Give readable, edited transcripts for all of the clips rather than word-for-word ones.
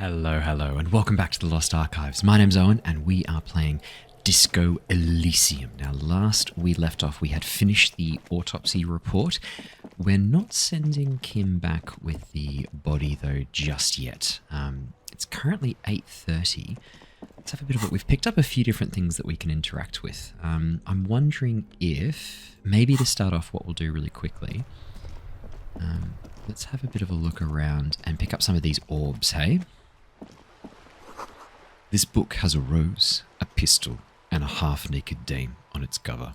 Hello, and welcome back to the Lost Archives. My name's Owen, and we are playing Disco Elysium. Now, last we left off, we had finished the autopsy report. We're not sending Kim back with the body, though, just yet. It's currently 8:30. Let's have a bit of it. We've picked up a few different things that we can interact with. I'm wondering if, maybe to start off, what we'll do really quickly, let's have a bit of a look around and pick up some of these orbs, hey? This book has a rose, a pistol, and a half-naked dame on its cover.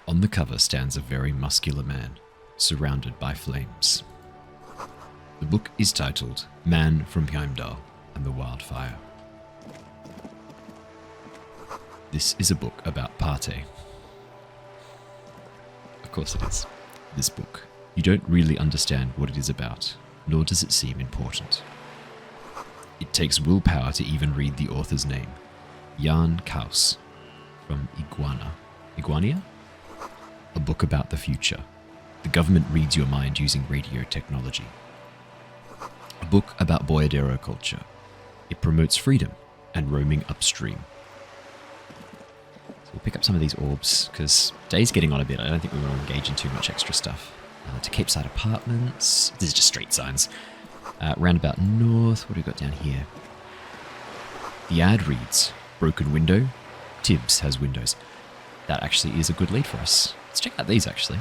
On the cover stands a very muscular man, surrounded by flames. The book is titled Man from Heimdall and the Wildfire. This is a book about Pate. Of course it is. This book. You don't really understand what it is about, nor does it seem important. It takes willpower to even read the author's name. Jan Kaus, from Iguania? A book about the future. The government reads your mind using radio technology. A book about Boyadero culture. It promotes freedom and roaming upstream. So we'll pick up some of these orbs, because day's getting on a bit. I don't think we want to engage in too much extra stuff. To Capeside Apartments. These are just street signs. Roundabout North, what do we got down here? The ad reads, broken window, Tibbs has windows. That actually is a good lead for us. Let's check out these actually.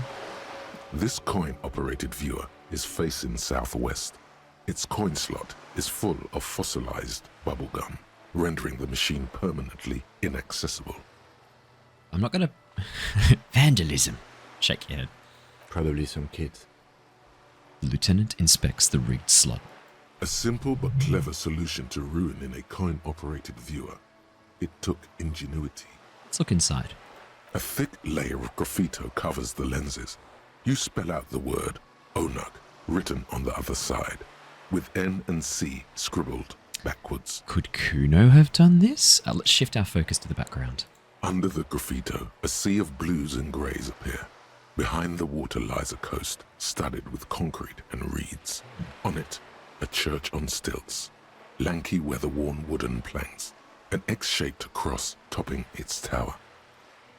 This coin-operated viewer is facing southwest. Its coin slot is full of fossilized bubblegum, rendering the machine permanently inaccessible. I'm not gonna... Vandalism. Shake your head. Probably some kids. The lieutenant inspects the rigged slot. A simple but clever solution to ruin in a coin-operated viewer. It took ingenuity. Let's look inside. A thick layer of graffito covers the lenses. You spell out the word Onug written on the other side, with N and C scribbled backwards. Could Kuno have done this? Let's shift our focus to the background. Under the graffito, a sea of blues and greys appear. Behind the water lies a coast, studded with concrete and reeds. On it, a church on stilts, lanky weather-worn wooden planks, an X-shaped cross topping its tower.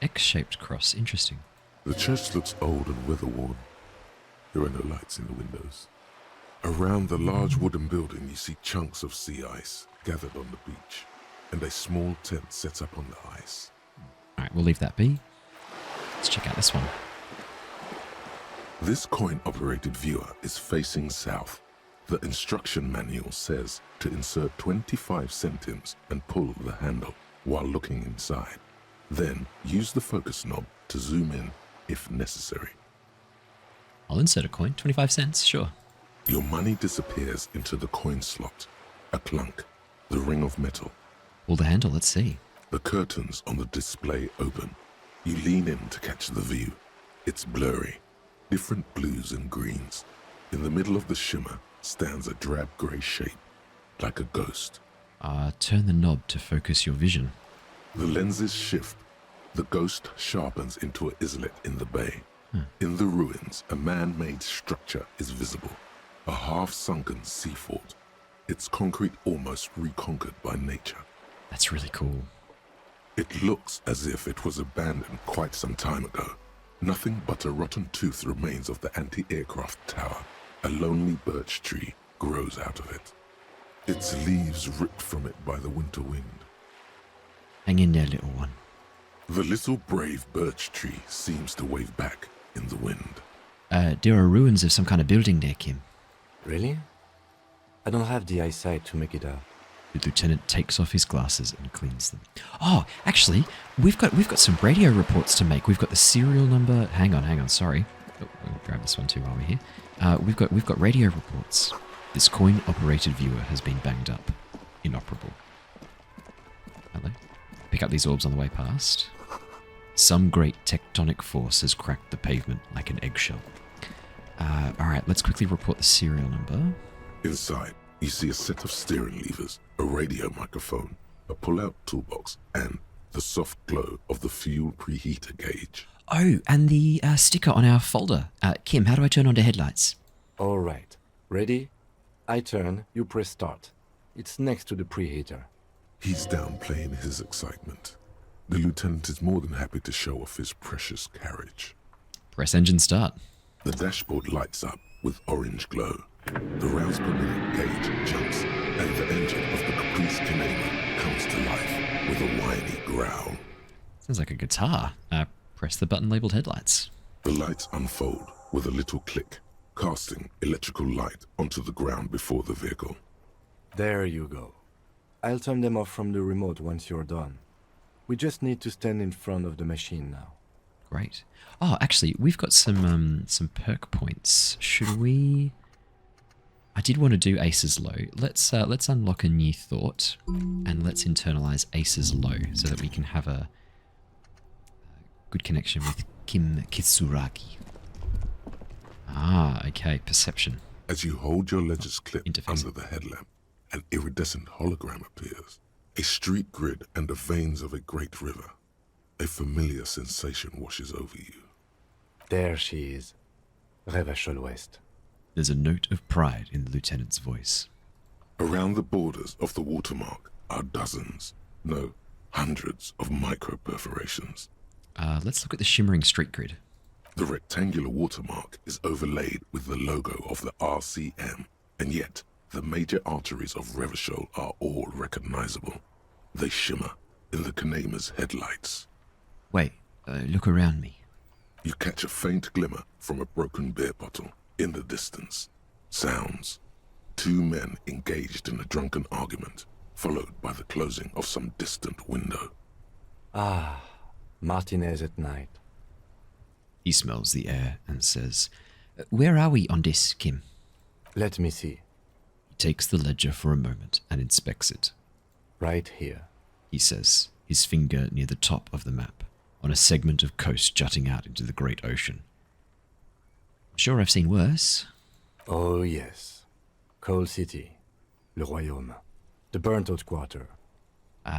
X-shaped cross, interesting. The church looks old and weather-worn. There are no lights in the windows. Around the large wooden building, you see chunks of sea ice gathered on the beach, and a small tent set up on the ice. Alright, we'll leave that be. Let's check out this one. This coin-operated viewer is facing south. The instruction manual says to insert 25 centimes and pull the handle while looking inside. Then use the focus knob to zoom in if necessary. I'll insert a coin, 25 cents, sure. Your money disappears into the coin slot. A clunk, the ring of metal. Pull the handle, let's see. The curtains on the display open. You lean in to catch the view. It's blurry. Different blues and greens. In the middle of the shimmer stands a drab grey shape, like a ghost. Turn the knob to focus your vision. The lenses shift. The ghost sharpens into an islet in the bay. In the ruins, a man-made structure is visible. A half-sunken sea fort. Its concrete almost reconquered by nature. That's really cool. It looks as if it was abandoned quite some time ago. Nothing but a rotten tooth remains of the anti-aircraft tower. A lonely birch tree grows out of it. Its leaves ripped from it by the winter wind. Hang in there, little one. The little brave birch tree seems to wave back in the wind. There are ruins of some kind of building there, Kim. Really? I don't have the eyesight to make it out. The lieutenant takes off his glasses and cleans them. Oh, actually, we've got some radio reports to make. We've got the serial number. Hang on, sorry. Oh, we'll grab this one too while we're here. We've got radio reports. This coin-operated viewer has been banged up. Inoperable. Hello. Pick up these orbs on the way past. Some great tectonic force has cracked the pavement like an eggshell. Alright, let's quickly report the serial number. Inside, you see a set of steering levers, a radio microphone, a pull-out toolbox, and the soft glow of the fuel preheater gauge. Oh, and the sticker on our folder. Kim, how do I turn on the headlights? All right. Ready? I turn, you press start. It's next to the preheater. He's downplaying his excitement. The lieutenant is more than happy to show off his precious carriage. Press engine start. The dashboard lights up with orange glow. The rounds per minute gauge jumps, and the engine of the Caprice Canema comes to life with a whiny growl. Sounds like a guitar. Press the button labeled headlights. The lights unfold with a little click, casting electrical light onto the ground before the vehicle. There you go. I'll turn them off from the remote once you're done. We just need to stand in front of the machine now. Great. Oh, actually, we've got some perk points. Should we? I did want to do Ace's Low. Let's unlock a new thought, and let's internalize Ace's Low so that we can have a good connection with Kim Kitsuragi. Ah, okay. Perception. As you hold your ledger's clip Interface. under the headlamp, an iridescent hologram appears. A street grid and the veins of a great river. A familiar sensation washes over you. There she is. Revachol West. There's a note of pride in the lieutenant's voice. Around the borders of the watermark are dozens, no, hundreds of micro-perforations. Let's look at the shimmering street grid. The rectangular watermark is overlaid with the logo of the RCM, and yet the major arteries of Revachol are all recognizable. They shimmer in the Canema's headlights. Wait, look around me. You catch a faint glimmer from a broken beer bottle in the distance. Sounds. Two men engaged in a drunken argument, followed by the closing of some distant window. Ah, Martinaise at night. He smells the air and says, "Where are we on this, Kim?" Let me see. He takes the ledger for a moment and inspects it. Right here. He says, his finger near the top of the map, on a segment of coast jutting out into the great ocean. I'm sure I've seen worse. Oh yes. Coal City. Le Royaume. The burnt-out quarter.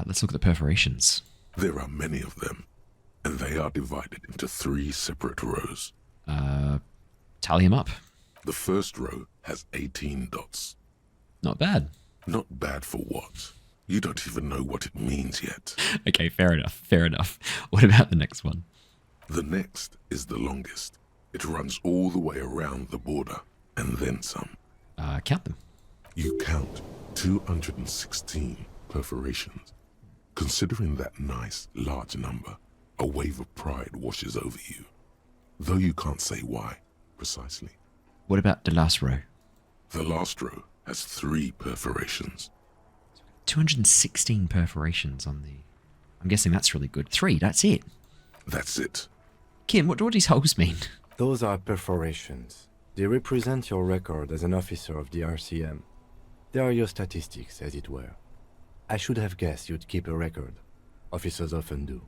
Let's look at the perforations. There are many of them, and they are divided into 3 separate rows. Tally him up. The first row has 18 dots. Not bad. Not bad for what? You don't even know what it means yet. Okay, fair enough. What about the next one? The next is the longest. It runs all the way around the border, and then some. Count them. You count 216 perforations. Considering that nice, large number, a wave of pride washes over you. Though you can't say why, precisely. What about the last row? The last row has 3 perforations. 216 perforations on the... I'm guessing that's really good. 3, that's it. That's it. Kim, what do these holes mean? Those are perforations. They represent your record as an officer of the RCM. They are your statistics, as it were. I should have guessed you'd keep a record. Officers often do.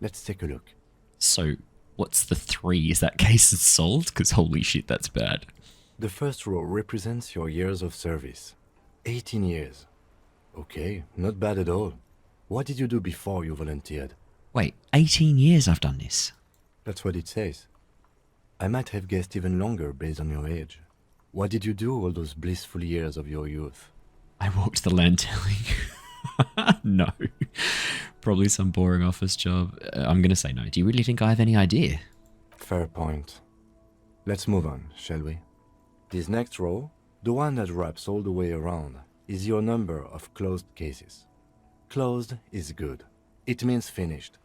Let's take a look. So, what's the 3? Is that case solved? Because holy shit, that's bad. The first row represents your years of service. 18 years. Okay, not bad at all. What did you do before you volunteered? Wait, 18 years I've done this. That's what it says. I might have guessed even longer based on your age. What did you do all those blissful years of your youth? I walked the land telling. No. Probably some boring office job. I'm going to say no. Do you really think I have any idea? Fair point. Let's move on, shall we? This next row, the one that wraps all the way around, is your number of closed cases. Closed is good. It means finished.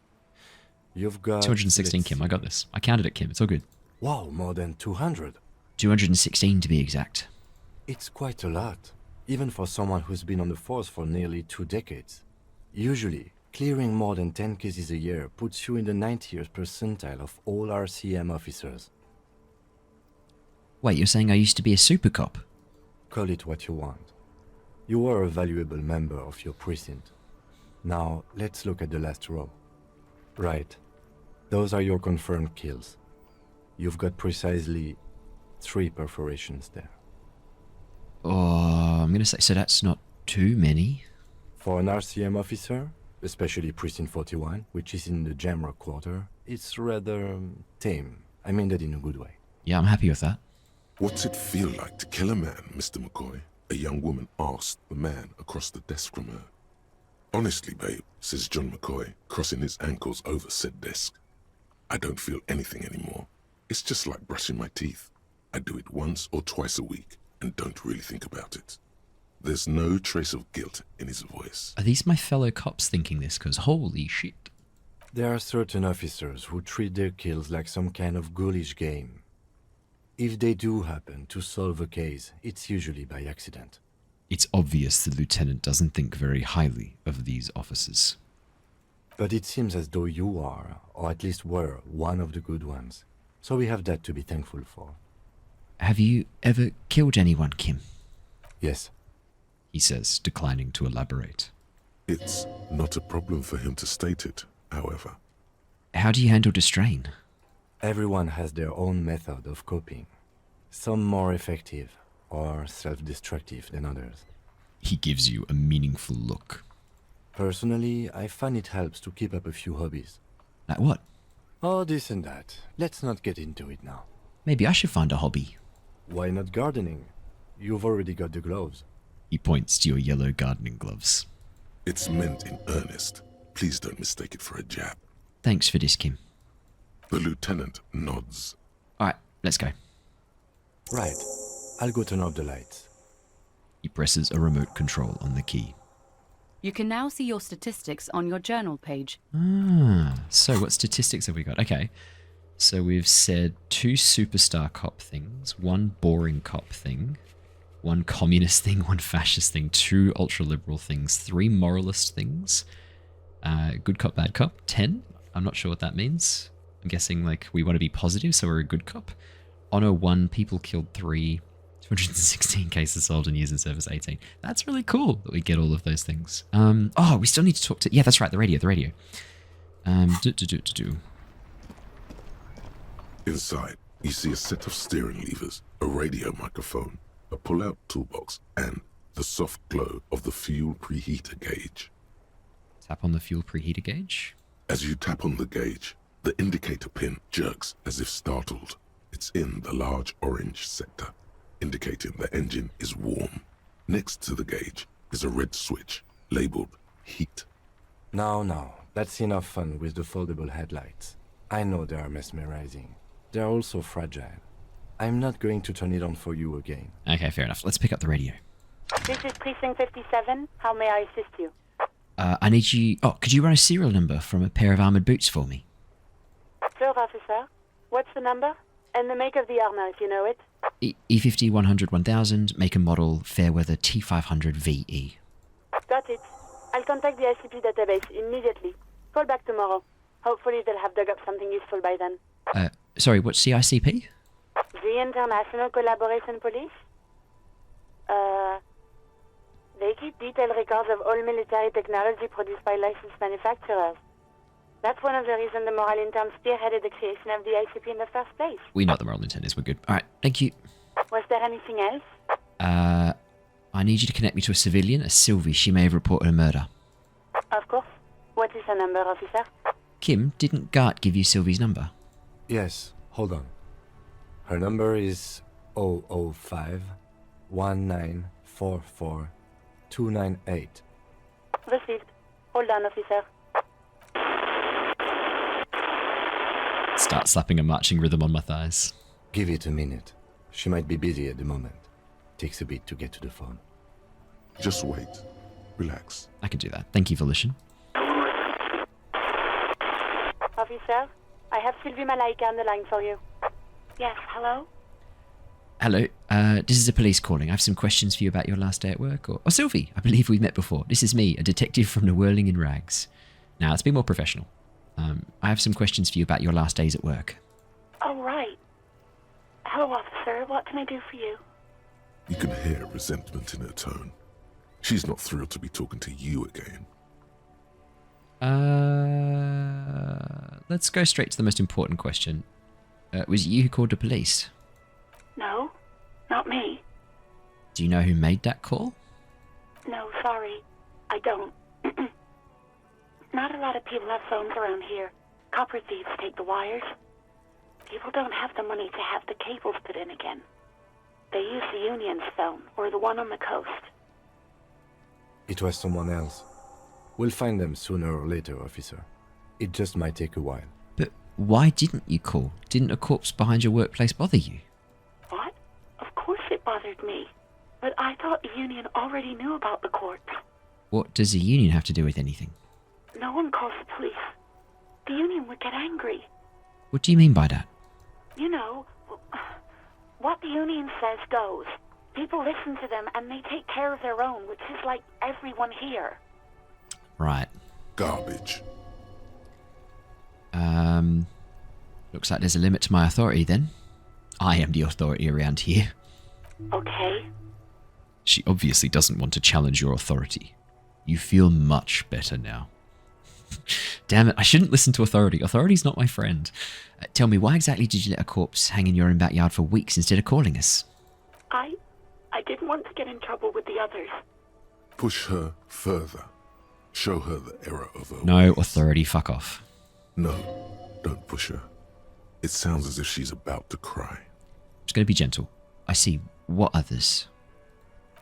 You've got... 216, Kim. I got this. I counted it, Kim. It's all good. Wow, more than 200. 216 to be exact. It's quite a lot, even for someone who's been on the force for nearly 2 decades. Usually, clearing more than 10 cases a year puts you in the 90th percentile of all RCM officers. Wait, you're saying I used to be a super cop? Call it what you want. You were a valuable member of your precinct. Now, let's look at the last row. Right. Those are your confirmed kills. You've got precisely 3 perforations there. Oh, I'm going to say, so that's not too many. For an RCM officer, especially Precinct 41, which is in the Jamrock quarter, it's rather tame. I mean that in a good way. Yeah, I'm happy with that. What's it feel like to kill a man, Mr. McCoy? A young woman asked the man across the desk from her. Honestly, babe, says John McCoy, crossing his ankles over said desk. I don't feel anything anymore. It's just like brushing my teeth. I do it once or twice a week and don't really think about it. There's no trace of guilt in his voice. Are these my fellow cops thinking this? Because holy shit. There are certain officers who treat their kills like some kind of ghoulish game. If they do happen to solve a case, it's usually by accident. It's obvious the lieutenant doesn't think very highly of these officers. But it seems as though you are, or at least were, one of the good ones. So we have that to be thankful for. Have you ever killed anyone, Kim? Yes. He says, declining to elaborate. It's not a problem for him to state it, however. How do you handle distrain? Everyone has their own method of coping. Some more effective or self-destructive than others. He gives you a meaningful look. Personally, I find it helps to keep up a few hobbies. Like what? Oh, this and that. Let's not get into it now. Maybe I should find a hobby. Why not gardening? You've already got the gloves. He points to your yellow gardening gloves. It's meant in earnest. Please don't mistake it for a jab. Thanks for this, Kim. The lieutenant nods. Alright, let's go. Right. I'll go turn off the lights. He presses a remote control on the key. You can now see your statistics on your journal page. So what statistics have we got? Okay. So we've said 2 superstar cop things, 1 boring cop thing, 1 communist thing, 1 fascist thing, 2 ultra-liberal things, 3 moralist things, good cop, bad cop, 10. I'm not sure what that means. I'm guessing like we want to be positive, so we're a good cop. Honor 1, people killed 3, 216 cases solved and years in service 18. That's really cool that we get all of those things. Oh, we still need to talk to... Yeah, that's right, the radio. Inside, you see a set of steering levers, a radio microphone, a pull-out toolbox, and the soft glow of the fuel preheater gauge. Tap on the fuel preheater gauge. As you tap on the gauge, the indicator pin jerks as if startled. It's in the large orange sector, indicating the engine is warm. Next to the gauge is a red switch labeled heat. Now, that's enough fun with the foldable headlights. I know they are mesmerizing. They're also fragile. I'm not going to turn it on for you again. Okay, fair enough. Let's pick up the radio. This is Precinct 57. How may I assist you? I need you... Oh, could you run a serial number from a pair of armored boots for me? Sure, officer. What's the number? And the make of the armor, if you know it. E50 100 1000, make and model, Fairweather T500 VE. Got it. I'll contact the ICP database immediately. Call back tomorrow. Hopefully they'll have dug up something useful by then. Sorry, what's the ICP? The International Collaboration Police? They keep detailed records of all military technology produced by licensed manufacturers. That's one of the reasons the moral intern spearheaded the creation of the ICP in the first place. We know what the moral intent is, we're good. Alright, thank you. Was there anything else? I need you to connect me to a civilian, a Sylvie. She may have reported a murder. Of course. What is her number, officer? Kim, didn't Gart give you Sylvie's number? Yes, hold on. Her number is 005 1944 298. Received. Hold on, officer. Start slapping a marching rhythm on my thighs. Give it a minute. She might be busy at the moment. Takes a bit to get to the phone. Just wait. Relax. I can do that. Thank you, Volition. Officer, I have Sylvie Malaika on the line for you. Yes, hello? Hello, this is the police calling. I have some questions for you about your last day at work. Or Sylvie, I believe we've met before. This is me, a detective from the Whirling in Rags. Now, let's be more professional. I have some questions for you about your last days at work. Oh, right. Hello, officer. What can I do for you? You can hear resentment in her tone. She's not thrilled to be talking to you again. Let's go straight to the most important question. Was it you who called the police? No, not me. Do you know who made that call? No, sorry. I don't. Not a lot of people have phones around here. Copper thieves take the wires. People don't have the money to have the cables put in again. They used the Union's film, or the one on the coast. It was someone else. We'll find them sooner or later, officer. It just might take a while. But why didn't you call? Didn't a corpse behind your workplace bother you? What? Of course it bothered me. But I thought the Union already knew about the corpse. What does the Union have to do with anything? No one calls the police. The Union would get angry. What do you mean by that? You know, what the Union says goes. People listen to them and they take care of their own, which is like everyone here. Right. Garbage. Looks like there's a limit to my authority then. I am the authority around here. Okay. She obviously doesn't want to challenge your authority. You feel much better now. Damn it, I shouldn't listen to authority. Authority's not my friend. Tell me, why exactly did you let a corpse hang in your own backyard for weeks instead of calling us? I didn't want to get in trouble with the others. Push her further. Show her the error of her No, ways. authority, fuck off. No, don't push her. It sounds as if she's about to cry. Just gonna be gentle. I see. What others?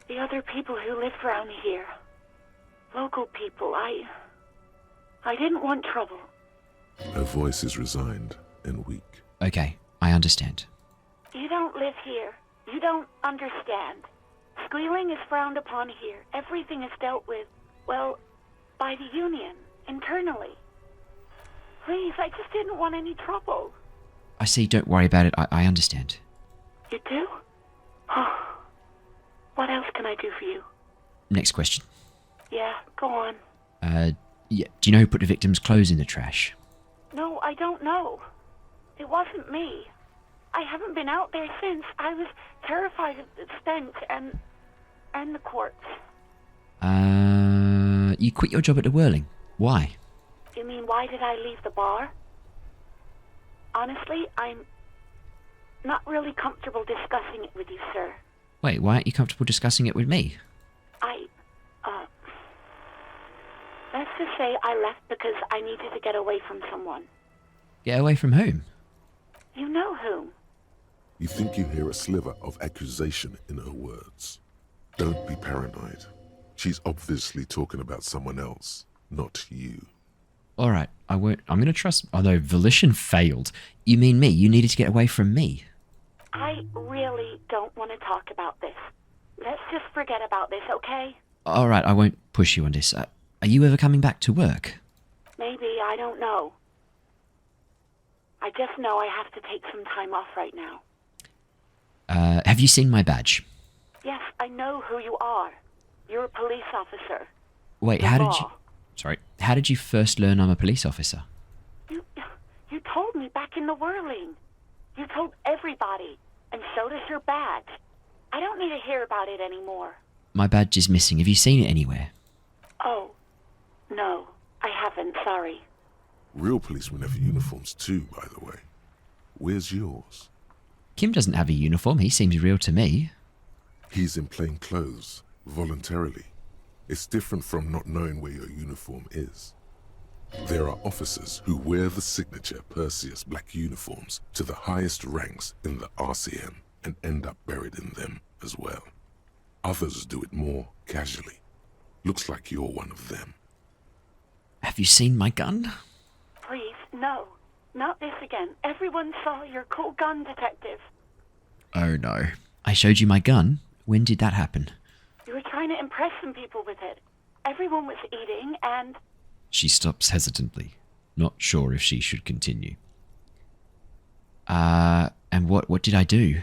The other people who live around here. Local people. I didn't want trouble. Her voice is resigned and weak. Okay, I understand. You don't live here. You don't understand. Squealing is frowned upon here. Everything is dealt with, well, by the Union, internally. Please, I just didn't want any trouble. I see, don't worry about it. I understand. You do? Oh. What else can I do for you? Next question. Yeah, go on. Yeah, do you know who put the victim's clothes in the trash? No, I don't know. It wasn't me. I haven't been out there since. I was terrified of the stench and the corpse. You quit your job at the Whirling. Why? You mean, why did I leave the bar? Honestly, I'm not really comfortable discussing it with you, sir. Wait, why aren't you comfortable discussing it with me? Let's just say I left because I needed to get away from someone. Get away from whom? You know whom. You think you hear a sliver of accusation in her words. Don't be paranoid. She's obviously talking about someone else, not you. Alright, I won't. I'm gonna trust. Although volition failed. You mean me? You needed to get away from me. I really don't want to talk about this. Let's just forget about this, okay? Alright, I won't push you on this. Are you ever coming back to work? Maybe, I don't know. I just know I have to take some time off right now. Have you seen my badge? Yes, I know who you are. You're a police officer. Wait, The how did law. you... Sorry, how did you first learn I'm a police officer? You told me back in the Whirling. You told everybody, and showed us your badge. I don't need to hear about it anymore. My badge is missing. Have you seen it anywhere? Oh, no, I haven't, sorry. Real policemen have uniforms too, by the way. Where's yours? Kim doesn't have a uniform. He seems real to me. He's in plain clothes, voluntarily. It's different from not knowing where your uniform is. There are officers who wear the signature Perseus black uniforms to the highest ranks in the RCM and end up buried in them as well. Others do it more casually. Looks like you're one of them. Have you seen my gun? Please, no. Not this again. Everyone saw your cool gun, detective. Oh no. I showed you my gun? When did that happen? You were trying to impress some people with it. Everyone was eating, and... She stops hesitantly, not sure if she should continue. And what did I do?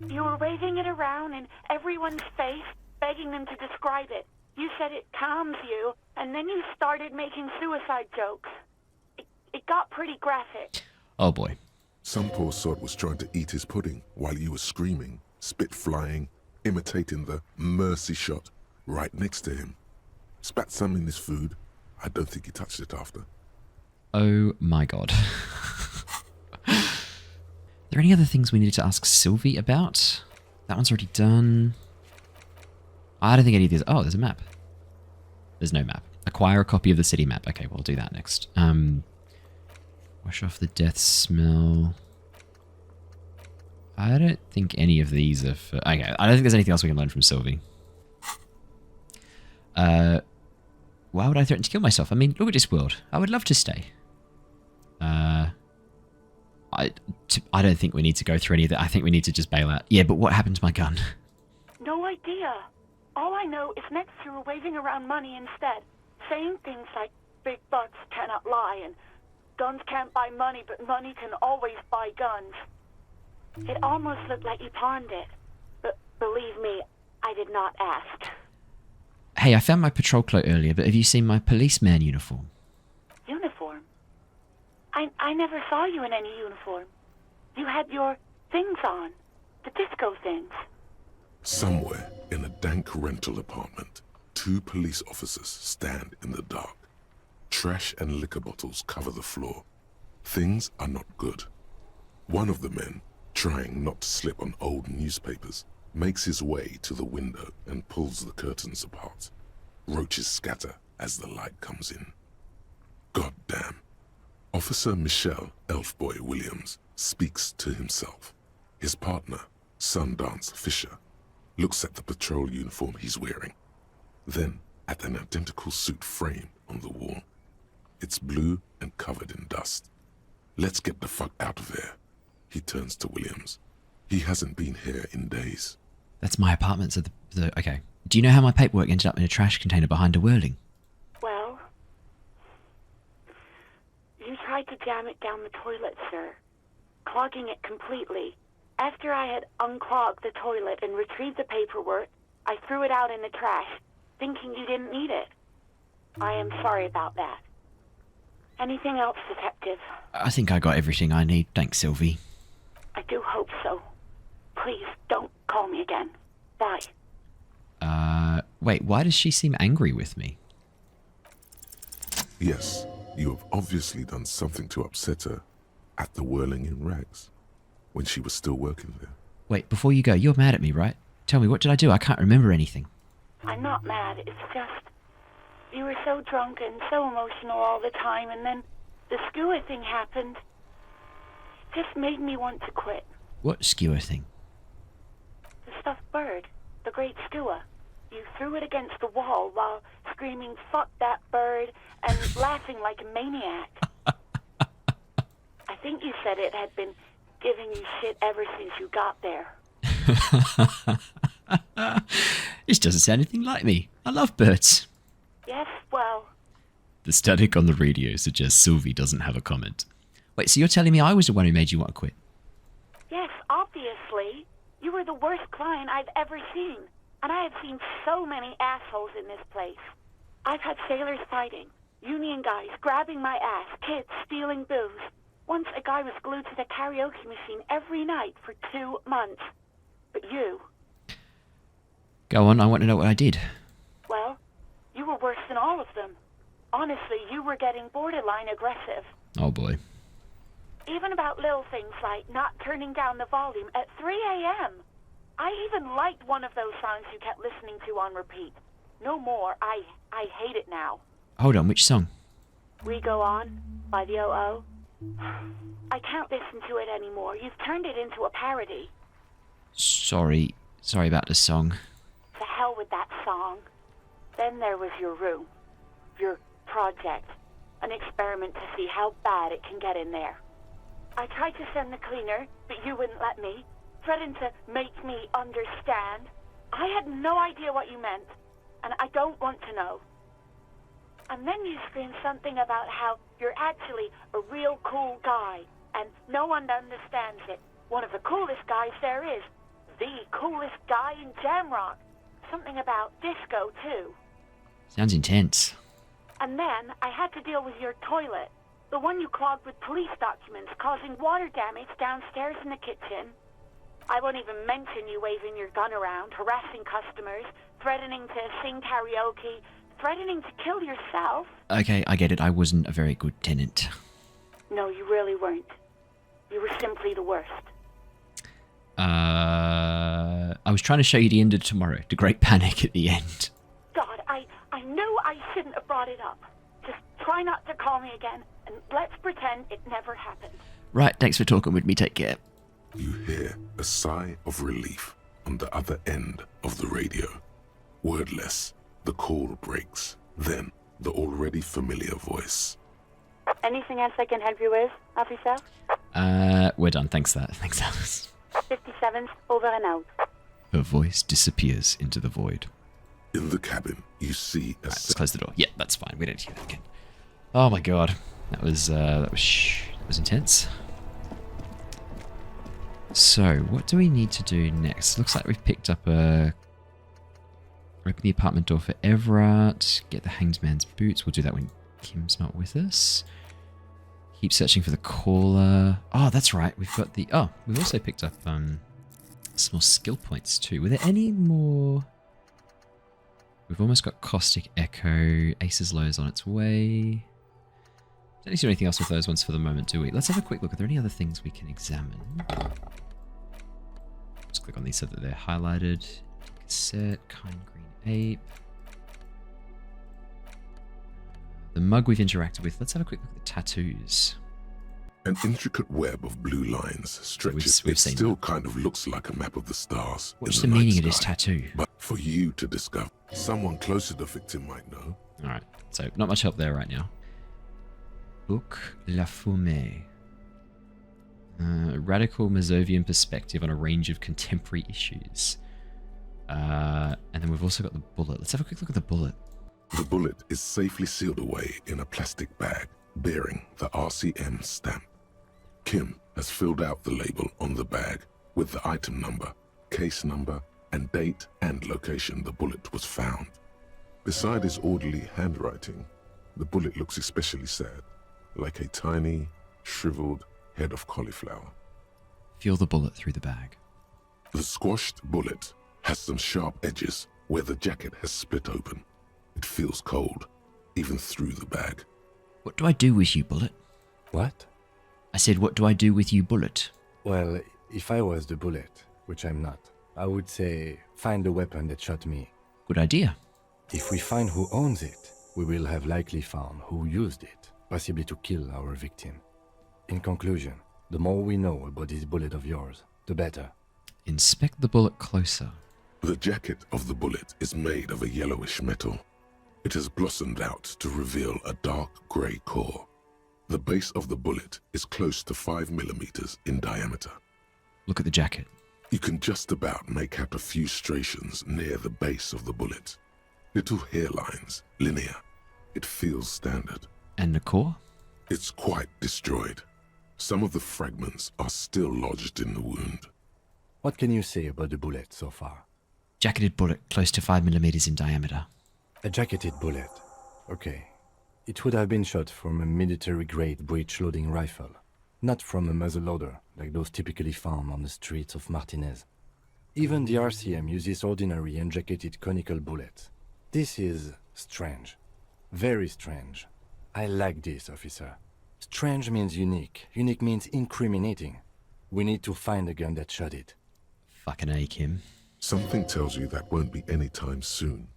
You were waving it around in everyone's face, begging them to describe it. You said it calms you, and then you started making suicide jokes. It got pretty graphic. Oh boy. Some poor sod was trying to eat his pudding while you were screaming, spit flying, imitating the mercy shot right next to him. Spat some in his food. I don't think he touched it after. Oh my god. Are there any other things we needed to ask Sylvie about? That one's already done. I don't think any of these... Oh, there's a map. There's no map. Acquire a copy of the city map. Okay, we'll do that next. Wash off the death smell. I don't think any of these are for... Okay, I don't think there's anything else we can learn from Sylvie. Why would I threaten to kill myself? I mean, look at this world. I would love to stay. I don't think we need to go through any of that. I think we need to just bail out. Yeah, but what happened to my gun? No idea. All I know is next you were waving around money instead, saying things like big bucks cannot lie and guns can't buy money, but money can always buy guns. It almost looked like you pawned it, but believe me, I did not ask. Hey, I found my patrol cloak earlier, but have you seen my policeman uniform? Uniform? I never saw you in any uniform. You had your things on, the disco things. Somewhere in a dank rental apartment, 2 police officers stand in the dark. Trash and liquor bottles cover the floor. Things are not good. One of the men, trying not to slip on old newspapers, makes his way to the window and pulls the curtains apart. Roaches scatter as the light comes in. God damn. Officer Michelle Elfboy Williams speaks to himself. His partner, Sundance Fisher, looks at the patrol uniform he's wearing, then at an identical suit frame on the wall. It's blue and covered in dust. Let's get the fuck out of there. He turns to Williams. He hasn't been here in days. That's my apartment, so okay. Do you know how my paperwork ended up in a trash container behind a whirling? Well, you tried to jam it down the toilet, sir, clogging it completely. After I had unclogged the toilet and retrieved the paperwork, I threw it out in the trash, thinking you didn't need it. I am sorry about that. Anything else, Detective? I think I got everything I need, thanks, Sylvie. I do hope so. Please, don't call me again. Bye. Wait, why does she seem angry with me? Yes, you have obviously done something to upset her at the Whirling in Rags, when she was still working there. Wait, before you go, you're mad at me, right? Tell me, what did I do? I can't remember anything. I'm not mad, it's just... You were so drunk and so emotional all the time, and then the skewer thing happened. It just made me want to quit. What skewer thing? The stuffed bird, the great skewer. You threw it against the wall while screaming, "Fuck that bird," and laughing like a maniac. I think you said it had been giving you shit ever since you got there. This doesn't sound anything like me. I love birds. Yes, well... The static on the radio suggests Sylvie doesn't have a comment. Wait, so you're telling me I was the one who made you want to quit? Yes, obviously. You were the worst client I've ever seen. And I have seen so many assholes in this place. I've had sailors fighting, union guys grabbing my ass, kids stealing booze. Once a guy was glued to the karaoke machine every night for 2 months. But you... Go on, I want to know what I did. Well, you were worse than all of them. Honestly, you were getting borderline aggressive. Oh boy. Even about little things like not turning down the volume at 3 a.m. I even liked one of those songs you kept listening to on repeat. No more. I hate it now. Hold on, which song? We Go On by the O.O. I can't listen to it anymore. You've turned it into a parody. Sorry about the song. To hell with that song. Then there was your room. Your project. An experiment to see how bad it can get in there. I tried to send the cleaner, but you wouldn't let me. Threatened to make me understand. I had no idea what you meant, and I don't want to know. And then you screamed something about how you're actually a real cool guy, and no one understands it. One of the coolest guys there is. The coolest guy in Jamrock. Something about disco, too. Sounds intense. And then I had to deal with your toilet. The one you clogged with police documents, causing water damage downstairs in the kitchen. I won't even mention you waving your gun around, harassing customers, threatening to sing karaoke, threatening to kill yourself. Okay, I get it. I wasn't a very good tenant. No, you really weren't. You were simply the worst. I was trying to show you the end of tomorrow. The great panic at the end. God, I knew I shouldn't have brought it up. Just try not to call me again, and let's pretend it never happened. Right, thanks for talking with me. Take care. You hear a sigh of relief on the other end of the radio. Wordless, the call breaks. Then, the already familiar voice. Anything else I can help you with, officer? We're done. Thanks, Alice. 57th, over and out. Her voice disappears into the void. In the cabin, you see a... Let's close the door. Yeah, that's fine. We don't hear that again. Oh my god. That was intense. So, what do we need to do next? Looks like we've picked up a... Open the apartment door for Everett. Get the hanged man's boots. We'll do that when Kim's not with us. Keep searching for the caller. Oh, that's right. We've got the... Oh, we've also picked up some more skill points too. Were there any more... We've almost got Caustic Echo. Ace's Low is on its way. Don't need to do anything else with those ones for the moment, do we? Let's have a quick look. Are there any other things we can examine? Just click on these so that they're highlighted. Cassette, kind green ape. The mug we've interacted with. Let's have a quick look at the tattoos. An intricate web of blue lines stretches. We've it seen still that. kind of looks like a map of the stars. What's in the night meaning of this sky. tattoo? But for you to discover, someone close to the victim might know. Alright, so not much help there right now. Book La Fumée. Radical Mazovian perspective on a range of contemporary issues. And then we've also got the bullet. Let's have a quick look at the bullet. The bullet is safely sealed away in a plastic bag bearing the RCM stamp. Kim has filled out the label on the bag with the item number, case number, and date and location the bullet was found. Beside his orderly handwriting, the bullet looks especially sad, like a tiny, shriveled head of cauliflower. Feel the bullet through the bag. The squashed bullet has some sharp edges where the jacket has split open. It feels cold, even through the bag. What do I do with you, bullet? What? I said, what do I do with you, bullet? Well, if I was the bullet, which I'm not, I would say find the weapon that shot me. Good idea. If we find who owns it, we will have likely found who used it, possibly to kill our victim. In conclusion, the more we know about this bullet of yours, the better. Inspect the bullet closer. The jacket of the bullet is made of a yellowish metal. It has blossomed out to reveal a dark grey core. The base of the bullet is close to 5 millimeters in diameter. Look at the jacket. You can just about make out a few striations near the base of the bullet. Little hairlines, linear. It feels standard. And the core? It's quite destroyed. Some of the fragments are still lodged in the wound. What can you say about the bullet so far? Jacketed bullet, close to 5 millimeters in diameter. A jacketed bullet. Okay. It would have been shot from a military-grade breech-loading rifle, not from a muzzleloader like those typically found on the streets of Martinaise. Even the RCM uses ordinary unjacketed conical bullets. This is strange. Very strange. I like this, officer. Strange means unique. Unique means incriminating. We need to find the gun that shot it. Fucking A, Kim. Something tells you that won't be any time soon.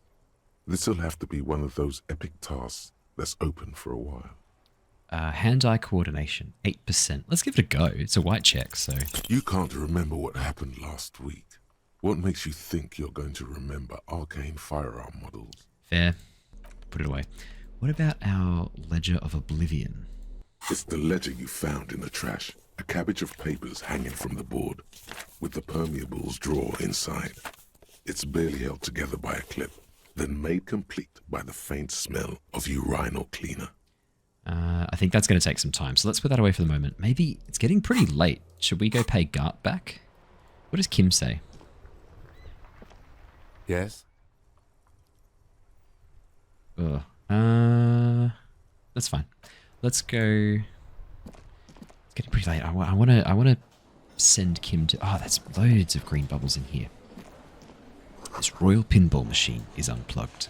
This'll have to be one of those epic tasks that's open for a while. Hand-eye coordination, 8%. Let's give it a go. It's a white check, so... You can't remember what happened last week. What makes you think you're going to remember arcane firearm models? Fair. Put it away. What about our Ledger of Oblivion? It's the ledger you found in the trash. A cabbage of papers hanging from the board, with the permeables drawer inside. It's barely held together by a clip, then made complete by the faint smell of urinal cleaner. I think that's going to take some time, so let's put that away for the moment. Maybe it's getting pretty late. Should we go pay Gart back? What does Kim say? Yes? Ugh. That's fine. Let's go... It's getting pretty late. I want to send Kim to... Oh, that's loads of green bubbles in here. This royal pinball machine is unplugged.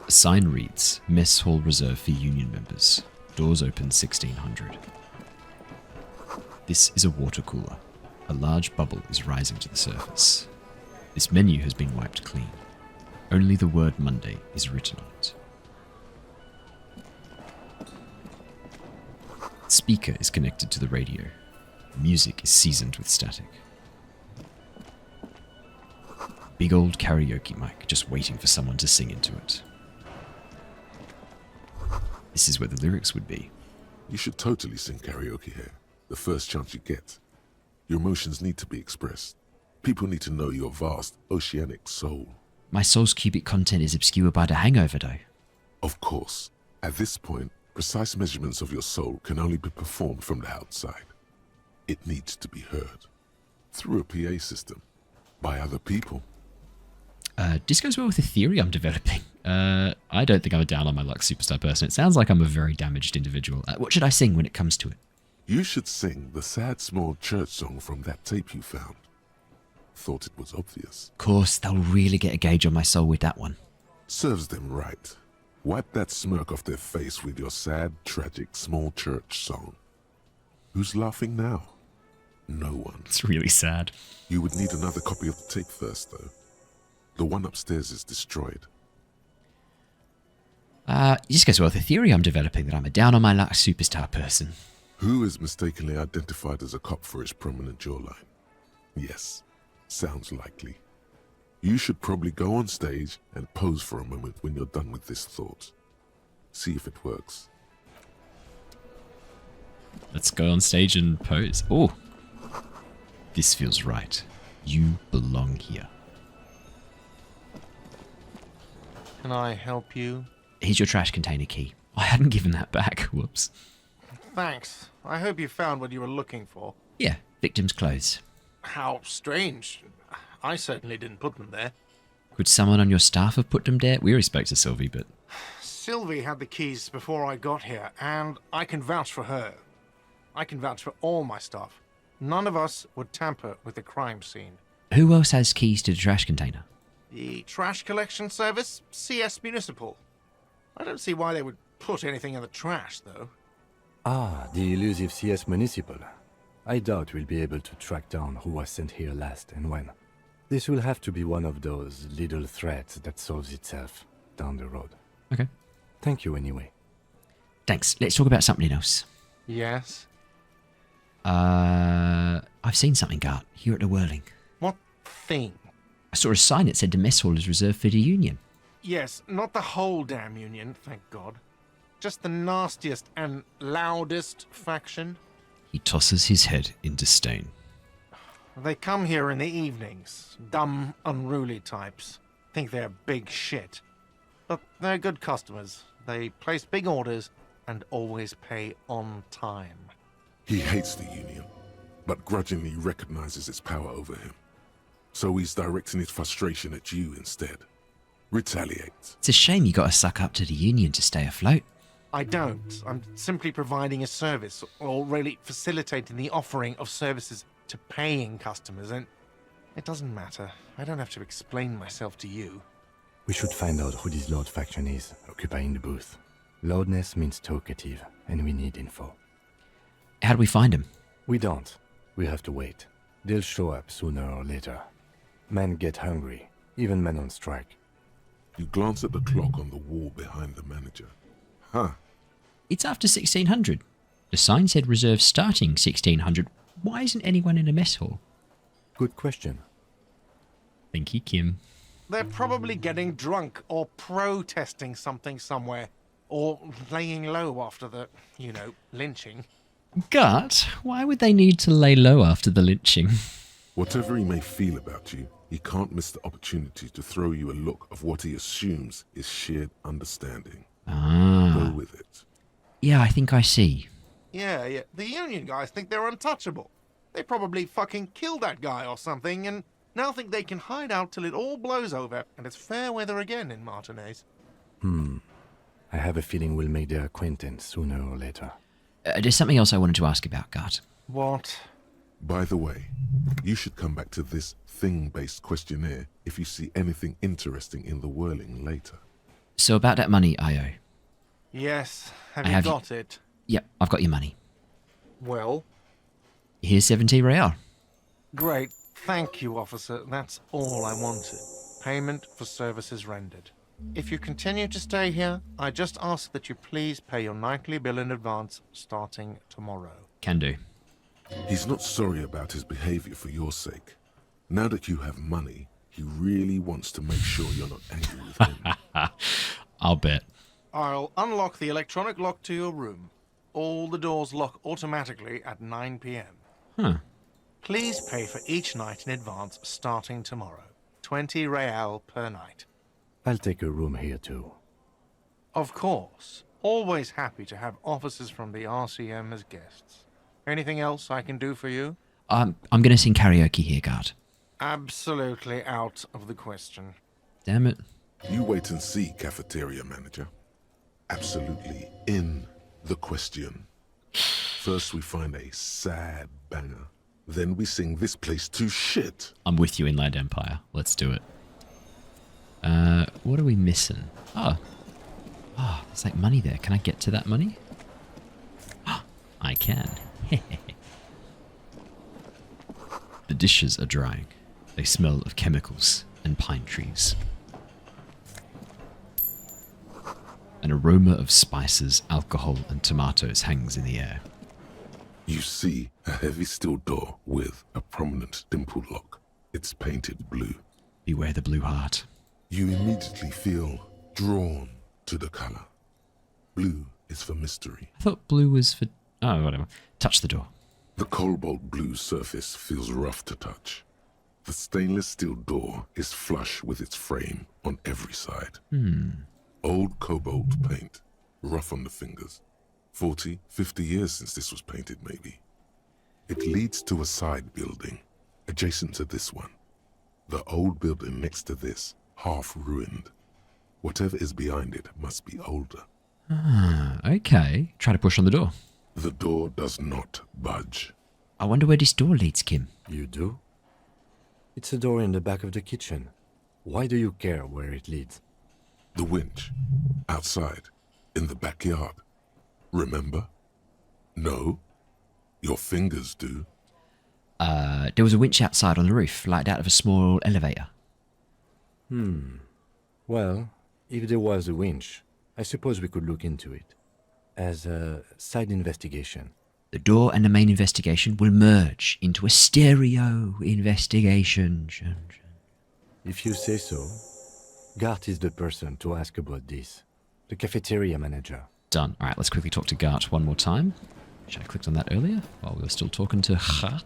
A sign reads, Mess Hall reserved for Union members. Doors open 1600. This is a water cooler. A large bubble is rising to the surface. This menu has been wiped clean. Only the word Monday is written on it. Speaker is connected to the radio. Music is seasoned with static. Big old karaoke mic, just waiting for someone to sing into it. This is where the lyrics would be. You should totally sing karaoke here, the first chance you get. Your emotions need to be expressed. People need to know your vast, oceanic soul. My soul's cubic content is obscured by the hangover, though. Of course, at this point, precise measurements of your soul can only be performed from the outside. It needs to be heard. Through a PA system. By other people. This goes well with the theory I'm developing. I don't think I'm a down on my luck superstar person. It sounds like I'm a very damaged individual. What should I sing when it comes to it? You should sing the sad small church song from that tape you found. Thought it was obvious. Of course, they'll really get a gauge on my soul with that one. Serves them right. Wipe that smirk off their face with your sad, tragic, small church song. Who's laughing now? No one. It's really sad. You would need another copy of the tape first, though. The one upstairs is destroyed. This goes well with the theory I'm developing that I'm a down on my luck superstar person. Who is mistakenly identified as a cop for his prominent jawline? Yes, sounds likely. You should probably go on stage and pose for a moment when you're done with this thought. See if it works. Let's go on stage and pose. Oh, this feels right. You belong here. Can I help you? Here's your trash container key. I hadn't given that back. Whoops. Thanks. I hope you found what you were looking for. Yeah, victim's clothes. How strange. I certainly didn't put them there. Could someone on your staff have put them there? We already spoke to Sylvie, but... Sylvie had the keys before I got here, and I can vouch for her. I can vouch for all my staff. None of us would tamper with the crime scene. Who else has keys to the trash container? The trash collection service, CS Municipal. I don't see why they would put anything in the trash, though. Ah, the elusive CS Municipal. I doubt we'll be able to track down who was sent here last and when. This will have to be one of those little threats that solves itself down the road. Okay. Thank you anyway. Thanks. Let's talk about something else. Yes? I've seen something, Gart, here at the Whirling. What thing? I saw a sign that said the mess hall is reserved for the Union. Yes, not the whole damn Union, thank God. Just the nastiest and loudest faction. He tosses his head in disdain. They come here in the evenings. Dumb, unruly types. Think they're big shit. But they're good customers. They place big orders and always pay on time. He hates the Union, but grudgingly recognizes its power over him. So he's directing his frustration at you instead. Retaliate. It's a shame you gotta suck up to the Union to stay afloat. I don't. I'm simply providing a service, or really facilitating the offering of services to paying customers, and it doesn't matter. I don't have to explain myself to you. We should find out who this Lord faction is, occupying the booth. Loudness means talkative, and we need info. How do we find him? We don't. We have to wait. They'll show up sooner or later. Men get hungry, even men on strike. You glance at the clock on the wall behind the manager. Huh. It's after 1600. The sign said reserve starting 1600. Why isn't anyone in a mess hall? Good question. Thank you, Kim. They're probably getting drunk or protesting something somewhere, or laying low after the, lynching. Gut, why would they need to lay low after the lynching? Whatever he may feel about you, he can't miss the opportunity to throw you a look of what he assumes is shared understanding. Go with it. Yeah, I think I see. Yeah. The Union guys think they're untouchable. They probably fucking killed that guy or something, and now think they can hide out till it all blows over, and it's fair weather again in Martinaise. I have a feeling we'll make their acquaintance sooner or later. There's something else I wanted to ask about, Gut. What? By the way, you should come back to this thing-based questionnaire if you see anything interesting in the Whirling later. So about that money I owe. Yes, have I you have got it? Yep, I've got your money. Well? Here's 70 real. Great. Thank you, officer. That's all I wanted. Payment for services rendered. If you continue to stay here, I just ask that you please pay your nightly bill in advance starting tomorrow. Can do. He's not sorry about his behavior for your sake. Now that you have money, he really wants to make sure you're not angry with him. I'll bet. I'll unlock the electronic lock to your room. All the doors lock automatically at 9 p.m. Huh. Please pay for each night in advance starting tomorrow. 20 real per night. I'll take a room here too. Of course. Always happy to have officers from the RCM as guests. Anything else I can do for you? I'm going to sing karaoke here, guard. Absolutely out of the question. Damn it. You wait and see, cafeteria manager. Absolutely in the question. First we find a sad banger. Then we sing this place to shit. I'm with you, Inland Empire. Let's do it. What are we missing? Oh, there's like money there. Can I get to that money? I can. The dishes are drying. They smell of chemicals and pine trees. An aroma of spices, alcohol, and tomatoes hangs in the air. You see a heavy steel door with a prominent dimple lock. It's painted blue. Beware the blue heart. You immediately feel drawn to the color. Blue is for mystery. I thought blue was for... Oh, whatever. Touch the door. The cobalt blue surface feels rough to touch. The stainless steel door is flush with its frame on every side. Old cobalt paint, rough on the fingers. 40, 50 years since this was painted, maybe. It leads to a side building, adjacent to this one. The old building next to this, half ruined. Whatever is behind it must be older. Okay. Try to push on the door. The door does not budge. I wonder where this door leads, Kim. You do? It's a door in the back of the kitchen. Why do you care where it leads? The winch, outside, in the backyard. Remember? No? Your fingers do. There was a winch outside on the roof, like out of a small elevator. Well, if there was a winch, I suppose we could look into it. As a side investigation. The door and the main investigation will merge into a stereo investigation. If you say so. Gart is the person to ask about this. The cafeteria manager. Done. All right, let's quickly talk to Gart one more time. Should I clicked on that earlier while we were still talking to Gart?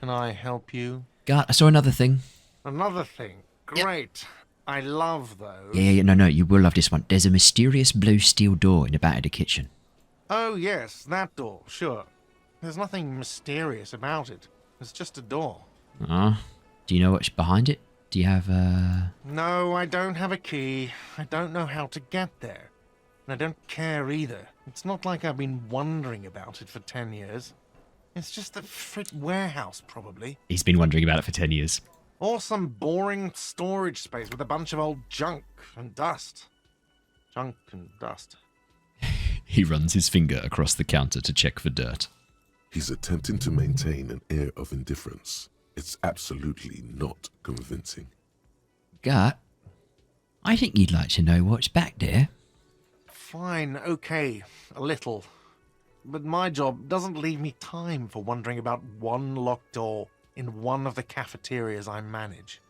Can I help you? Gart, I saw another thing. Another thing. Great. I love those. Yeah, no, you will love this one. There's a mysterious blue steel door in the back of the kitchen. Oh, yes, that door, sure. There's nothing mysterious about it. It's just a door. Do you know what's behind it? Do you have No, I don't have a key. I don't know how to get there. And I don't care either. It's not like I've been wondering about it for 10 years. It's just a frit warehouse, probably. He's been wondering about it for 10 years. Or some boring storage space with a bunch of old junk and dust. Junk and dust. He runs his finger across the counter to check for dirt. He's attempting to maintain an air of indifference. It's absolutely not convincing. Gart, I think you'd like to know what's back there. Fine, okay, a little. But my job doesn't leave me time for wondering about one locked door in one of the cafeterias I manage.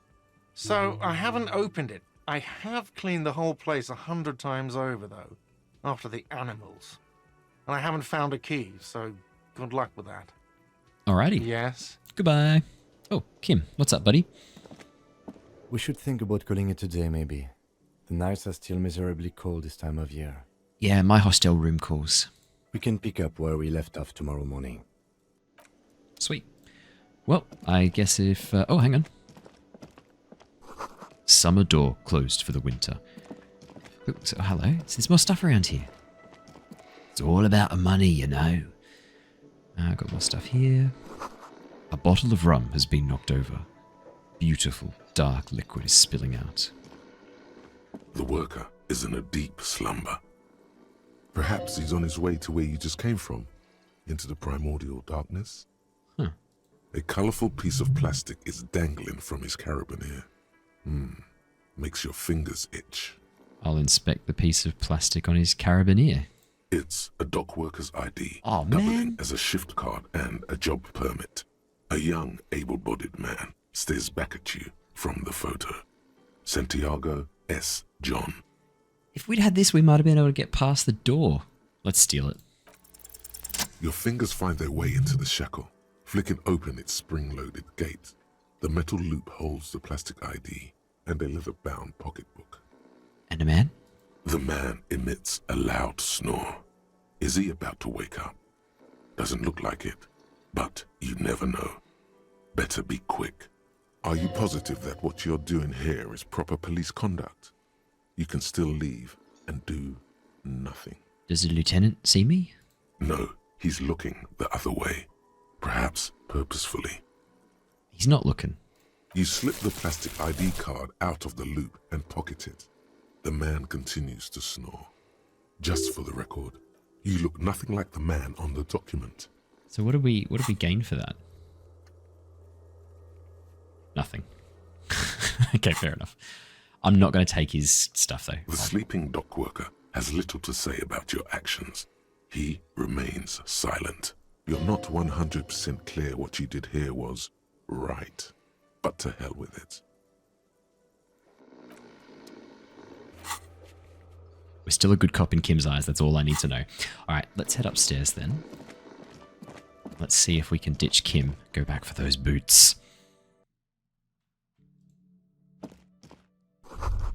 So I haven't opened it. I have cleaned the whole place 100 times over, though, after the animals. And I haven't found a key, so good luck with that. Alrighty. Yes? Goodbye. Oh, Kim, what's up, buddy? We should think about calling it a day, maybe. The nights are still miserably cold this time of year. Yeah, my hostel room calls. We can pick up where we left off tomorrow morning. Sweet. Well, I guess if... oh, hang on. Summer door closed for the winter. Oh, so, hello? There's more stuff around here. It's all about the money, you know. I've got more stuff here. A bottle of rum has been knocked over. Beautiful, dark liquid is spilling out. The worker is in a deep slumber. Perhaps he's on his way to where you just came from, into the primordial darkness. A colorful piece of plastic is dangling from his carabiner. Makes your fingers itch. I'll inspect the piece of plastic on his carabiner. It's a dock worker's ID, Aw, doubling man. as a shift card and a job permit. A young, able-bodied man stares back at you from the photo. Santiago S. John. If we'd had this, we might have been able to get past the door. Let's steal it. Your fingers find their way into the shackle, flicking open its spring-loaded gate. The metal loop holds the plastic ID and a leather-bound pocketbook. And a man? The man emits a loud snore. Is he about to wake up? Doesn't look like it, but you never know. Better be quick. Are you positive that what you're doing here is proper police conduct? You can still leave and do nothing. Does the lieutenant see me? No, he's looking the other way. Perhaps purposefully. He's not looking. You slip the plastic ID card out of the loop and pocket it. The man continues to snore. Just for the record, you look nothing like the man on the document. So what do we gain for that? Nothing. Okay, fair enough. I'm not going to take his stuff though. The sleeping dock worker has little to say about your actions. He remains silent. You're not 100% clear what you did here was right, but to hell with it. We're still a good cop in Kim's eyes, that's all I need to know. Alright, let's head upstairs then. Let's see if we can ditch Kim, go back for those boots.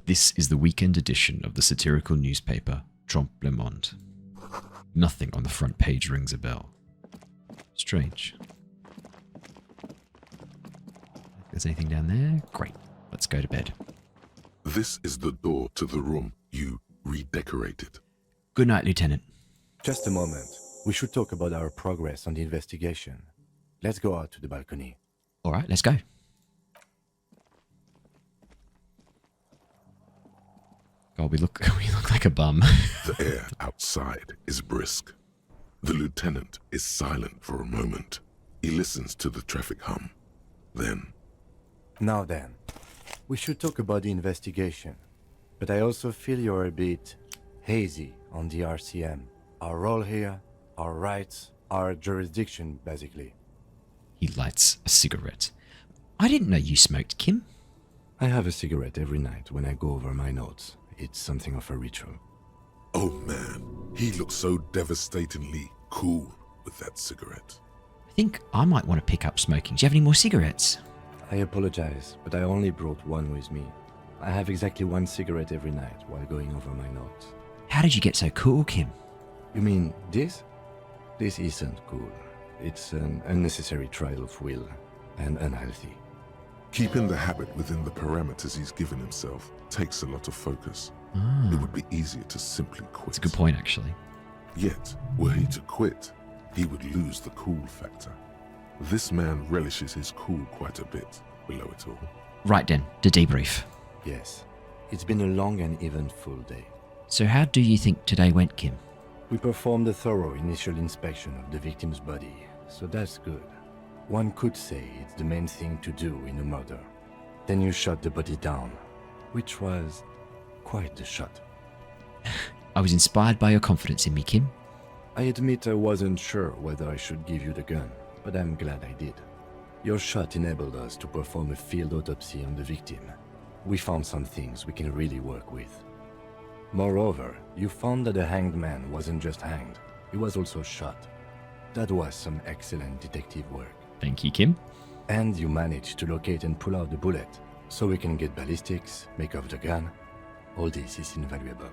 This is the weekend edition of the satirical newspaper, Trompe le Monde. Nothing on the front page rings a bell. Strange. If there's anything down there, great. Let's go to bed. This is the door to the room you redecorated. Good night, Lieutenant. Just a moment. We should talk about our progress on the investigation. Let's go out to the balcony. Alright, let's go. God, we look like a bum. The air outside is brisk. The lieutenant is silent for a moment. He listens to the traffic hum. Then, Now then, we should talk about the investigation. But I also feel you're a bit hazy on the RCM. Our role here, our rights, our jurisdiction, basically. He lights a cigarette. I didn't know you smoked, Kim. I have a cigarette every night when I go over my notes. It's something of a ritual. oh man, he looks so devastatingly cool with that cigarette. I think I might want to pick up smoking. Do you have any more cigarettes? I apologize, but I only brought one with me. I have exactly one cigarette every night while going over my notes. How did you get so cool, Kim? You mean this? This isn't cool. It's an unnecessary trial of will, and unhealthy. Keeping the habit within the parameters he's given himself takes a lot of focus. Ah, It would be easier to simply quit. that's a good point, actually. Yet, were he to quit, he would lose the cool factor. This man relishes his cool quite a bit below it all. Right then, the debrief. Yes, it's been a long and eventful day. So how do you think today went, Kim? We performed a thorough initial inspection of the victim's body, so that's good. One could say it's the main thing to do in a murder. Then you shot the body down, which was quite the shot. I was inspired by your confidence in me, Kim. I admit I wasn't sure whether I should give you the gun, but I'm glad I did. Your shot enabled us to perform a field autopsy on the victim. We found some things we can really work with. Moreover, you found that the hanged man wasn't just hanged, he was also shot. That was some excellent detective work. Thank you, Kim. And you managed to locate and pull out the bullet, so we can get ballistics, make off the gun. All this is invaluable.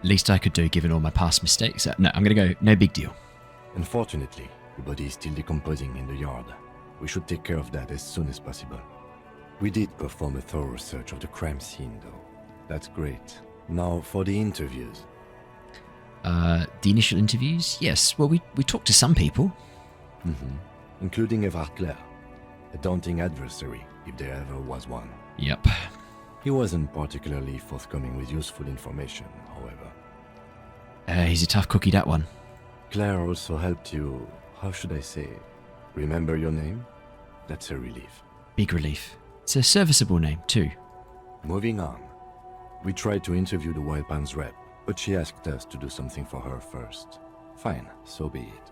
Least I could do given all my past mistakes. No, I'm going to go, no big deal. Unfortunately, the body is still decomposing in the yard. We should take care of that as soon as possible. We did perform a thorough search of the crime scene, though. That's great. Now for the interviews. The initial interviews? Yes, well, we talked to some people. Including Everard Clare, a daunting adversary, if there ever was one. Yep. He wasn't particularly forthcoming with useful information, however. He's a tough cookie, that one. Claire also helped you, how should I say, remember your name? That's a relief. Big relief. It's a serviceable name, too. Moving on. We tried to interview the Wild Pines rep, But she asked us to do something for her first. Fine, so be it.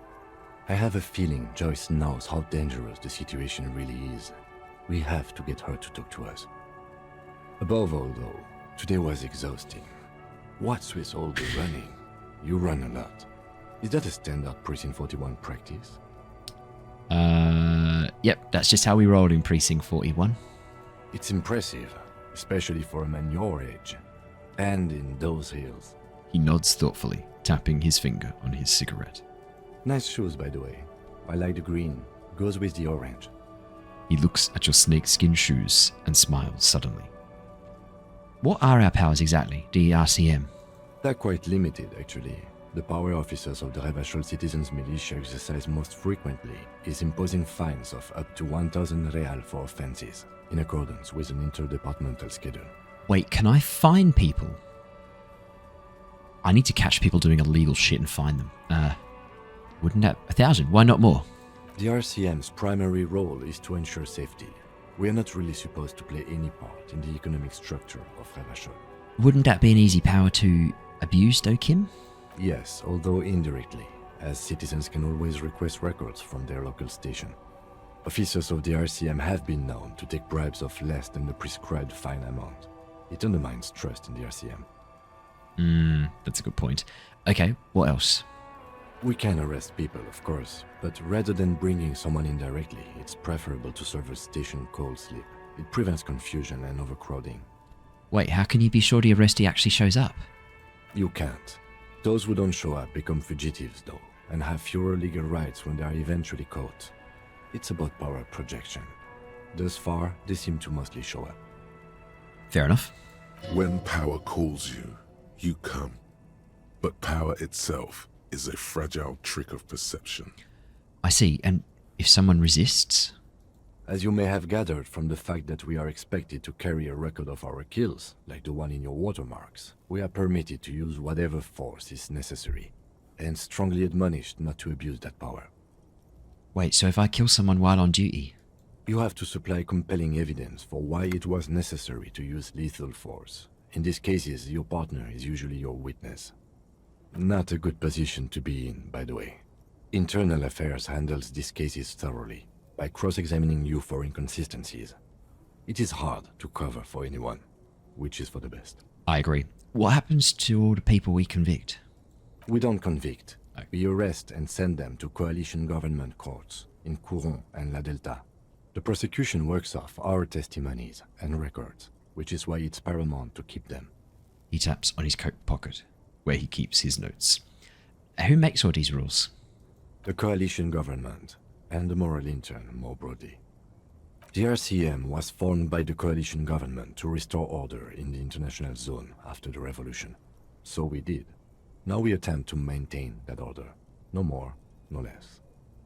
I have a feeling Joyce knows how dangerous the situation really is. We have to get her to talk to us. Above all, though, today was exhausting. What's with all the running? You run a lot. Is that a standard Precinct 41 practice? Yep, that's just how we rolled in Precinct 41. It's impressive, especially for a man your age. And in those hills. He nods thoughtfully, tapping his finger on his cigarette. Nice shoes, by the way. I like the green. Goes with the orange. He looks at your snakeskin shoes and smiles suddenly. What are our powers exactly, the RCM? They're quite limited, actually. The power officers of the Revachol Citizens Militia exercise most frequently is imposing fines of up to 1,000 real for offenses, in accordance with an interdepartmental schedule. Wait, can I fine people? I need to catch people doing illegal shit and fine them. Wouldn't that... 1,000? Why not more? The RCM's primary role is to ensure safety. We are not really supposed to play any part in the economic structure of Revachol. Wouldn't that be an easy power to abuse, though, Kim? Yes, although indirectly, as citizens can always request records from their local station. Officers of the RCM have been known to take bribes of less than the prescribed fine amount. It undermines trust in the RCM. That's a good point. Okay, what else? We can arrest people, of course, but rather than bringing someone in directly, it's preferable to serve a station cold sleep. It prevents confusion and overcrowding. Wait, how can you be sure the arrestee actually shows up? You can't. Those who don't show up become fugitives, though, and have fewer legal rights when they are eventually caught. It's about power projection. Thus far, they seem to mostly show up. Fair enough. When power calls you, you come. But power itself is a fragile trick of perception. I see, and if someone resists? As you may have gathered from the fact that we are expected to carry a record of our kills, like the one in your watermarks, we are permitted to use whatever force is necessary, and strongly admonished not to abuse that power. Wait, so if I kill someone while on duty? You have to supply compelling evidence for why it was necessary to use lethal force. In these cases, your partner is usually your witness. Not a good position to be in, by the way. Internal Affairs handles these cases thoroughly, by cross-examining you for inconsistencies. It is hard to cover for anyone, which is for the best. I agree. What happens to all the people we convict? We don't convict. Oh. We arrest and send them to coalition government courts in Couron and La Delta. The prosecution works off our testimonies and records, which is why it's paramount to keep them. He taps on his coat pocket, where he keeps his notes. Who makes all these rules? The coalition government, and the moral intern more broadly. The RCM was formed by the coalition government to restore order in the international zone after the revolution. So we did. Now we attempt to maintain that order. No more, no less.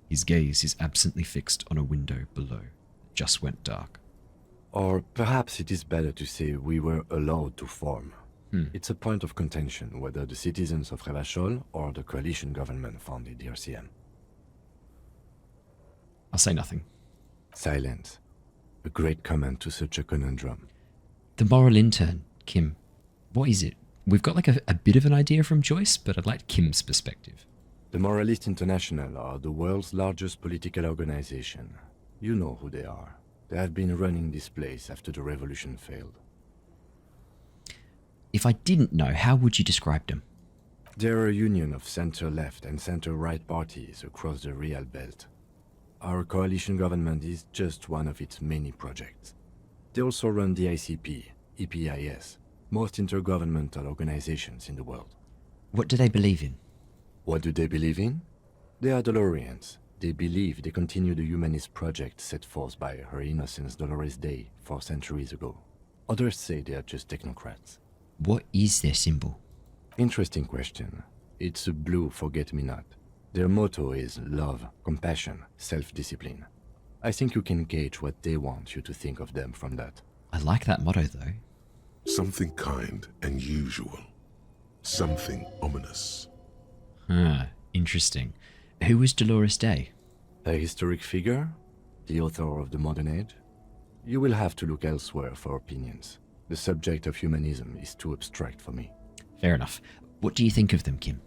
His gaze is absently fixed on a window below. It just went dark. Or perhaps it is better to say we were allowed to form. It's a point of contention whether the citizens of Revachol or the coalition government founded the RCM. I'll say nothing. Silence. A great comment to such a conundrum. The moral intern, Kim. What is it? We've got like a bit of an idea from Joyce, but I'd like Kim's perspective. The Moralist International are the world's largest political organization. You know who they are. They have been running this place after the revolution failed. If I didn't know, how would you describe them? They're a union of center-left and center-right parties across the Real Belt. Our coalition government is just one of its many projects. They also run the ICP, EPIS, most intergovernmental organizations in the world. What do they believe in? What do they believe in? They are Dolorians. They believe they continue the humanist project set forth by Her Innocence Dolores Day 4 centuries ago. Others say they are just technocrats. What is their symbol? Interesting question. It's a blue forget-me-not. Their motto is love, compassion, self-discipline. I think you can gauge what they want you to think of them from that. I like that motto, though. Something kind and usual. Something ominous. Interesting. Who was Dolores Day? A historic figure? The author of the modern age? You will have to look elsewhere for opinions. The subject of humanism is too abstract for me. Fair enough. What do you think of them, Kim?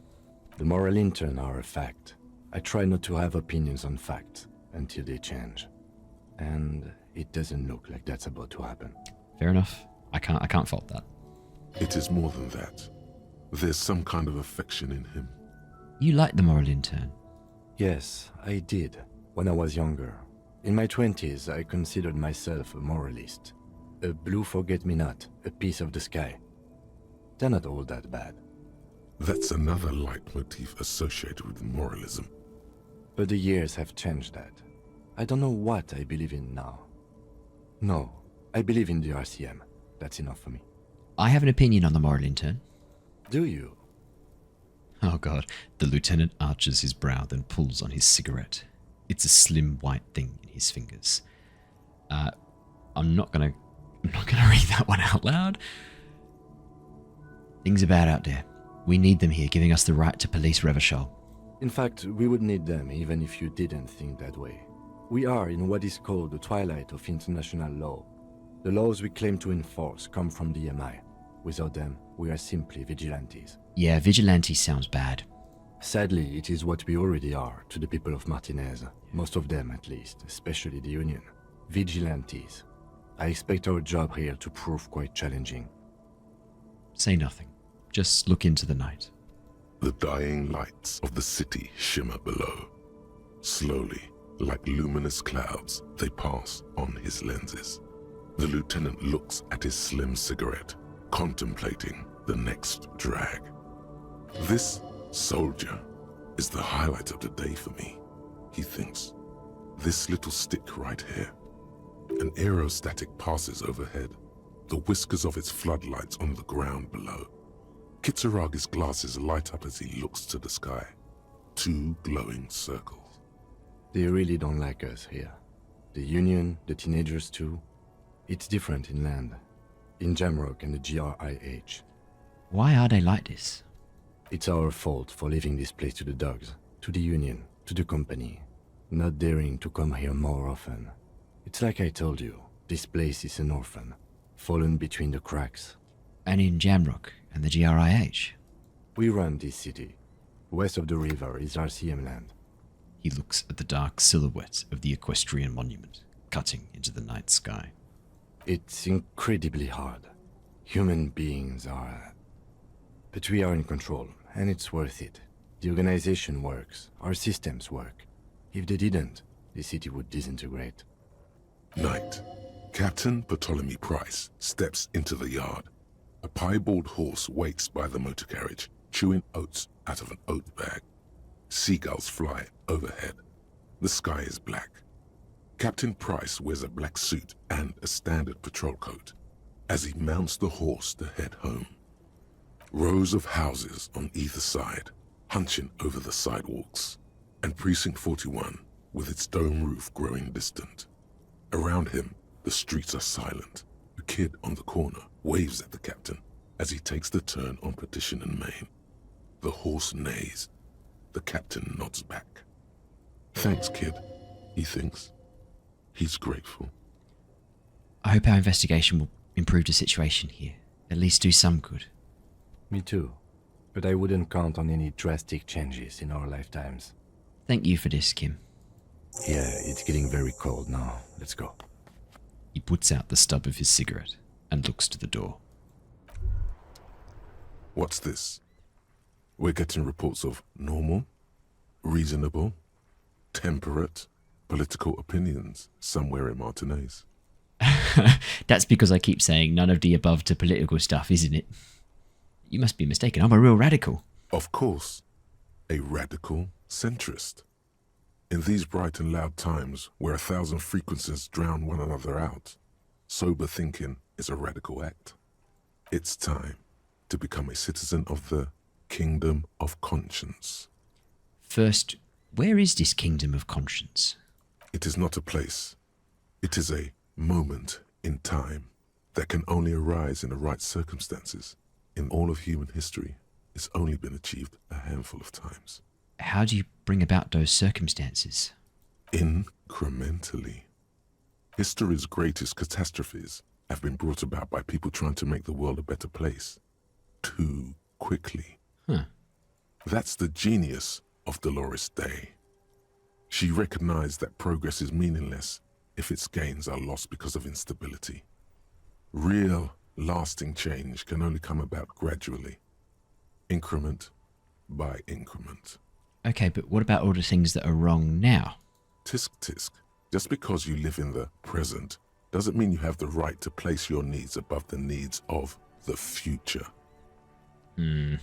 The moral intern are a fact. I try not to have opinions on facts until they change. And it doesn't look like that's about to happen. Fair enough. I can't fault that. It is more than that. There's some kind of affection in him. You like the moral intern? Yes, I did, when I was younger. In my 20s, I considered myself a moralist. A blue forget-me-not, a piece of the sky. They're not all that bad. That's another leitmotif associated with moralism. But the years have changed that. I don't know what I believe in now. No, I believe in the RCM. That's enough for me. I have an opinion on the moral intern. Do you? Oh god. The lieutenant arches his brow, then pulls on his cigarette. It's a slim white thing in his fingers. I'm not gonna read that one out loud. Things are bad out there. We need them here, giving us the right to police Revachol. In fact, we would need them even if you didn't think that way. We are in what is called the twilight of international law. The laws we claim to enforce come from the MI. Without them, we are simply vigilantes. Yeah, vigilante sounds bad. Sadly, it is what we already are to the people of Martinaise. Most of them, at least, especially the Union. Vigilantes. I expect our job here to prove quite challenging. Say nothing. Just look into the night. The dying lights of the city shimmer below. Slowly, like luminous clouds, they pass on his lenses. The lieutenant looks at his slim cigarette, contemplating the next drag. This soldier is the highlight of the day for me, he thinks. This little stick right here. An aerostatic passes overhead, the whiskers of its floodlights on the ground below. Kitsuragi's glasses light up as he looks to the sky. Two glowing circles. They really don't like us here. The Union, the teenagers too. It's different in land. In Jamrock and the GRIH. Why are they like this? It's our fault for leaving this place to the dogs, to the Union, to the company. Not daring to come here more often. It's like I told you, this place is an orphan, fallen between the cracks. And in Jamrock and the GRIH? We run this city. West of the river is RCM land. He looks at the dark silhouette of the equestrian monument, cutting into the night sky. It's incredibly hard. Human beings are... But we are in control, and it's worth it. The organization works, our systems work. If they didn't, the city would disintegrate. Night. Captain Bartholomew Price steps into the yard. A piebald horse waits by the motor carriage, chewing oats out of an oat bag. Seagulls fly overhead. The sky is black. Captain Price wears a black suit and a standard patrol coat as he mounts the horse to head home. Rows of houses on either side, hunching over the sidewalks, and Precinct 41 with its dome roof growing distant. Around him, the streets are silent. A kid on the corner waves at the captain as he takes the turn on Petition and Main. The horse neighs. The captain nods back. Thanks, kid, he thinks. He's grateful. I hope our investigation will improve the situation here. At least do some good. Me too. But I wouldn't count on any drastic changes in our lifetimes. Thank you for this, Kim. Yeah, it's getting very cold now. Let's go. He puts out the stub of his cigarette and looks to the door. What's this? We're getting reports of normal, reasonable, temperate, political opinions somewhere in Martinaise. That's because I keep saying none of the above to political stuff, isn't it? You must be mistaken. I'm a real radical. Of course, a radical centrist. In these bright and loud times where 1,000 frequencies drown one another out, sober thinking is a radical act. It's time to become a citizen of the Kingdom of Conscience. First, where is this Kingdom of Conscience? It is not a place. It is a moment in time that can only arise in the right circumstances. In all of human history, it's only been achieved a handful of times. How do you bring about those circumstances? Incrementally. History's greatest catastrophes have been brought about by people trying to make the world a better place. Too quickly. Huh. That's the genius of Dolores Day. She recognized that progress is meaningless if its gains are lost because of instability. Real, lasting change can only come about gradually, increment by increment. Okay, but what about all the things that are wrong now? Tisk tisk. Just because you live in the present doesn't mean you have the right to place your needs above the needs of the future. You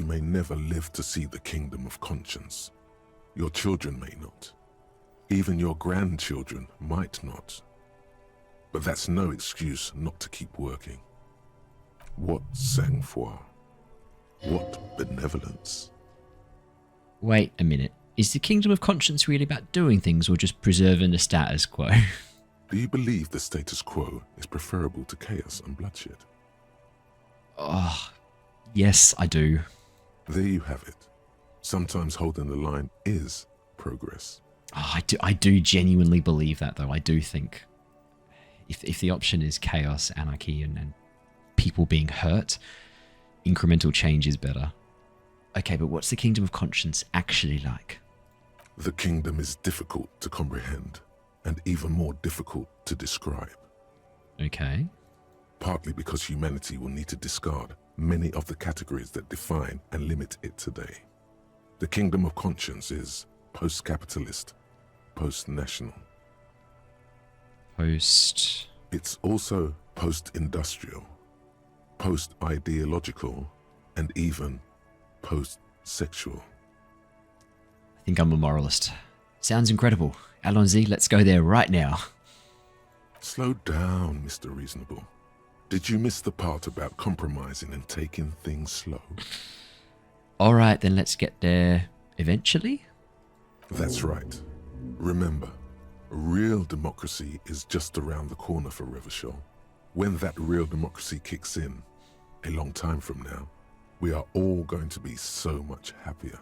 may never live to see the kingdom of conscience. Your children may not. Even your grandchildren might not. But that's no excuse not to keep working. What sang-froid? What benevolence? Wait a minute. Is the kingdom of conscience really about doing things or just preserving the status quo? Do you believe the status quo is preferable to chaos and bloodshed? Oh, yes, I do. There you have it. Sometimes holding the line is progress. Oh, I do genuinely believe that, though. I do think if the option is chaos, anarchy, and people being hurt, incremental change is better. Okay, but what's the kingdom of conscience actually like? The kingdom is difficult to comprehend and even more difficult to describe. Okay. Partly because humanity will need to discard many of the categories that define and limit it today. The kingdom of conscience is post-capitalist, post-national. Post... It's also post-industrial, post-ideological, and even post-sexual. I think I'm a moralist. Sounds incredible. Allons-y, let's go there right now. Slow down, Mr. Reasonable. Did you miss the part about compromising and taking things slow? All right, then let's get there eventually. That's right. Remember, real democracy is just around the corner for Revachol. When that real democracy kicks in, a long time from now, we are all going to be so much happier.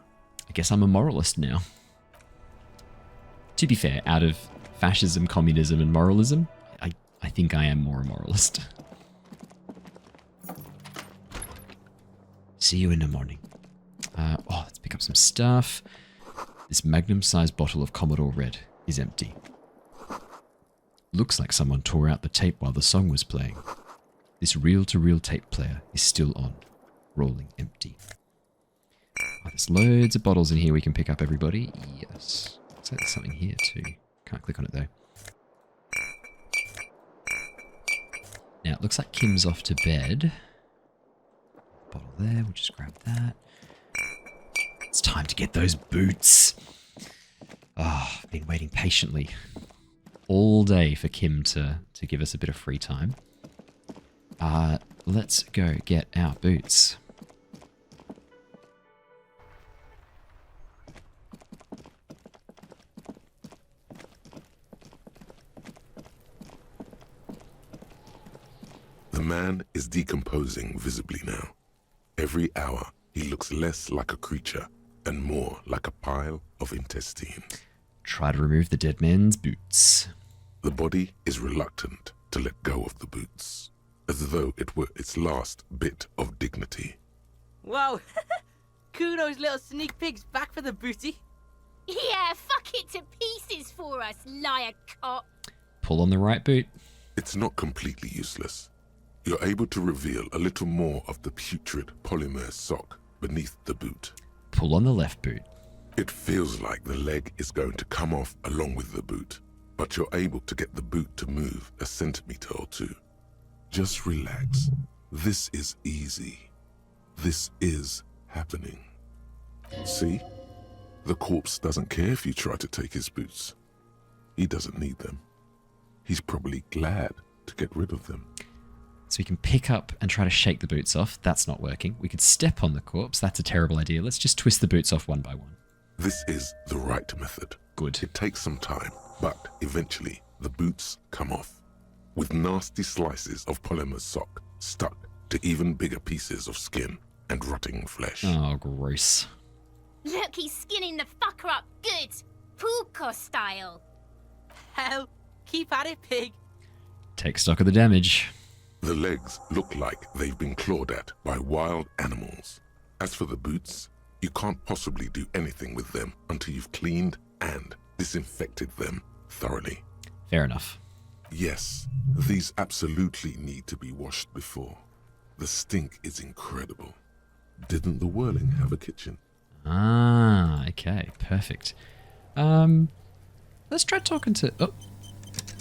I guess I'm a moralist now. To be fair, out of fascism, communism, and moralism, I think I am more a moralist. See you in the morning. Let's pick up some stuff. This magnum-sized bottle of Commodore Red is empty. Looks like someone tore out the tape while the song was playing. This reel-to-reel tape player is still on, rolling empty. There's loads of bottles in here we can pick up, everybody. Yes. Looks like there's something here too. Can't click on it though. Now, it looks like Kim's off to bed. Bottle there, we'll just grab that. It's time to get those boots. I've been waiting patiently all day for Kim to give us a bit of free time. Let's go get our boots. The man is decomposing visibly now. Every hour, he looks less like a creature and more like a pile of intestines. Try to remove the dead man's boots. The body is reluctant to let go of the boots, as though it were its last bit of dignity. Wow, kudos little sneak pigs back for the booty. Yeah, fuck it to pieces for us, liar cop. Pull on the right boot. It's not completely useless. You're able to reveal a little more of the putrid polymer sock beneath the boot. Pull on the left boot. It feels like the leg is going to come off along with the boot, but you're able to get the boot to move a centimeter or two. Just relax. This is easy. This is happening. See? The corpse doesn't care if you try to take his boots. He doesn't need them. He's probably glad to get rid of them. So we can pick up and try to shake the boots off. That's not working. We could step on the corpse. That's a terrible idea. Let's just twist the boots off one by one. This is the right method. Good. It takes some time, but eventually the boots come off, with nasty slices of polymer sock stuck to even bigger pieces of skin and rotting flesh. Oh, gross. Look, he's skinning the fucker up good. Puka style. Hell, keep at it, pig. Take stock of the damage. The legs look like they've been clawed at by wild animals, As for the boots, you can't possibly do anything with them until you've cleaned and disinfected them thoroughly. Fair enough. Yes, these absolutely need to be washed before. The stink is incredible. Didn't the Whirling have a kitchen? Ah, okay, perfect. Let's try talking to... Oh,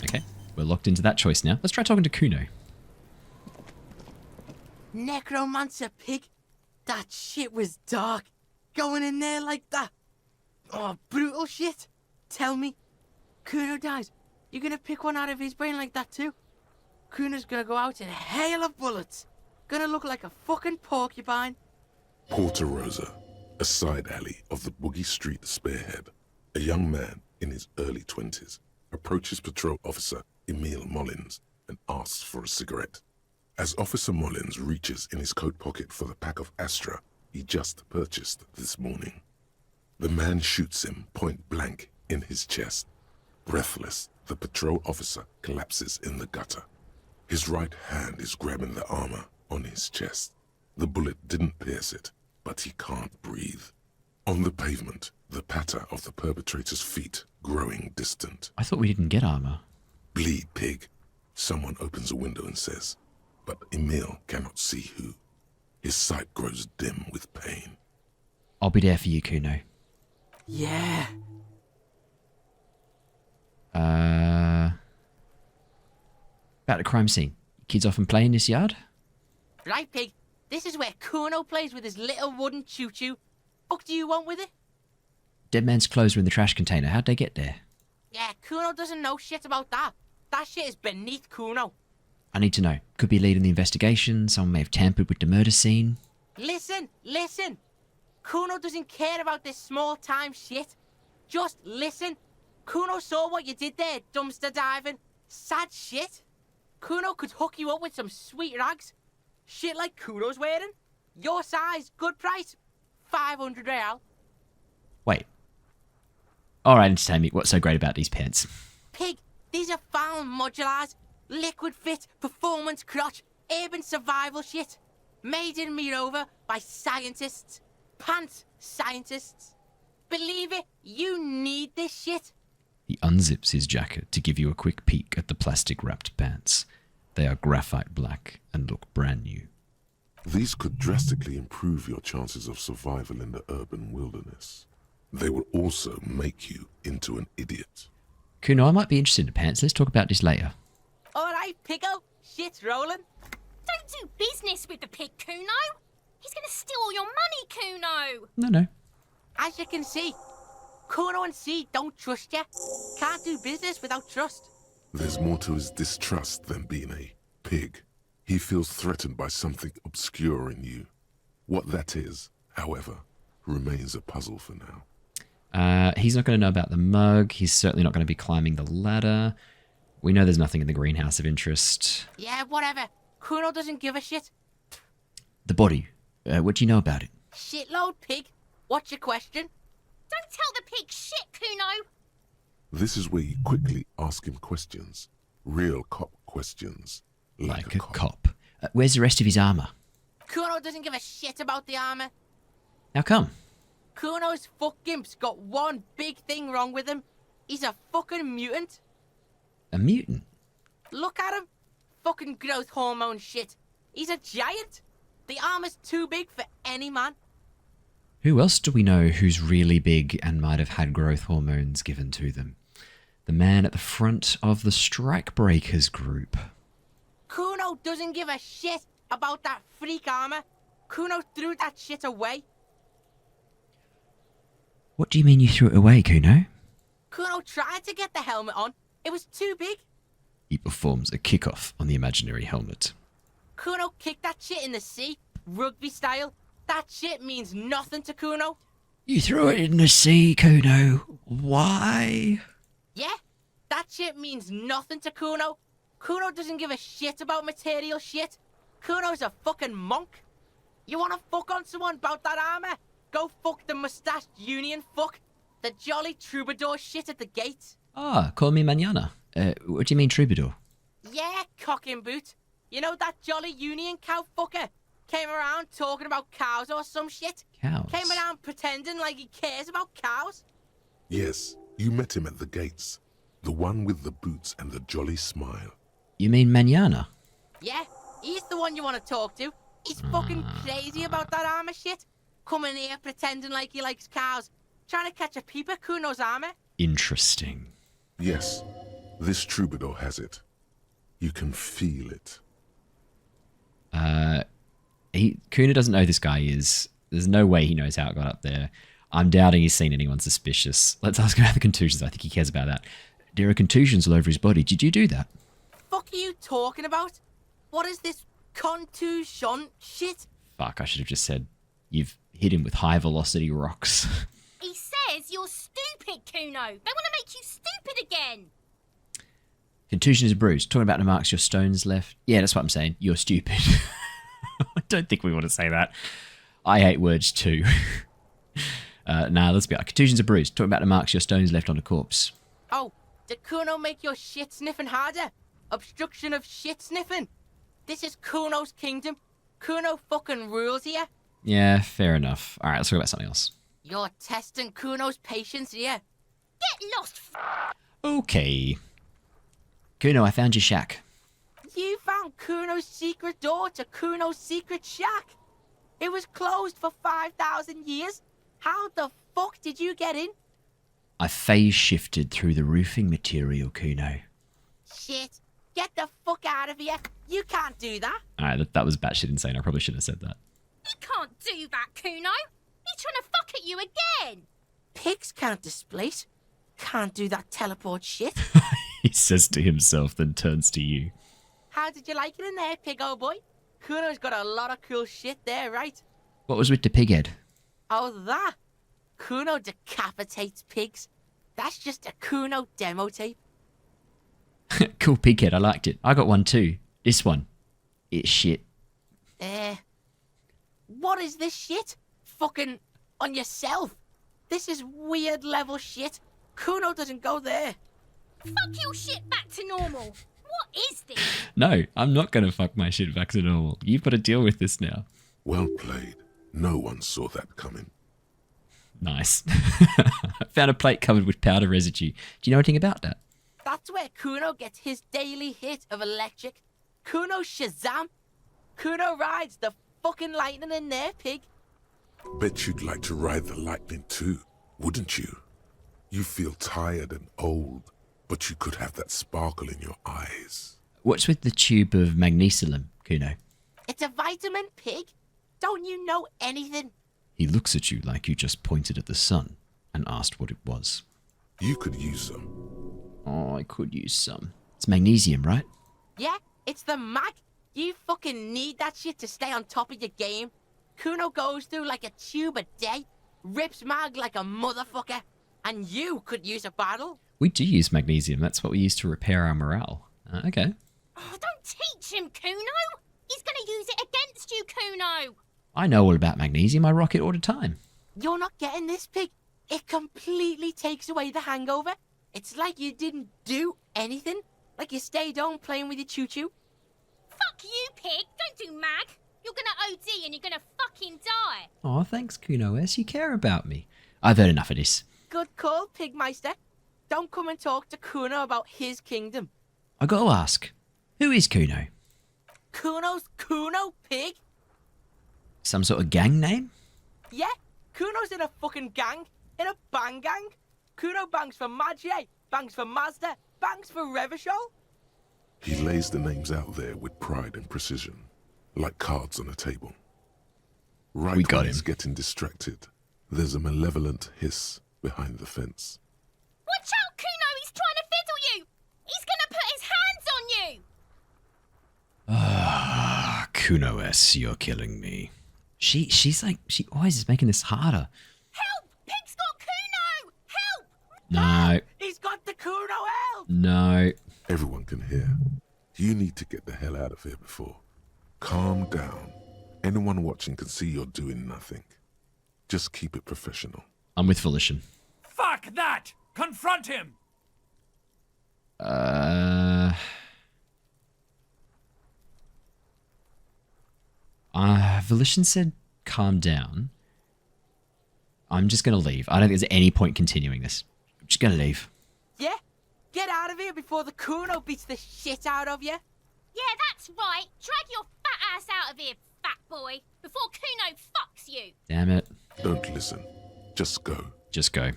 okay. We're locked into that choice now. Let's try talking to Kuno. Necromancer pig. That shit was dark. Going in there like that. Oh, brutal shit. Tell me, Kuno dies. You're gonna pick one out of his brain like that too? Kuno's gonna go out in a hail of bullets. Gonna look like a fucking porcupine. Porta Rosa, a side alley of the Boogie Street Spearhead. A young man in his early 20s approaches patrol officer Emile Mullins and asks for a cigarette. As Officer Mullins reaches in his coat pocket for the pack of Astra he just purchased this morning, the man shoots him point blank in his chest. Breathless, the patrol officer collapses in the gutter. His right hand is grabbing the armor on his chest. The bullet didn't pierce it, but he can't breathe. On the pavement, the patter of the perpetrator's feet growing distant. I thought we didn't get armor. Bleed, pig. Someone opens a window and says, but Emile cannot see who. His sight grows dim with pain. I'll be there for you, Kuno. Yeah. About the crime scene. Kids often play in this yard? Right, pig. This is where Kuno plays with his little wooden choo-choo. Fuck do you want with it? Dead man's clothes were in the trash container. How'd they get there? Yeah, Kuno doesn't know shit about that. That shit is beneath Kuno. I need to know. Could be leading the investigation. Someone may have tampered with the murder scene. Listen. Kuno doesn't care about this small-time shit. Just listen. Kuno saw what you did there, dumpster diving. Sad shit. Kuno could hook you up with some sweet rags. Shit like Kuno's wearing. Your size, good price. 500 real. Wait. Alright, entertain me. What's so great about these pants? Pig, these are found modulars. Liquid fit, performance crotch, urban survival shit. Made in Mirova by scientists. Pants scientists. Believe it, you need this shit. He unzips his jacket to give you a quick peek at the plastic-wrapped pants. They are graphite black and look brand new. These could drastically improve your chances of survival in the urban wilderness. They will also make you into an idiot. Kuno, I might be interested in the pants. Let's talk about this later. Alright, Piggo. Shit's rolling. Don't do business with the pig, Kuno. He's gonna steal all your money, Kuno. No. As you can see, Kuno and C don't trust you. Can't do business without trust. There's more to his distrust than being a pig. He feels threatened by something obscure in you. What that is, however, remains a puzzle for now. He's not going to know about the mug. He's certainly not going to be climbing the ladder. We know there's nothing in the greenhouse of interest. Yeah, whatever. Kuno doesn't give a shit. The body. What do you know about it? Shitload, pig. What's your question? Don't tell the pig shit, Kuno. This is where you quickly ask him questions. Real cop questions. Like a cop. Where's the rest of his armor? Kuno doesn't give a shit about the armor. How come? Kuno's fuck gimp's got one big thing wrong with him. He's a fucking mutant. A mutant? Look at him. Fucking growth hormone shit. He's a giant. The armor's too big for any man. Who else do we know who's really big and might have had growth hormones given to them? The man at the front of the Strikebreakers group. Kuno doesn't give a shit about that freak armor. Kuno threw that shit away. What do you mean you threw it away, Kuno? Kuno tried to get the helmet on. It was too big. He performs a kickoff on the imaginary helmet. Kuno kicked that shit in the sea, rugby style. That shit means nothing to Kuno. You threw it in the sea, Kuno. Why? Yeah, that shit means nothing to Kuno. Kuno doesn't give a shit about material shit. Kuno's a fucking monk. You wanna fuck on someone about that armor? Go fuck the mustached union fuck. The jolly troubadour shit at the gate. Ah, call me mañana. What do you mean troubadour? Yeah, cock and boot. You know that jolly union cow fucker? Came around talking about cows or some shit. Cows? Came around pretending like he cares about cows. Yes, you met him at the gates. The one with the boots and the jolly smile. You mean Manana? Yeah, he's the one you want to talk to. He's fucking crazy about that armor shit. Coming here pretending like he likes cows. Trying to catch a peep at Kuno's armor. Interesting. Yes, this troubadour has it. You can feel it. Kuno doesn't know who this guy is. There's no way he knows how it got up there. I'm doubting he's seen anyone suspicious. Let's ask about the contusions. I think he cares about that. There are contusions all over his body. Did you do that? Fuck are you talking about? What is this contusion shit? Fuck, I should have just said you've hit him with high velocity rocks. He says you're stupid, Kuno. They want to make you stupid again. Contusion is a bruise. Talking about the marks your stones left. Yeah, that's what I'm saying. You're stupid. I don't think we want to say that. I hate words too. Let's be honest. Contusion's a bruise. Talking about the marks your stones left on a corpse. Oh, did Kuno make your shit sniffing harder? Obstruction of shit sniffing? This is Kuno's kingdom. Kuno fucking rules here. Yeah, fair enough. Alright, let's talk about something else. You're testing Kuno's patience here. Get lost, Okay. Kuno, I found your shack. You found Kuno's secret door to Kuno's secret shack. It was closed for 5,000 years. How the fuck did you get in? I phase shifted through the roofing material, Kuno. Shit. Get the fuck out of here. You can't do that. Alright, that was batshit insane. I probably shouldn't have said that. He can't do that, Kuno. He's trying to fuck at you again. Pigs can't displace. Can't do that teleport shit. He says to himself, then turns to you. How did you like it in there, pig old boy? Kuno's got a lot of cool shit there, right? What was with the pig head? Oh, that? Kuno decapitates pigs. That's just a Kuno demo tape. Cool pig head, I liked it. I got one too. This one. It's shit. What is this shit? Fucking on yourself. This is weird level shit. Kuno doesn't go there. Fuck your shit back to normal. What is this? No, I'm not going to fuck my shit back to normal. You've got to deal with this now. Well played. No one saw that coming. Nice. I found a plate covered with powder residue. Do you know anything about that? That's where Kuno gets his daily hit of electric. Kuno Shazam. Kuno rides the fucking lightning in there, pig. Bet you'd like to ride the lightning too, wouldn't you? You feel tired and old, but you could have that sparkle in your eyes. What's with the tube of magnesium, Kuno? It's a vitamin, pig. Don't you know anything? He looks at you like you just pointed at the sun and asked what it was. You could use some. Oh, I could use some. It's magnesium, right? Yeah, it's the mag. You fucking need that shit to stay on top of your game. Kuno goes through like a tube a day, rips mag like a motherfucker, and you could use a bottle. We do use magnesium. That's what we use to repair our morale. Okay. Oh, don't teach him, Kuno. He's going to use it against you, Kuno. I know all about magnesium. I rock it all the time. You're not getting this, pig. It completely takes away the hangover. It's like you didn't do anything. Like you stayed home playing with your choo-choo. Fuck you, pig. Don't do mag. You're going to OD and you're going to fucking die. Oh, thanks, Kuno S. You care about me. I've heard enough of this. Good call, Pigmeister. Don't come and talk to Kuno about his kingdom. I got to ask, who is Kuno? Kuno's Kuno, pig? Some sort of gang name? Yeah, Kuno's in a fucking gang. In a bang gang. Kuno bangs for Magie, bangs for Mazda, bangs for Revachol. He lays the names out there with pride and precision, like cards on a table. Right We got when him. he's getting distracted, there's a malevolent hiss behind the fence. Watch out, Kuno. He's trying to fiddle you. He's going to put his hands on you. Ah, Kuno S, you're killing me. She's always is making this harder. Help! Pig's got Kuno! Help! No, He's got the Kuno help! no. Everyone can hear. You need to get the hell out of here before. Calm down. Anyone watching can see you're doing nothing. Just keep it professional. I'm with Volition. Fuck that! Confront him! Volition said calm down. I'm just going to leave. I don't think there's any point continuing this. I'm just going to leave. Yeah? Get out of here before the Kuno beats the shit out of you. Yeah, that's right. Drag your fat ass out of here, fat boy, before Kuno fucks you. Damn it. Don't listen. Just go. Just go.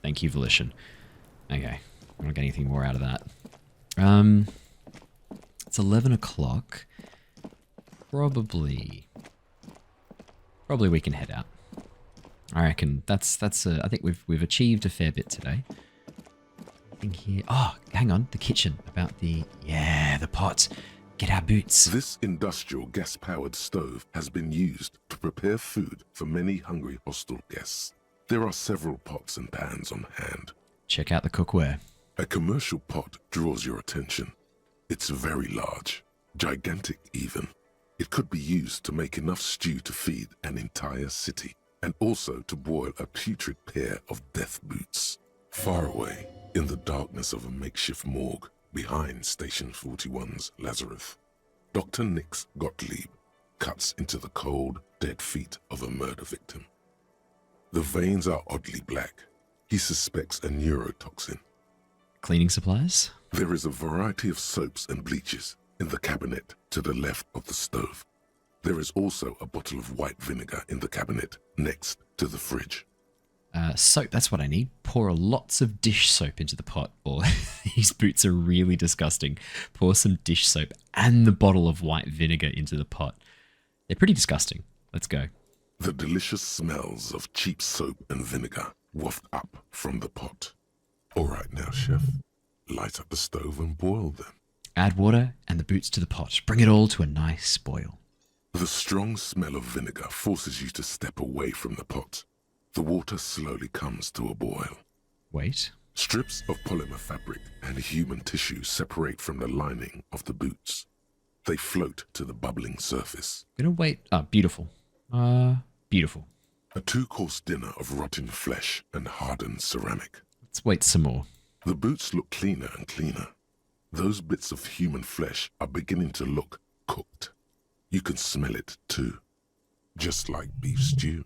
Thank you, Volition. Okay. I'm not getting anything more out of that. It's 11 o'clock. Probably we can head out. I reckon that's I think we've achieved a fair bit today. I think here. Oh, hang on, the kitchen. About the pot. Get our boots. This industrial gas-powered stove has been used to prepare food for many hungry hostel guests. There are several pots and pans on hand. Check out the cookware. A commercial pot draws your attention. It's very large, gigantic even. It could be used to make enough stew to feed an entire city, and also to boil a putrid pair of death boots. Far away, in the darkness of a makeshift morgue, behind Station 41's Lazarus, Dr. Nix Gottlieb cuts into the cold, dead feet of a murder victim. The veins are oddly black. He suspects a neurotoxin. Cleaning supplies? There is a variety of soaps and bleaches in the cabinet to the left of the stove. There is also a bottle of white vinegar in the cabinet next to the fridge. Soap, that's what I need. Pour lots of dish soap into the pot. Or these boots are really disgusting. Pour some dish soap and the bottle of white vinegar into the pot. They're pretty disgusting. Let's go. The delicious smells of cheap soap and vinegar waft up from the pot. All right now, chef. Light up the stove and boil them. Add water and the boots to the pot. Bring it all to a nice boil. The strong smell of vinegar forces you to step away from the pot. The water slowly comes to a boil. Wait. Strips of polymer fabric and human tissue separate from the lining of the boots. They float to the bubbling surface. Gonna wait. Beautiful. Beautiful. A 2-course dinner of rotten flesh and hardened ceramic. Let's wait some more. The boots look cleaner and cleaner. Those bits of human flesh are beginning to look cooked. You can smell it too. Just like beef stew.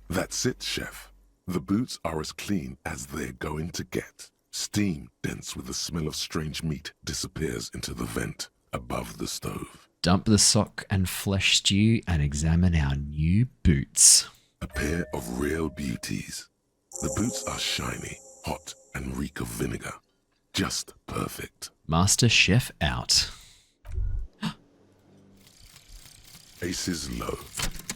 That's it, chef. The boots are as clean as they're going to get. Steam, dense with the smell of strange meat, disappears into the vent above the stove. Dump the sock and flesh stew and examine our new boots. A pair of real beauties. The boots are shiny, hot, and reek of vinegar. Just perfect. Master Chef out. Aces low.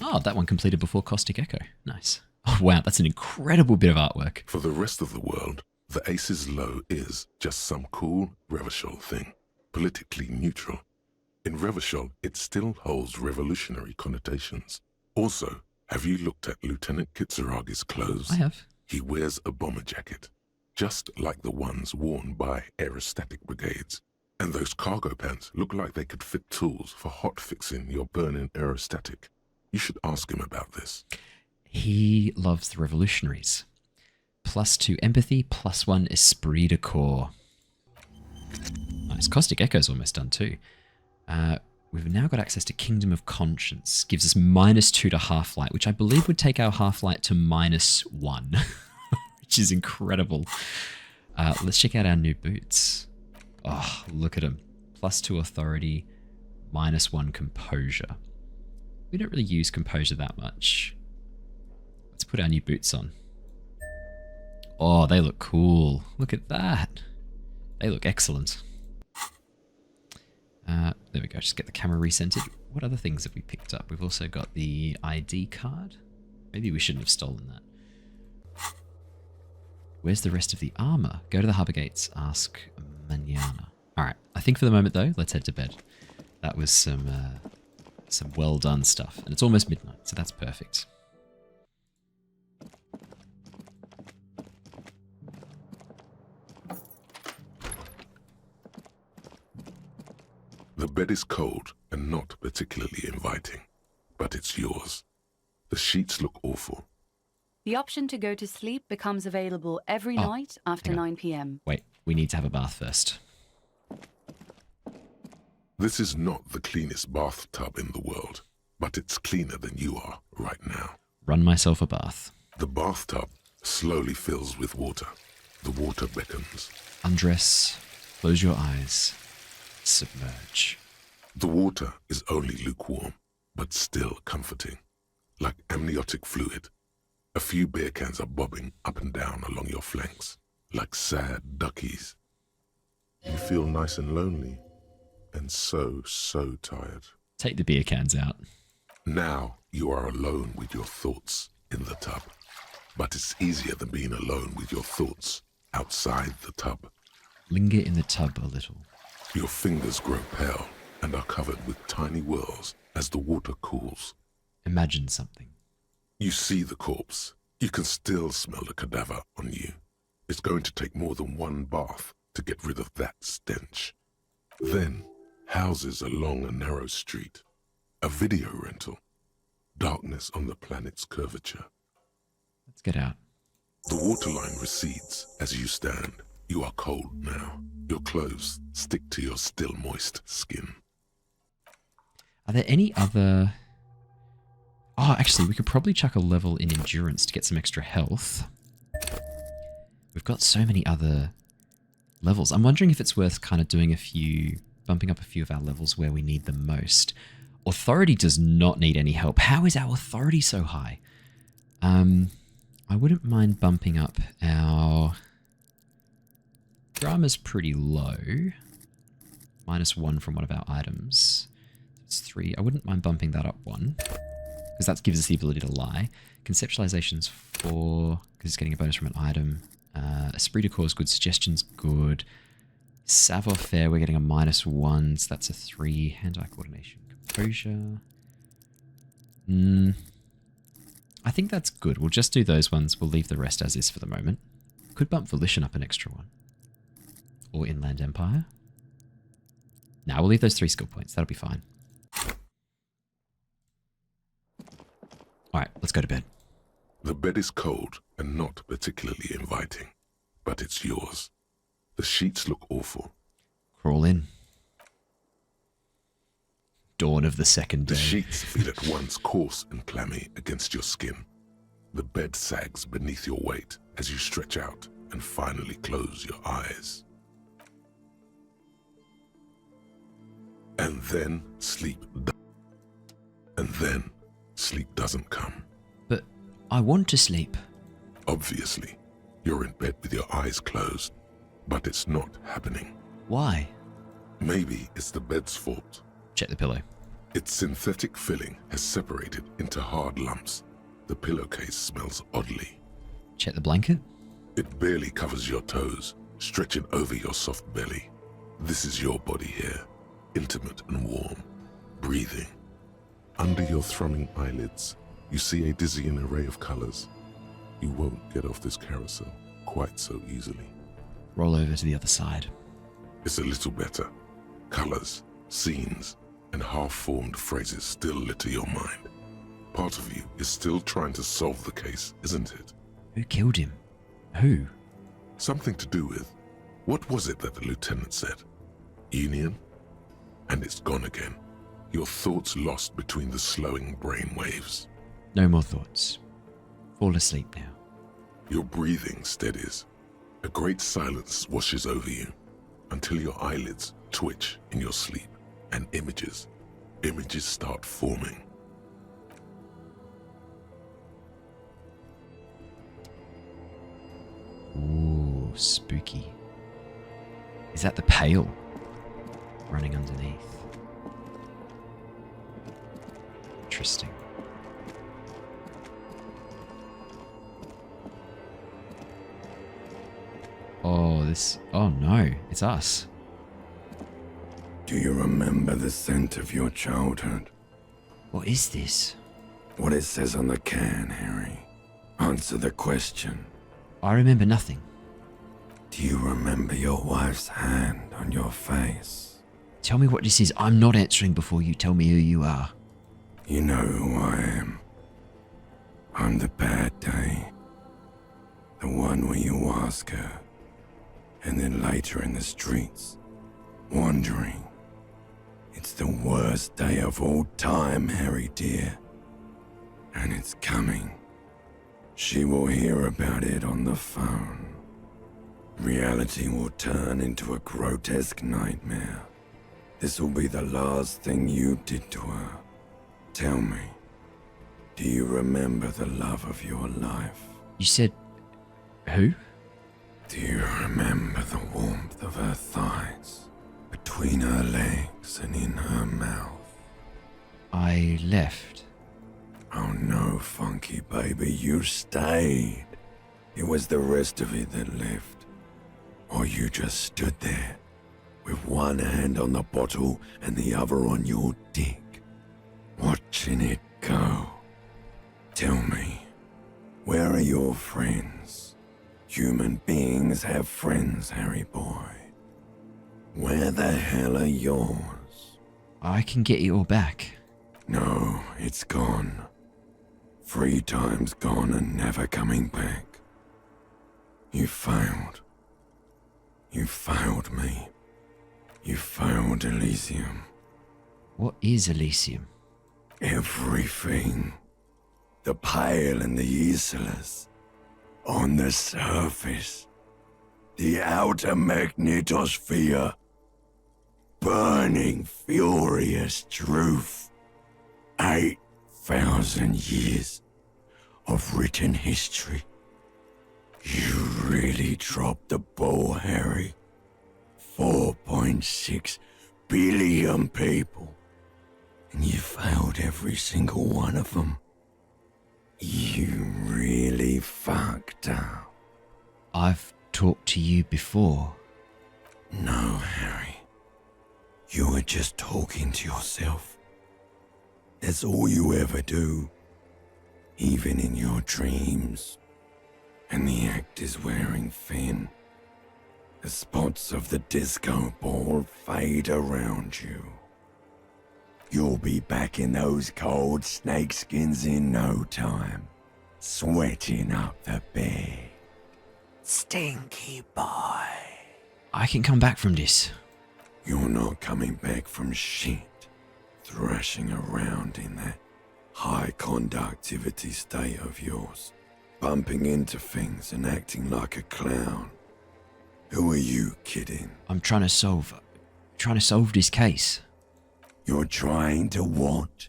Oh, that one completed before Caustic Echo. Nice. Oh, wow, that's an incredible bit of artwork. For the rest of the world, the Aces low is just some cool Revachol thing. Politically neutral. In Revachol, it still holds revolutionary connotations. Also, have you looked at Lieutenant Kitsuragi's clothes? I have. He wears a bomber jacket, just like the ones worn by aerostatic brigades. And those cargo pants look like they could fit tools for hot fixing your burning aerostatic. You should ask him about this. He loves the revolutionaries. +2 empathy, +1 esprit de corps. Nice. Caustic Echo's almost done too. We've now got access to Kingdom of Conscience. Gives us -2 to Half-Light, which I believe would take our Half-Light to -1. Which is incredible. Let's check out our new boots. Oh, look at them. +2 authority, -1 composure. We don't really use composure that much. Let's put our new boots on. Oh, they look cool. Look at that. They look excellent. There we go. Just get the camera recentered. What other things have we picked up? We've also got the ID card. Maybe we shouldn't have stolen that. Where's the rest of the armor? Go to the harbor gates. Ask Manana. All right. I think for the moment, though, let's head to bed. That was some well done stuff. And it's almost midnight, so that's perfect. The bed is cold and not particularly inviting, but it's yours. The sheets look awful. The option to go to sleep becomes available every night after 9 p.m. Wait, we need to have a bath first. This is not the cleanest bathtub in the world. but it's cleaner than you are right now. Run myself a bath. The bathtub slowly fills with water. The water beckons. Undress. Close your eyes. Submerge. The water is only lukewarm, but still comforting, like amniotic fluid. A few beer cans are bobbing up and down along your flanks, like sad duckies. You feel nice and lonely, and so tired. Take the beer cans out. Now you are alone with your thoughts in the tub, but it's easier than being alone with your thoughts outside the tub. Linger in the tub a little. Your fingers grow pale and are covered with tiny whirls as the water cools. Imagine something. You see the corpse. You can still smell the cadaver on you. It's going to take more than one bath to get rid of that stench. Then, houses along a narrow street. A video rental. Darkness on the planet's curvature. Let's get out. The waterline recedes as you stand. You are cold now. Your clothes stick to your still moist skin. Are there any other... Oh, actually, we could probably chuck a level in endurance to get some extra health. We've got so many other levels. I'm wondering if it's worth kind of doing bumping up a few of our levels where we need them most. Authority does not need any help. How is our authority so high? I wouldn't mind bumping up our... Drama's pretty low. -1 from one of our items. It's 3. I wouldn't mind bumping that up 1. Because that gives us the ability to lie. Conceptualization's 4, because it's getting a bonus from an item. Esprit de corps is good. Suggestion's good. Savoir-faire, we're getting a -1, so that's a 3. Hand-eye coordination. Composure. I think that's good. We'll just do those ones. We'll leave the rest as is for the moment. Could bump Volition up an extra 1. Or Inland Empire. Now we'll leave those 3 skill points. That'll be fine. Alright, let's go to bed. The bed is cold and not particularly inviting, but it's yours. The sheets look awful. Crawl in. Dawn of the second day. The sheets feel at once coarse and clammy against your skin. The bed sags beneath your weight as you stretch out and finally close your eyes. And then sleep doesn't come. But I want to sleep. Obviously, you're in bed with your eyes closed, but it's not happening. Why? Maybe it's the bed's fault. Check the pillow. Its synthetic filling has separated into hard lumps. The pillowcase smells oddly. Check the blanket. It barely covers your toes, stretching over your soft belly. This is your body here, intimate and warm, breathing. Under your thrumming eyelids, you see a dizzying array of colors. You won't get off this carousel quite so easily. Roll over to the other side. It's a little better. Colors, scenes, and half-formed phrases still litter your mind. Part of you is still trying to solve the case, isn't it? Who killed him? Who? Something to do with... What was it that the lieutenant said? Union? And it's gone again. Your thoughts lost between the slowing brain waves. No more thoughts. Fall asleep now. Your breathing steadies. A great silence washes over you until your eyelids twitch in your sleep and images start forming. Ooh, spooky. Is that the pail running underneath? Interesting. Oh no, it's us. Do you remember the scent of your childhood? What is this? What it says on the can, Harry. Answer the question. I remember nothing. Do you remember your wife's hand on your face? Tell me what this is. I'm not answering before you tell me who you are. You know who I am. I'm the bad day. The one where you ask her, and then later in the streets, wandering. It's the worst day of all time, Harry dear. And it's coming. She will hear about it on the phone. Reality will turn into a grotesque nightmare. This will be the last thing you did to her. Tell me, do you remember the love of your life? You said... who? Do you remember the warmth of her thighs, between her legs and in her mouth? I left. Oh no, funky baby, you stayed. It was the rest of it that left. Or you just stood there, with one hand on the bottle and the other on your dick, watching it go. Tell me, where are your friends? Human beings have friends, Harry boy. Where the hell are yours? I can get it all back. No, it's gone. 3 times gone and never coming back. You failed. You failed me. You failed Elysium. What is Elysium? Everything. The Pale and the Islas. On the surface. The outer magnetosphere. Burning, furious truth. 8,000 years of written history. You really dropped the ball, Harry. 4.6 billion people. And you failed every single one of them. You really fucked up. I've talked to you before. No, Harry. You were just talking to yourself. That's all you ever do. Even in your dreams. And the act is wearing thin. The spots of the disco ball fade around you. You'll be back in those cold snakeskins in no time, sweating up the bed. Stinky boy. I can come back from this. You're not coming back from shit, thrashing around in that high conductivity state of yours, bumping into things and acting like a clown. Who are you kidding? I'm trying to solve this case. You're trying to what?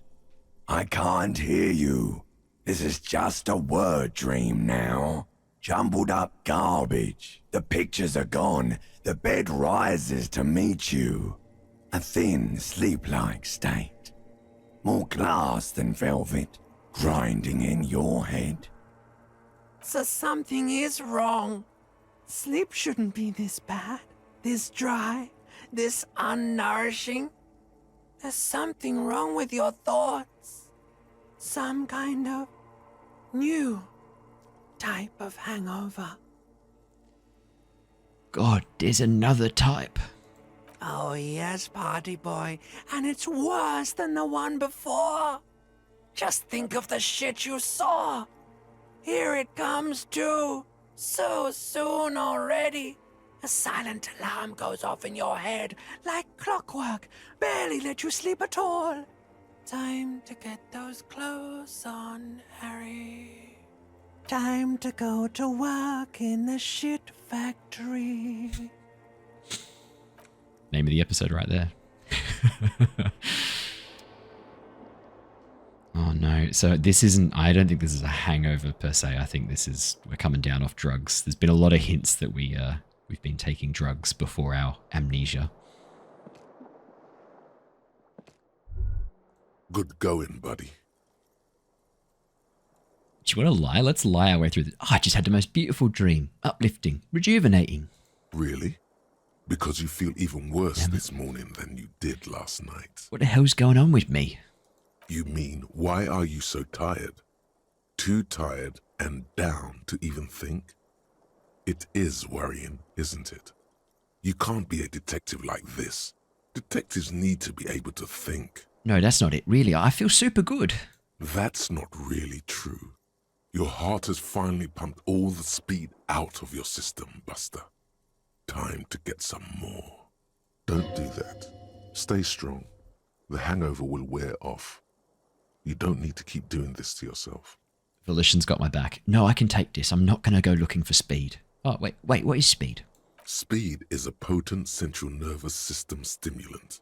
I can't hear you. This is just a word dream now. Jumbled up garbage. The pictures are gone. The bed rises to meet you. A thin, sleep-like state. More glass than velvet, grinding in your head. So something is wrong. Sleep shouldn't be this bad, this dry, this unnourishing. There's something wrong with your thoughts. Some kind of new type of hangover. God, there's another type. Oh yes, party boy, and it's worse than the one before. Just think of the shit you saw. Here it comes too, so soon already. A silent alarm goes off in your head like clockwork, barely let you sleep at all. Time to get those clothes on, Harry. Time to go to work in the shit factory. Name of the episode right there. Oh no. So this isn't, I don't think this is a hangover per se. I think this is, we're coming down off drugs. There's been a lot of hints that we've been taking drugs before our amnesia. Good going, buddy. Do you want to lie? Let's lie our way through this. Oh, I just had the most beautiful dream. Uplifting. Rejuvenating. Really? Because you feel even worse this morning than you did last night. What the hell's going on with me? You mean, why are you so tired? Too tired and down to even think? It is worrying, isn't it? You can't be a detective like this. Detectives need to be able to think. No, that's not it. Really, I feel super good. That's not really true. Your heart has finally pumped all the speed out of your system, Buster. Time to get some more. Don't do that. Stay strong. The hangover will wear off. You don't need to keep doing this to yourself. Volition's got my back. No, I can take this. I'm not going to go looking for speed. Oh, wait, what is speed? Speed is a potent central nervous system stimulant.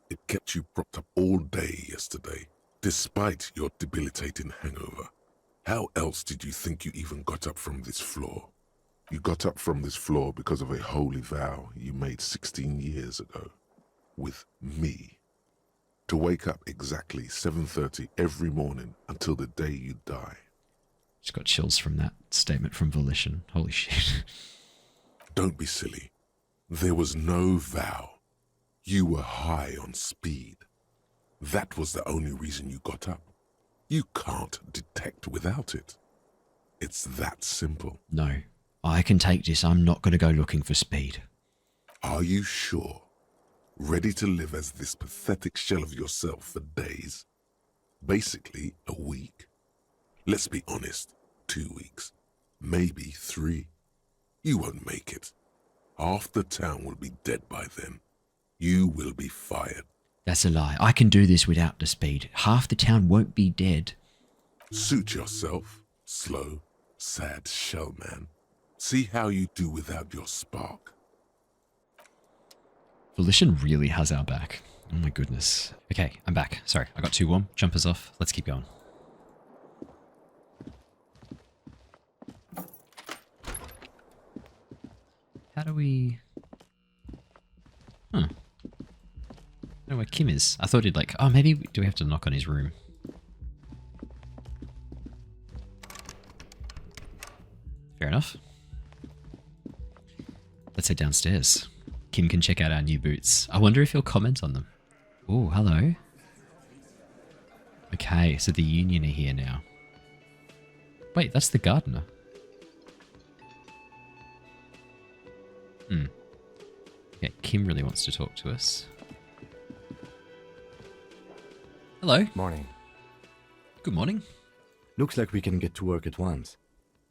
It kept you propped up all day yesterday, despite your debilitating hangover. How else did you think you even got up from this floor? You got up from this floor because of a holy vow you made 16 years ago. With me. To wake up exactly 7:30 every morning until the day you die. Just got chills from that statement from Volition. Holy shit. Don't be silly. There was no vow. You were high on speed. That was the only reason you got up. You can't detect without it. It's that simple. No, I can take this. I'm not going to go looking for speed. Are you sure? Ready to live as this pathetic shell of yourself for days? Basically, a week. Let's be honest, 2 weeks. Maybe 3. You won't make it. Half the town will be dead by then. You will be fired. That's a lie. I can do this without the speed. Half the town won't be dead. Suit yourself, slow, sad shell man. See how you do without your spark. Volition really has our back. Oh my goodness. Okay, I'm back. Sorry, I got too warm. Jumpers off. Let's keep going. How do we... Huh. I don't know where Kim is. I thought he'd like... Oh, maybe... Do we have to knock on his room? Fair enough. Let's head downstairs. Kim can check out our new boots. I wonder if he'll comment on them. Oh, hello. Okay, so the Union are here now. Wait, that's the gardener. Yeah, Kim really wants to talk to us. Hello. Morning. Good morning. Looks like we can get to work at once.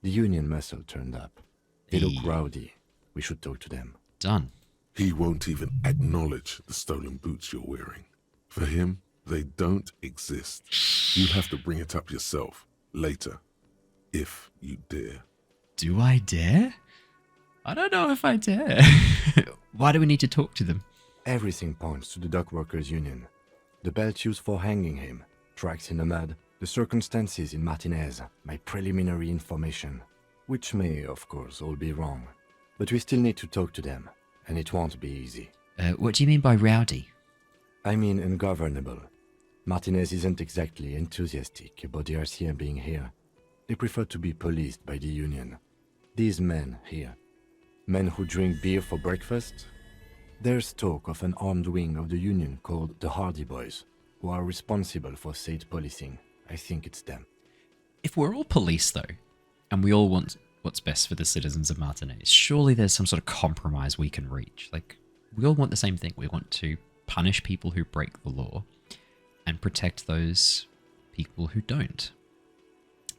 The Union muscle turned up. They look rowdy. We should talk to them. Done. He won't even acknowledge the stolen boots you're wearing. For him, they don't exist. You'll have to bring it up yourself, later. If you dare. Do I dare? I don't know if I dare. Why do we need to talk to them? Everything points to the dock workers' union. The belt used for hanging him, tracks in the mud, the circumstances in Martinaise, my preliminary information. Which may, of course, all be wrong. But we still need to talk to them, and it won't be easy. What do you mean by rowdy? I mean ungovernable. Martinaise isn't exactly enthusiastic about the RCM being here. They prefer to be policed by the Union. These men here, men who drink beer for breakfast, there's talk of an armed wing of the Union called the Hardy Boys, who are responsible for said policing. I think it's them. If we're all police, though, and we all want what's best for the citizens of Martinaise, surely there's some sort of compromise we can reach. Like, we all want the same thing. We want to punish people who break the law and protect those people who don't.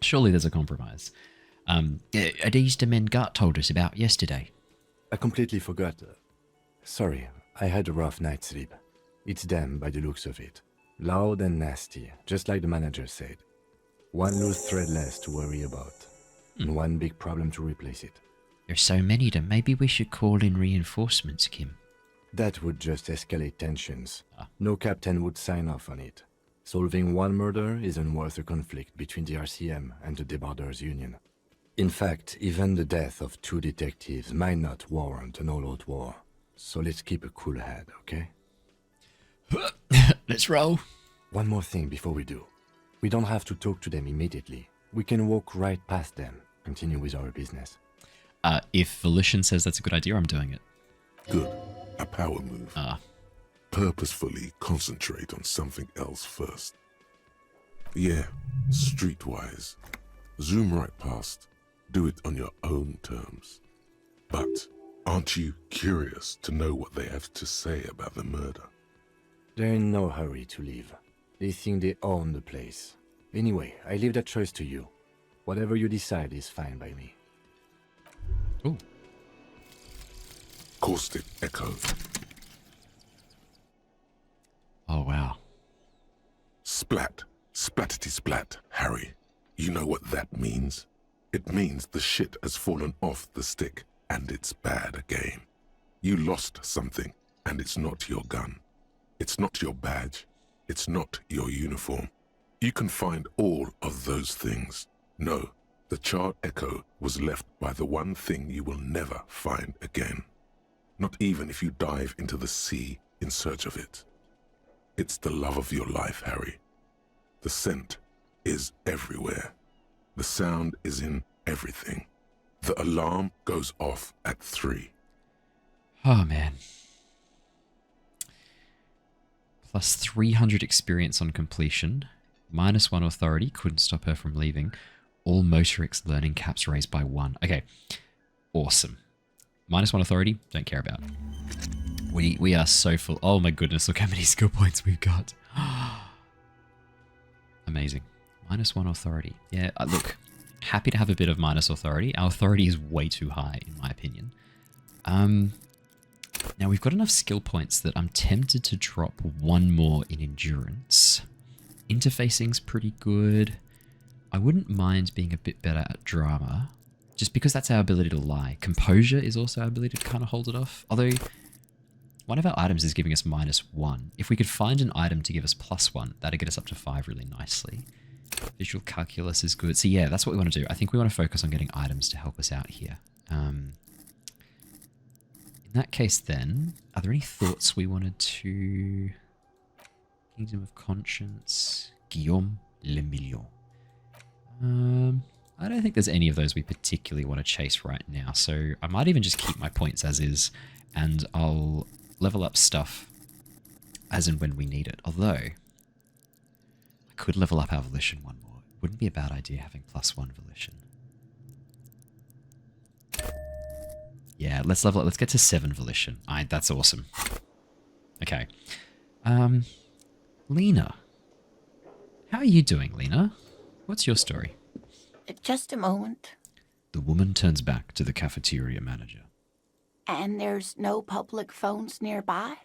Surely there's a compromise. Are these the men Gart told us about yesterday? I completely forgot. Sorry, I had a rough night's sleep. It's them by the looks of it. Loud and nasty, just like the manager said. One loose thread less to worry about, and one big problem to replace it. There's so many of them. Maybe we should call in reinforcements, Kim. That would just escalate tensions. No captain would sign off on it. Solving one murder isn't worth a conflict between the RCM and the Debarders Union. In fact, even the death of 2 detectives might not warrant an all-out war. So let's keep a cool head, okay? Let's roll. One more thing before we do. We don't have to talk to them immediately. We can walk right past them, continue with our business. If Volition says that's a good idea, I'm doing it. Good. A power move. Purposefully concentrate on something else first. Yeah, streetwise. Zoom right past. Do it on your own terms. But aren't you curious to know what they have to say about the murder? They're in no hurry to leave. They think they own the place. Anyway, I leave that choice to you. Whatever you decide is fine by me. Ooh. Caustic echo. Oh, wow. Splat. Splatity splat, Harry. You know what that means? It means the shit has fallen off the stick, and it's bad again. You lost something, and it's not your gun. It's not your badge. It's not your uniform. You can find all of those things. No, the charred echo was left by the one thing you will never find again. Not even if you dive into the sea in search of it. It's the love of your life, Harry. The scent is everywhere. The sound is in everything. The alarm goes off at 3. Oh, man. Plus 300 experience on completion. -1 authority. Couldn't stop her from leaving. All motorics learning caps raised by 1. Okay. Awesome. -1 authority. Don't care about. We are so full. Oh my goodness. Look how many skill points we've got. Amazing. -1 authority. Yeah, look. Happy to have a bit of minus authority. Our authority is way too high, in my opinion. Now, we've got enough skill points that I'm tempted to drop 1 more in endurance. Interfacing's pretty good. I wouldn't mind being a bit better at drama, just because that's our ability to lie. Composure is also our ability to kind of hold it off. Although, one of our items is giving us -1. If we could find an item to give us +1, that'd get us up to 5 really nicely. Visual calculus is good. So yeah, that's what we want to do. I think we want to focus on getting items to help us out here. In that case then, are there any thoughts we wanted to... Kingdom of Conscience, Guillaume Le Million. I don't think there's any of those we particularly want to chase right now, so I might even just keep my points as is, and I'll level up stuff as and when we need it. Although, I could level up our volition 1 more. It wouldn't be a bad idea having +1 volition. Yeah, let's level it. Let's get to 7 volition. That's awesome. Okay. Lena. How are you doing, Lena? What's your story? Just a moment. The woman turns back to the cafeteria manager. And there's no public phones nearby?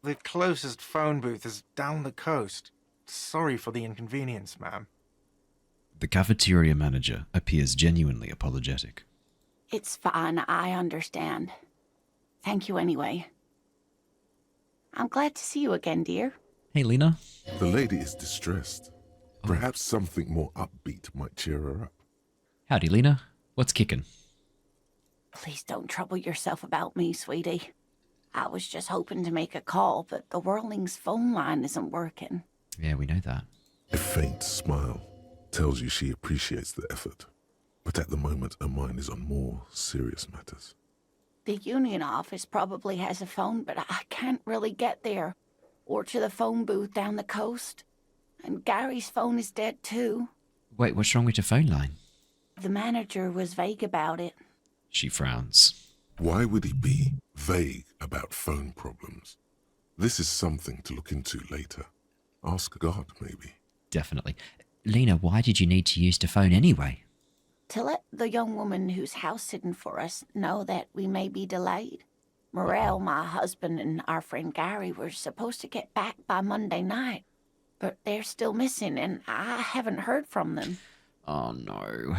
The closest phone booth is down the coast. Sorry for the inconvenience, ma'am. The cafeteria manager appears genuinely apologetic. It's fine, I understand. Thank you anyway. I'm glad to see you again, dear. Hey, Lena. The lady is distressed. Perhaps something more upbeat might cheer her up. Howdy, Lena. What's kicking? Please don't trouble yourself about me, sweetie. I was just hoping to make a call, but the Whirling's phone line isn't working. Yeah, we know that. A faint smile tells you she appreciates the effort, but at the moment her mind is on more serious matters. The union office probably has a phone, but I can't really get there, or to the phone booth down the coast. And Gary's phone is dead too. Wait, what's wrong with your phone line? The manager was vague about it. She frowns. Why would he be vague about phone problems? This is something to look into later. Ask God, maybe. Definitely. Lena, why did you need to use the phone anyway? To let the young woman who's house-sitting for us know that we may be delayed. Morel, my husband, and our friend Gary were supposed to get back by Monday night, but they're still missing, and I haven't heard from them. Oh, no.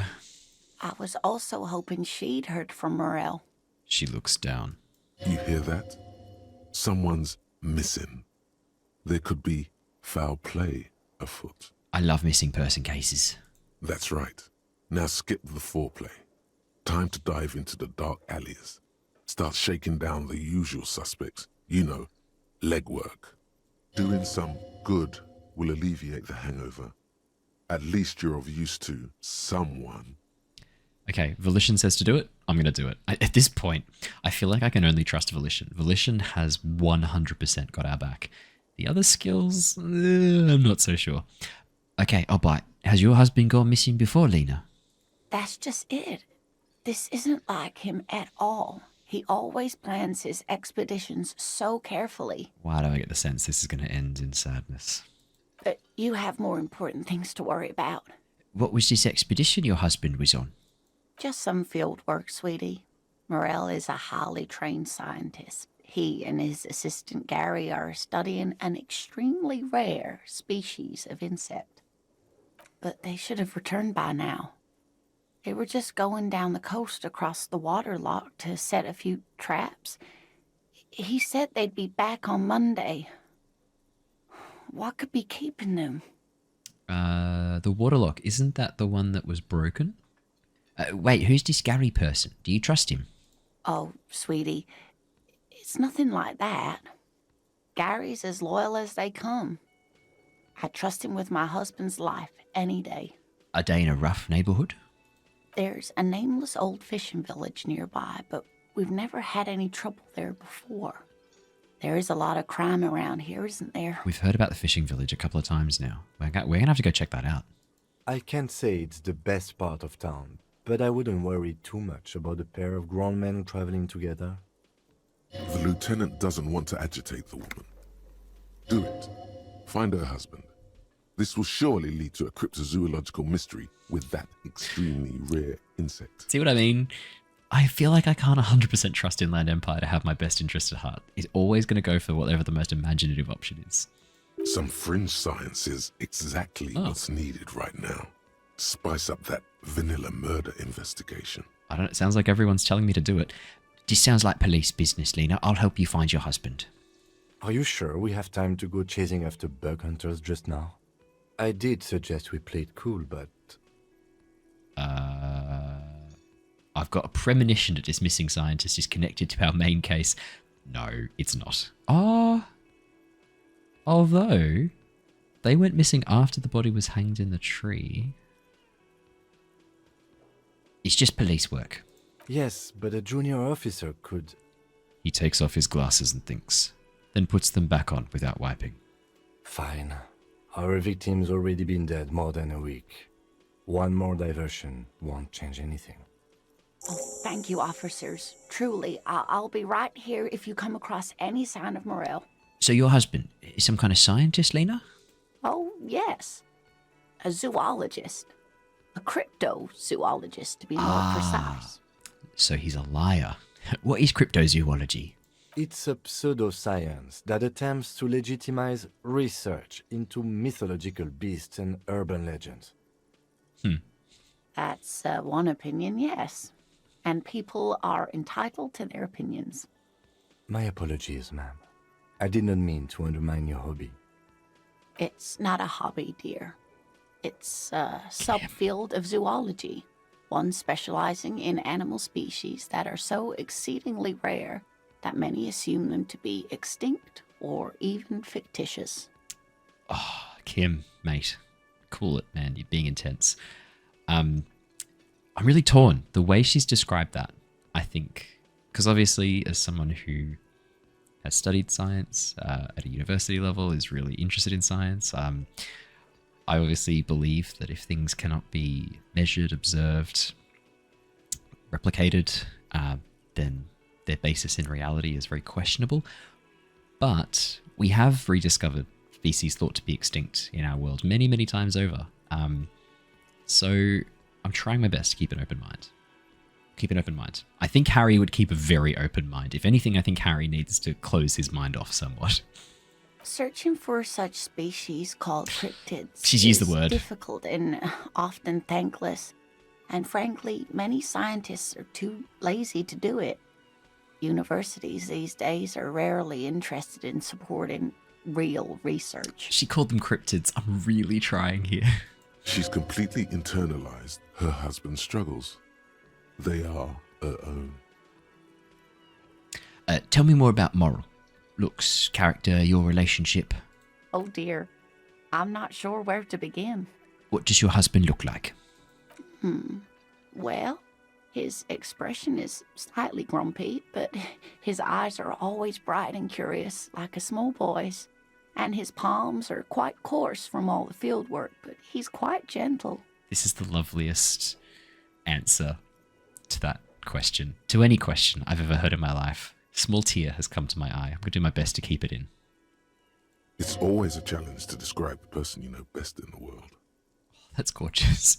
I was also hoping she'd heard from Morel. She looks down. You hear that? Someone's missing. There could be foul play afoot. I love missing person cases. That's right. Now skip the foreplay. Time to dive into the dark alleys. Start shaking down the usual suspects. You know, legwork. Doing some good will alleviate the hangover. At least you're of use to someone. Okay, Volition says to do it. I'm going to do it. At this point, I feel like I can only trust Volition. Volition has 100% got our back. The other skills, I'm not so sure. Okay, I'll bite. Has your husband gone missing before, Lena? That's just it. This isn't like him at all. He always plans his expeditions so carefully. Why do I get the sense this is going to end in sadness? But you have more important things to worry about. What was this expedition your husband was on? Just some field work, sweetie. Morel is a highly trained scientist. He and his assistant Gary are studying an extremely rare species of insect. But they should have returned by now. They were just going down the coast across the waterlock to set a few traps. He said they'd be back on Monday. What could be keeping them? The waterlock, isn't that the one that was broken? Wait, who's this Gary person? Do you trust him? Oh, sweetie, it's nothing like that. Gary's as loyal as they come. I trust him with my husband's life any day. A day in a rough neighborhood? There's a nameless old fishing village nearby, but we've never had any trouble there before. There is a lot of crime around here, isn't there? We've heard about the fishing village a couple of times now. We're gonna have to go check that out. I can't say it's the best part of town, but I wouldn't worry too much about a pair of grown men traveling together. The lieutenant doesn't want to agitate the woman. Do it. Find her husband. This will surely lead to a cryptozoological mystery with that extremely rare insect. See what I mean? I feel like I can't 100% trust Inland Empire to have my best interest at heart. It's always going to go for whatever the most imaginative option is. Some fringe science is exactly what's needed right now. Spice up that vanilla murder investigation. I don't know, it sounds like everyone's telling me to do it. This sounds like police business, Lena. I'll help you find your husband. Are you sure we have time to go chasing after bug hunters just now? I did suggest we play it cool, but... I've got a premonition that this missing scientist is connected to our main case. No, it's not. Although, they went missing after the body was hanged in the tree. It's just police work. Yes, but a junior officer could... He takes off his glasses and thinks, then puts them back on without wiping. Fine. Our victim's already been dead more than a week. One more diversion won't change anything. Oh, thank you, officers. Truly, I'll be right here if you come across any sign of Morel. So your husband is some kind of scientist, Lena? Oh, yes. A zoologist. A cryptozoologist, to be more precise. So he's a liar. What is cryptozoology? It's a pseudoscience that attempts to legitimize research into mythological beasts and urban legends. That's one opinion, yes. And people are entitled to their opinions. My apologies, ma'am. I did not mean to undermine your hobby. It's not a hobby, dear. It's a subfield of zoology, one specializing in animal species that are so exceedingly rare that many assume them to be extinct or even fictitious. Oh, Kim, mate. Cool it, man. You're being intense. I'm really torn. The way she's described that, I think, because obviously as someone who has studied science at a university level, is really interested in science, I obviously believe that if things cannot be measured, observed, replicated, then their basis in reality is very questionable. But we have rediscovered species thought to be extinct in our world many, many times over. So I'm trying my best to keep an open mind. I think Harry would keep a very open mind. If anything, I think Harry needs to close his mind off somewhat. Searching for such species called cryptids She's used the word. difficult and often thankless. And frankly, many scientists are too lazy to do it. Universities these days are rarely interested in supporting real research. She called them cryptids. I'm really trying here. She's completely internalized her husband's struggles. They are her own. Tell me more about Moral. Looks, character, your relationship. Oh dear, I'm not sure where to begin. What does your husband look like? Well, his expression is slightly grumpy, but his eyes are always bright and curious, like a small boy's. And his palms are quite coarse from all the field work, but he's quite gentle. This is the loveliest answer to that question, to any question I've ever heard in my life. Small tear has come to my eye. I'm going to do my best to keep it in. It's always a challenge to describe the person you know best in the world. That's gorgeous.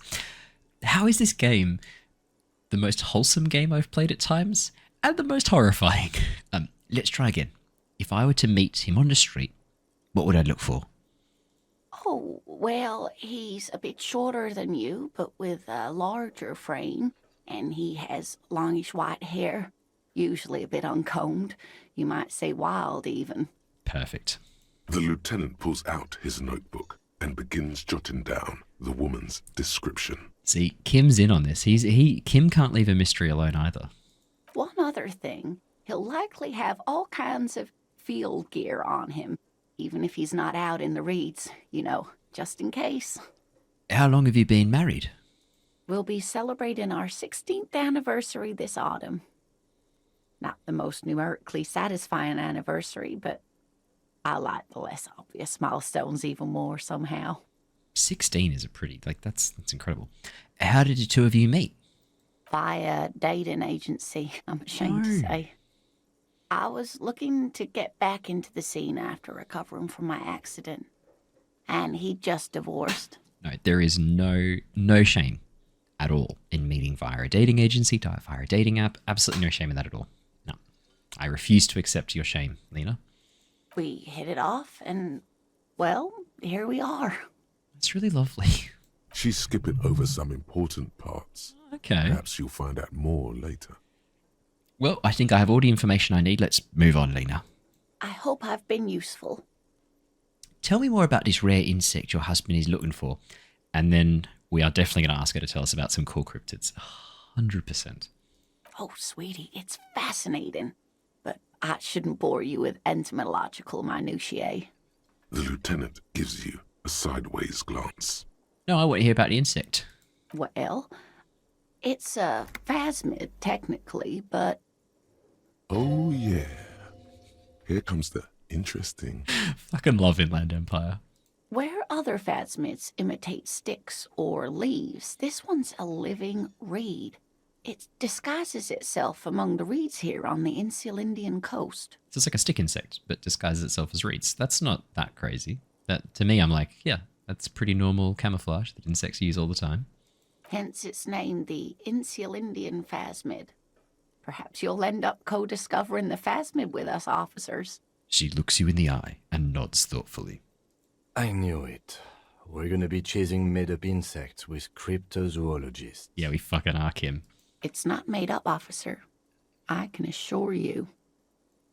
How is this game the most wholesome game I've played at times and the most horrifying? let's try again. If I were to meet him on the street, what would I look for? Oh, well, he's a bit shorter than you, but with a larger frame, and he has longish white hair, usually a bit uncombed. You might say wild, even. Perfect. The lieutenant pulls out his notebook and begins jotting down the woman's description. See, Kim's in on this. Kim can't leave a mystery alone either. One other thing, he'll likely have all kinds of field gear on him, even if he's not out in the reeds, just in case. How long have you been married? We'll be celebrating our 16th anniversary this autumn. Not the most numerically satisfying anniversary, but I like the less obvious milestones even more somehow. 16 is a pretty, that's incredible. How did the two of you meet? Via dating agency, I'm ashamed to say. I was looking to get back into the scene after recovering from my accident, and he'd just divorced. No, there is no shame at all in meeting via a dating agency, via a dating app. Absolutely no shame in that at all. No. I refuse to accept your shame, Lena. We hit it off, and, well, here we are. It's really lovely. She's skipping over some important parts. Okay. Perhaps you'll find out more later. Well, I think I have all the information I need. Let's move on, Lena. I hope I've been useful. Tell me more about this rare insect your husband is looking for. And then we are definitely going to ask her to tell us about some cool cryptids. 100%. Oh, sweetie, it's fascinating. But I shouldn't bore you with entomological minutiae. The lieutenant gives you a sideways glance. No, I want to hear about the insect. Well, it's a phasmid, technically, but... Oh, yeah. Here comes the interesting... Fucking love Inland Empire. Where other phasmids imitate sticks or leaves, this one's a living reed. It disguises itself among the reeds here on the Insular Indian coast. So it's like a stick insect, but disguises itself as reeds. That's not that crazy. That, to me, I'm like, yeah, that's pretty normal camouflage that insects use all the time. Hence its name, the Insular Indian phasmid. Perhaps you'll end up co-discovering the phasmid with us, officers. She looks you in the eye and nods thoughtfully. I knew it. We're gonna be chasing made-up insects with cryptozoologists. Yeah, we fucking are, Kim. It's not made up, officer. I can assure you.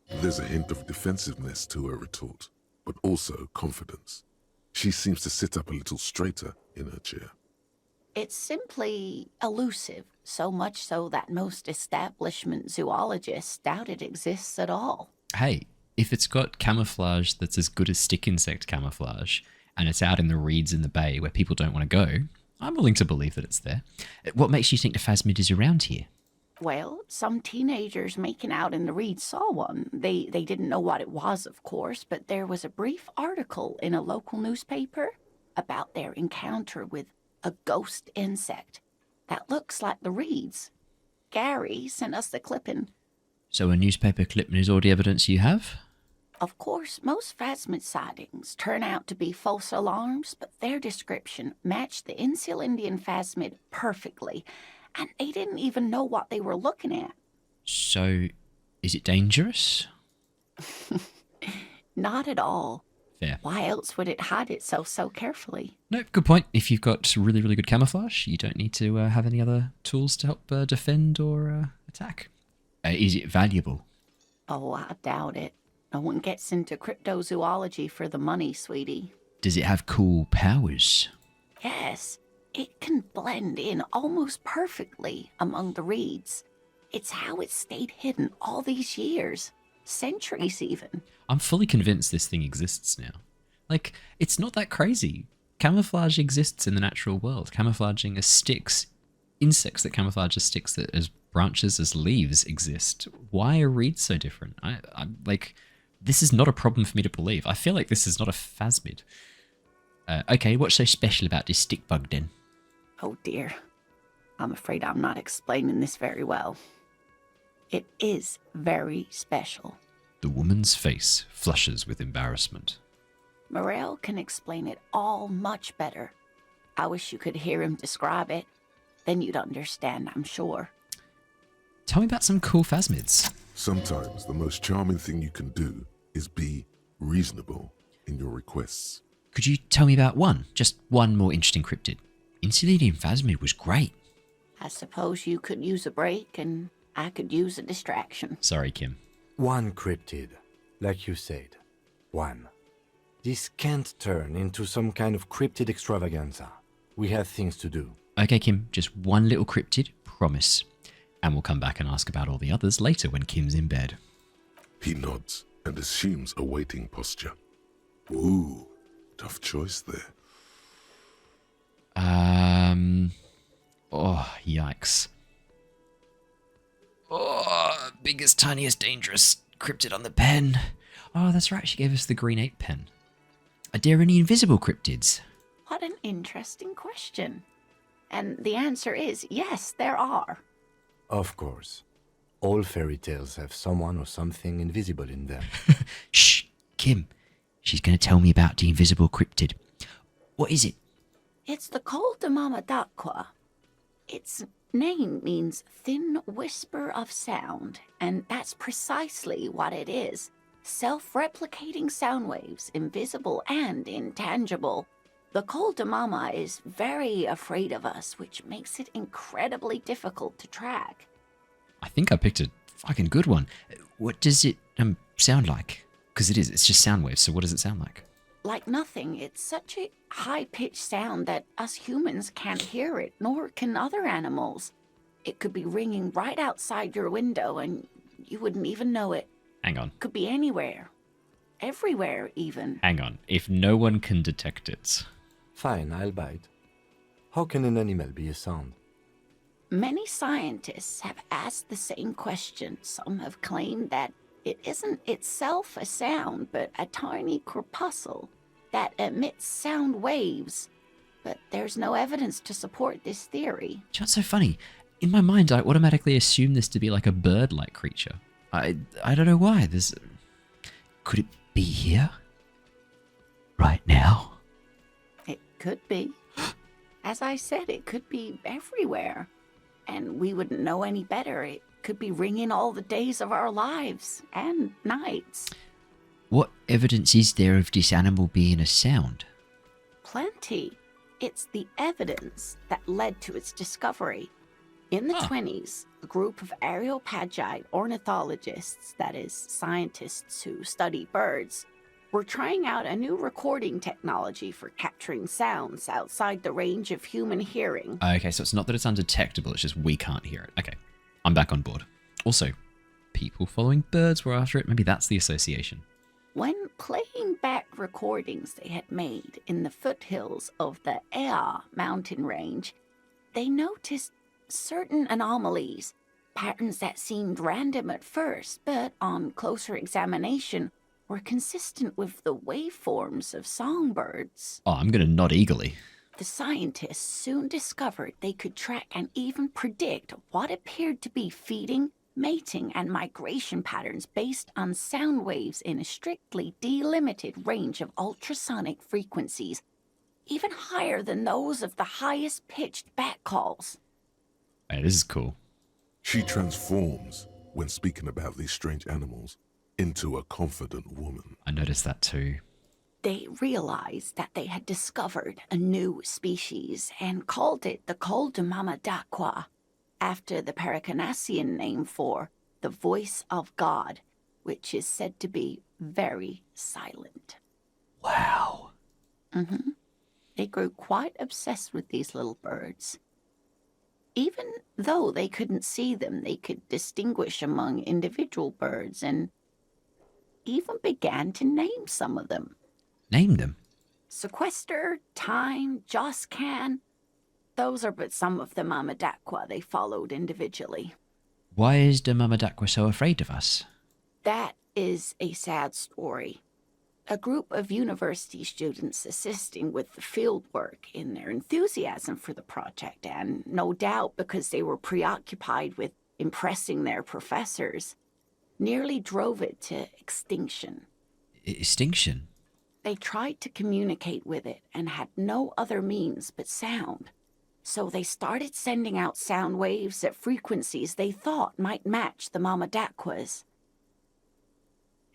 There's a hint of defensiveness to her retort, but also confidence. She seems to sit up a little straighter in her chair. It's simply elusive, so much so that most establishment zoologists doubt it exists at all. Hey, if it's got camouflage that's as good as stick insect camouflage, and it's out in the reeds in the bay where people don't want to go, I'm willing to believe that it's there. What makes you think the phasmid is around here? Well, some teenagers making out in the reeds saw one. They didn't know what it was, of course, but there was a brief article in a local newspaper about their encounter with a ghost insect that looks like the reeds. Gary sent us the clipping. So a newspaper clipping is all the evidence you have? Of course, most phasmid sightings turn out to be false alarms, but their description matched the Insular Indian phasmid perfectly, and they didn't even know what they were looking at. So, is it dangerous? Not at all. Fair. Why else would it hide itself so carefully? No, good point. If you've got really, really good camouflage, you don't need to have any other tools to help defend or attack. Is it valuable? Oh, I doubt it. No one gets into cryptozoology for the money, sweetie. Does it have cool powers? Yes, it can blend in almost perfectly among the reeds. It's how it stayed hidden all these years. Centuries, even. I'm fully convinced this thing exists now. Like, it's not that crazy. Camouflage exists in the natural world. Camouflaging as sticks, insects that camouflage as sticks, that as branches, as leaves exist. Why are reeds so different? I'm like, this is not a problem for me to believe. I feel like this is not a phasmid. Okay, what's so special about this stick bug then? Oh dear. I'm afraid I'm not explaining this very well. It is very special. The woman's face flushes with embarrassment. Morel can explain it all much better. I wish you could hear him describe it. Then you'd understand, I'm sure. Tell me about some cool phasmids. Sometimes the most charming thing you can do is be reasonable in your requests. Could you tell me about one? Just one more interesting cryptid. Insidium Phasmid was great. I suppose you could use a break and I could use a distraction. Sorry, Kim. One cryptid, like you said. One. This can't turn into some kind of cryptid extravaganza. We have things to do. Okay, Kim, just one little cryptid, promise. And we'll come back and ask about all the others later when Kim's in bed. He nods and assumes a waiting posture. Ooh, tough choice there. Oh, yikes. Oh, biggest, tiniest, dangerous cryptid on the pen. Oh, that's right, she gave us the green ape pen. Are there any invisible cryptids? What an interesting question. And the answer is yes, there are. Of course. All fairy tales have someone or something invisible in them. Shh, Kim. She's going to tell me about the invisible cryptid. What is it? It's the Col de Mama d'Aqua. Its name means thin whisper of sound, and that's precisely what it is. Self-replicating sound waves, invisible and intangible. The Col de Mama is very afraid of us, which makes it incredibly difficult to track. I think I picked a fucking good one. What does it sound like? Because it's just sound waves, so what does it sound like? Like nothing. It's such a high-pitched sound that us humans can't hear it, nor can other animals. It could be ringing right outside your window and you wouldn't even know it. Hang on. Could be anywhere. Everywhere, even. Hang on. If no one can detect it... Fine, I'll bite. How can an animal be a sound? Many scientists have asked the same question. Some have claimed that it isn't itself a sound, but a tiny corpuscle that emits sound waves. But there's no evidence to support this theory. Do you know what's so funny? In my mind, I automatically assume this to be like a bird-like creature. I don't know why. Could it be here? Right now? It could be. As I said, it could be everywhere. And we wouldn't know any better. It could be ringing all the days of our lives and nights. What evidence is there of this animal being a sound? Plenty. It's the evidence that led to its discovery. In the 20s, a group of Areopagite ornithologists, that is, scientists who study birds, were trying out a new recording technology for capturing sounds outside the range of human hearing. Okay, so it's not that it's undetectable, it's just we can't hear it. Okay, I'm back on board. Also, people following birds were after it. Maybe that's the association. When playing back recordings they had made in the foothills of the Ea mountain range, they noticed certain anomalies, patterns that seemed random at first, but on closer examination were consistent with the waveforms of songbirds. Oh, I'm going to nod eagerly. The scientists soon discovered they could track and even predict what appeared to be feeding, mating, and migration patterns based on sound waves in a strictly delimited range of ultrasonic frequencies, even higher than those of the highest pitched bat calls. Hey, this is cool. She transforms, when speaking about these strange animals, into a confident woman. I noticed that too. They realized that they had discovered a new species and called it the Col de Mama d'Aqua, after the Paracanassian name for the voice of God, which is said to be very silent. Wow. They grew quite obsessed with these little birds. Even though they couldn't see them, they could distinguish among individual birds and even began to name some of them. Name them? Sequester, Time, Joscan. Those are but some of the Mama d'Aqua they followed individually. Why is the Mama d'Aqua so afraid of us? That is a sad story. A group of university students assisting with the field work in their enthusiasm for the project, and no doubt because they were preoccupied with impressing their professors, nearly drove it to extinction. Extinction? They tried to communicate with it and had no other means but sound. So they started sending out sound waves at frequencies they thought might match the Mama d'Aqua's.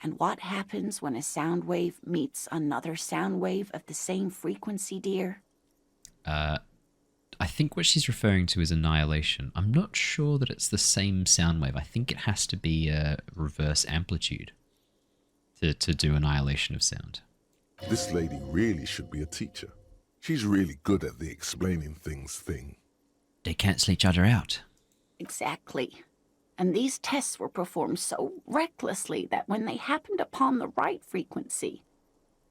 And what happens when a sound wave meets another sound wave of the same frequency, dear? I think what she's referring to is annihilation. I'm not sure that it's the same sound wave. I think it has to be a reverse amplitude to do annihilation of sound. This lady really should be a teacher. She's really good at the explaining things thing. They cancel each other out. Exactly. And these tests were performed so recklessly that when they happened upon the right frequency,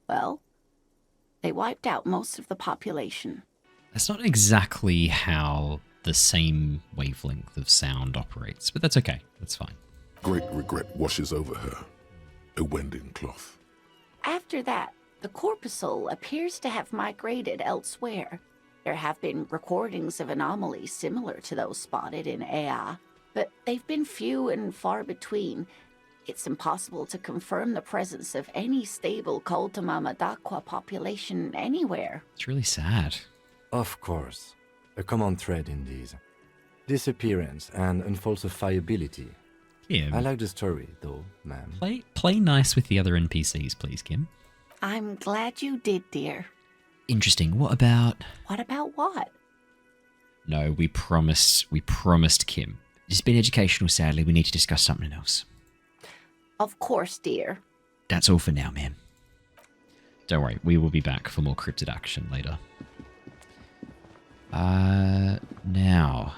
well, they wiped out most of the population. That's not exactly how the same wavelength of sound operates, but that's okay. That's fine. Great regret washes over her. A wending cloth. After that, the corpuscle appears to have migrated elsewhere. There have been recordings of anomalies similar to those spotted in Ea, but they've been few and far between. It's impossible to confirm the presence of any stable Koltamama population anywhere. It's really sad. Of course. A common thread in these. Disappearance and unfalsifiability. Kim. I like the story, though, ma'am. Play nice with the other NPCs, please, Kim. I'm glad you did, dear. Interesting. What about... What about what? No, we promised Kim. It's been educational, sadly. We need to discuss something else. Of course, dear. That's all for now, ma'am. Don't worry, we will be back for more cryptid action later. Now...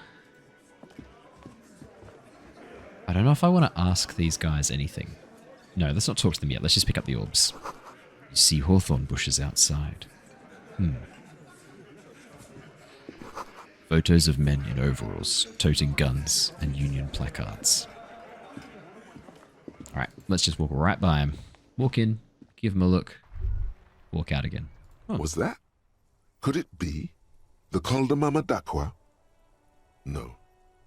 I don't know if I want to ask these guys anything. No, let's not talk to them yet. Let's just pick up the orbs. You see hawthorn bushes outside. Photos of men in overalls, toting guns and Union placards. Alright, let's just walk right by him. Walk in, give him a look, walk out again. Oh. Was that? Could it be? The Koltamama Dakwa? No,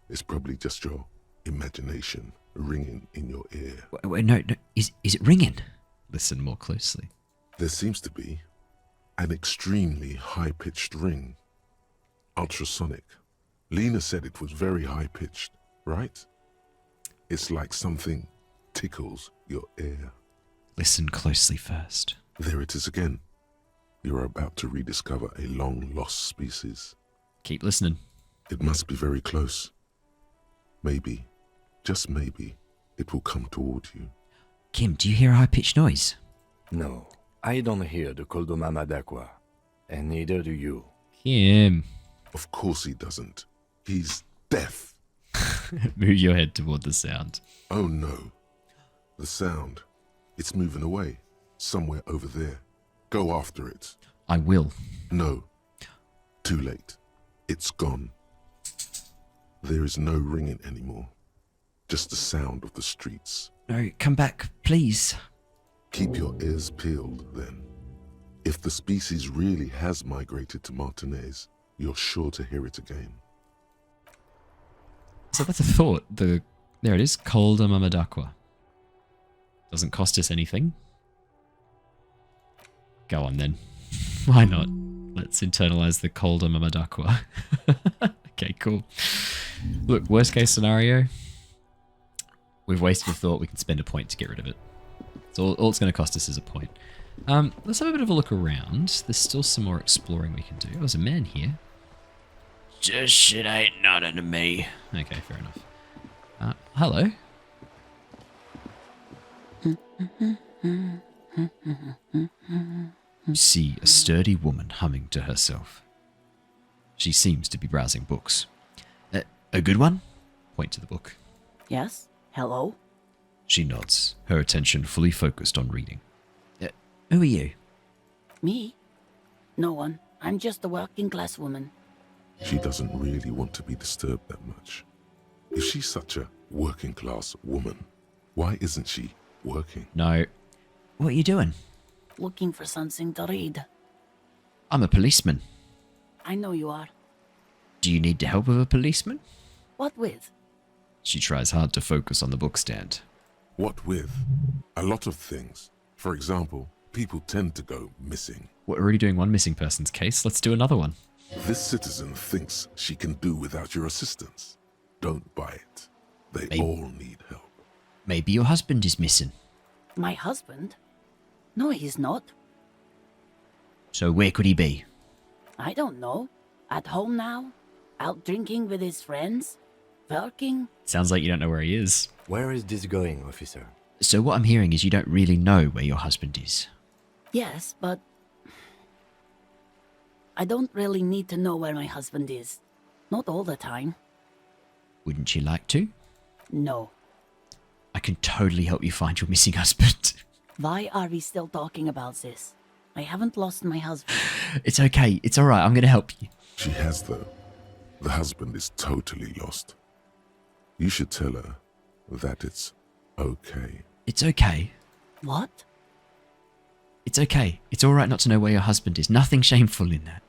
it's probably just your imagination ringing in your ear. Wait, no, is it ringing? Listen more closely. There seems to be an extremely high-pitched ring. Ultrasonic. Lena said it was very high-pitched, right? It's like something tickles your ear. Listen closely first. There it is again. You're about to rediscover a long-lost species. Keep listening. It must be very close. Maybe, just maybe, it will come toward you. Kim, do you hear a high-pitched noise? No, I don't hear the Koltamama Dakwa, and neither do you. Kim. Of course he doesn't. He's deaf. Move your head toward the sound. Oh no. The sound. It's moving away. Somewhere over there. Go after it. I will. No. Too late. It's gone. There is no ringing anymore. Just the sound of the streets. No, come back, please. Keep your ears peeled, then. If the species really has migrated to Martinaise, you're sure to hear it again. So that's a thought. There it is, Koltamama Dakwa. Doesn't cost us anything. Go on then. Why not? Let's internalize the Koltamama Dakwa. Okay, cool. Look, worst case scenario, we've wasted a thought, we can spend a point to get rid of it. So all it's going to cost us is a point. Let's have a bit of a look around. There's still some more exploring we can do. There's a man here. Just shit ain't nothing to me. Okay, fair enough. Hello. You see a sturdy woman humming to herself. She seems to be browsing books. A good one? Point to the book. Yes? Hello? She nods, her attention fully focused on reading. Who are you? Me? No one. I'm just a working class woman. She doesn't really want to be disturbed that much. If she's such a working class woman, why isn't she working? No. What are you doing? Looking for something to read. I'm a policeman. I know you are. Do you need the help of a policeman? What with? She tries hard to focus on the bookstand. What with? A lot of things. For example, people tend to go missing. We're already doing one missing person's case. Let's do another one. This citizen thinks she can do without your assistance. Don't buy it. They all need help. Maybe your husband is missing. My husband? No, he's not. So where could he be? I don't know. At home now? Out drinking with his friends? Working? Sounds like you don't know where he is. Where is this going, officer? So what I'm hearing is you don't really know where your husband is. Yes, but I don't really need to know where my husband is. Not all the time. Wouldn't you like to? No. I can totally help you find your missing husband. Why are we still talking about this? I haven't lost my husband. It's okay. It's alright. I'm going to help you. She has, though. The husband is totally lost. You should tell her that it's okay. It's okay. What? It's okay. It's alright not to know where your husband is. Nothing shameful in that.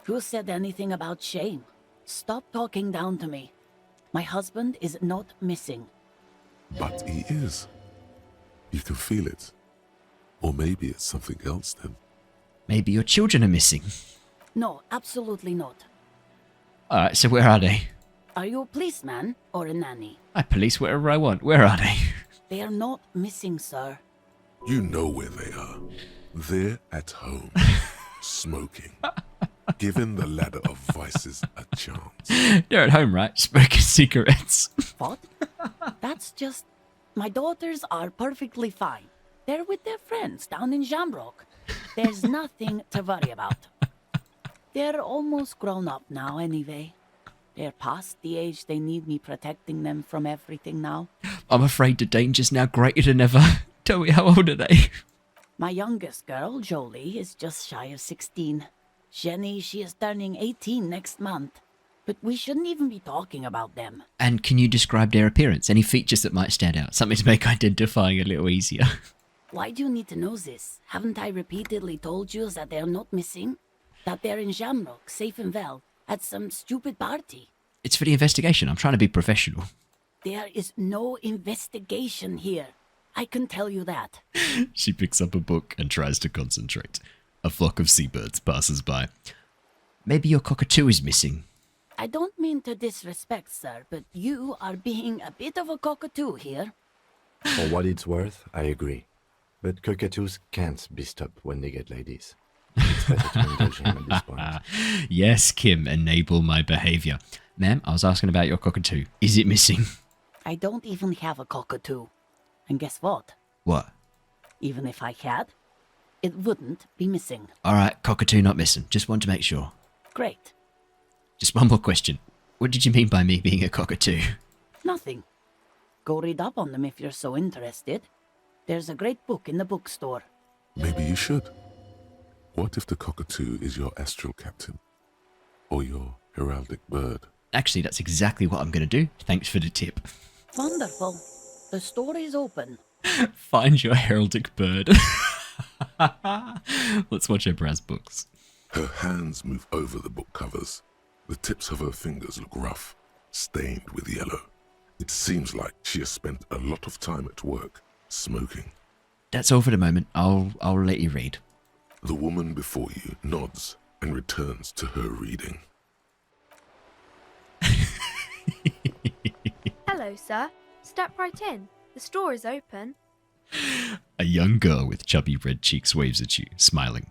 Who said anything about shame? Stop talking down to me. My husband is not missing. But he is. You can feel it. Or maybe it's something else then. Maybe your children are missing. No, absolutely not. Alright, so where are they? Are you a policeman or a nanny? I police wherever I want. Where are they? They are not missing, sir. You know where they are. They're at home, smoking, giving the ladder of vices a chance. They're at home, right? Smoking cigarettes. What? That's just... My daughters are perfectly fine. They're with their friends down in Shamrock. There's nothing to worry about. They're almost grown up now anyway. They're past the age they need me protecting them from everything now. I'm afraid the danger's now greater than ever. Tell me, how old are they? My youngest girl, Jolie, is just shy of 16. Jenny, she is turning 18 next month. But we shouldn't even be talking about them. And can you describe their appearance? Any features that might stand out? Something to make identifying a little easier. Why do you need to know this? Haven't I repeatedly told you that they're not missing? That they're in Shamrock, safe and well, at some stupid party? It's for the investigation. I'm trying to be professional. There is no investigation here. I can tell you that. She picks up a book and tries to concentrate. A flock of seabirds passes by. Maybe your cockatoo is missing. I don't mean to disrespect, sir, but you are being a bit of a cockatoo here. For what it's worth, I agree. But cockatoos can't be stopped when they get ladies. It's better to indulge him at this point. Yes, Kim, enable my behavior. Ma'am, I was asking about your cockatoo. Is it missing? I don't even have a cockatoo. And guess what? What? Even if I had, it wouldn't be missing. Alright, cockatoo not missing. Just want to make sure. Great. Just one more question. What did you mean by me being a cockatoo? Nothing. Go read up on them if you're so interested. There's a great book in the bookstore. Maybe you should. What if the cockatoo is your astral captain? Or your heraldic bird? Actually, that's exactly what I'm going to do. Thanks for the tip. Wonderful. The store is open. Find your heraldic bird. Let's watch her browse books. Her hands move over the book covers. The tips of her fingers look rough, stained with yellow. It seems like she has spent a lot of time at work, smoking. That's all for the moment. I'll let you read. The woman before you nods and returns to her reading. Hello, sir. Step right in. The store is open. A young girl with chubby red cheeks waves at you, smiling.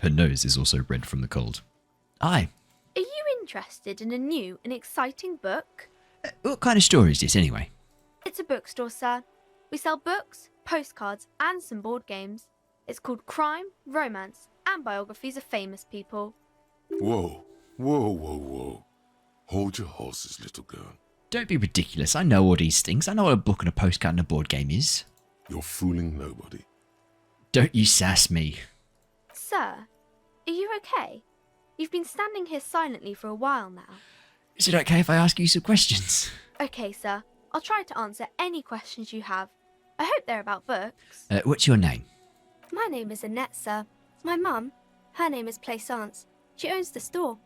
Her nose is also red from the cold. Hi. Are you interested in a new and exciting book? What kind of story is this, anyway? It's a bookstore, sir. We sell books, postcards, and some board games. It's called Crime, Romance, and Biographies of Famous People. Whoa, whoa, whoa, whoa. Hold your horses, little girl. Don't be ridiculous. I know all these things. I know what a book and a postcard and a board game is. You're fooling nobody. Don't you sass me. Sir, are you okay? You've been standing here silently for a while now. Is it okay if I ask you some questions? Okay, sir. I'll try to answer any questions you have. I hope they're about books. What's your name? My name is Annette, sir. My mum, her name is Plaisance. She owns the store.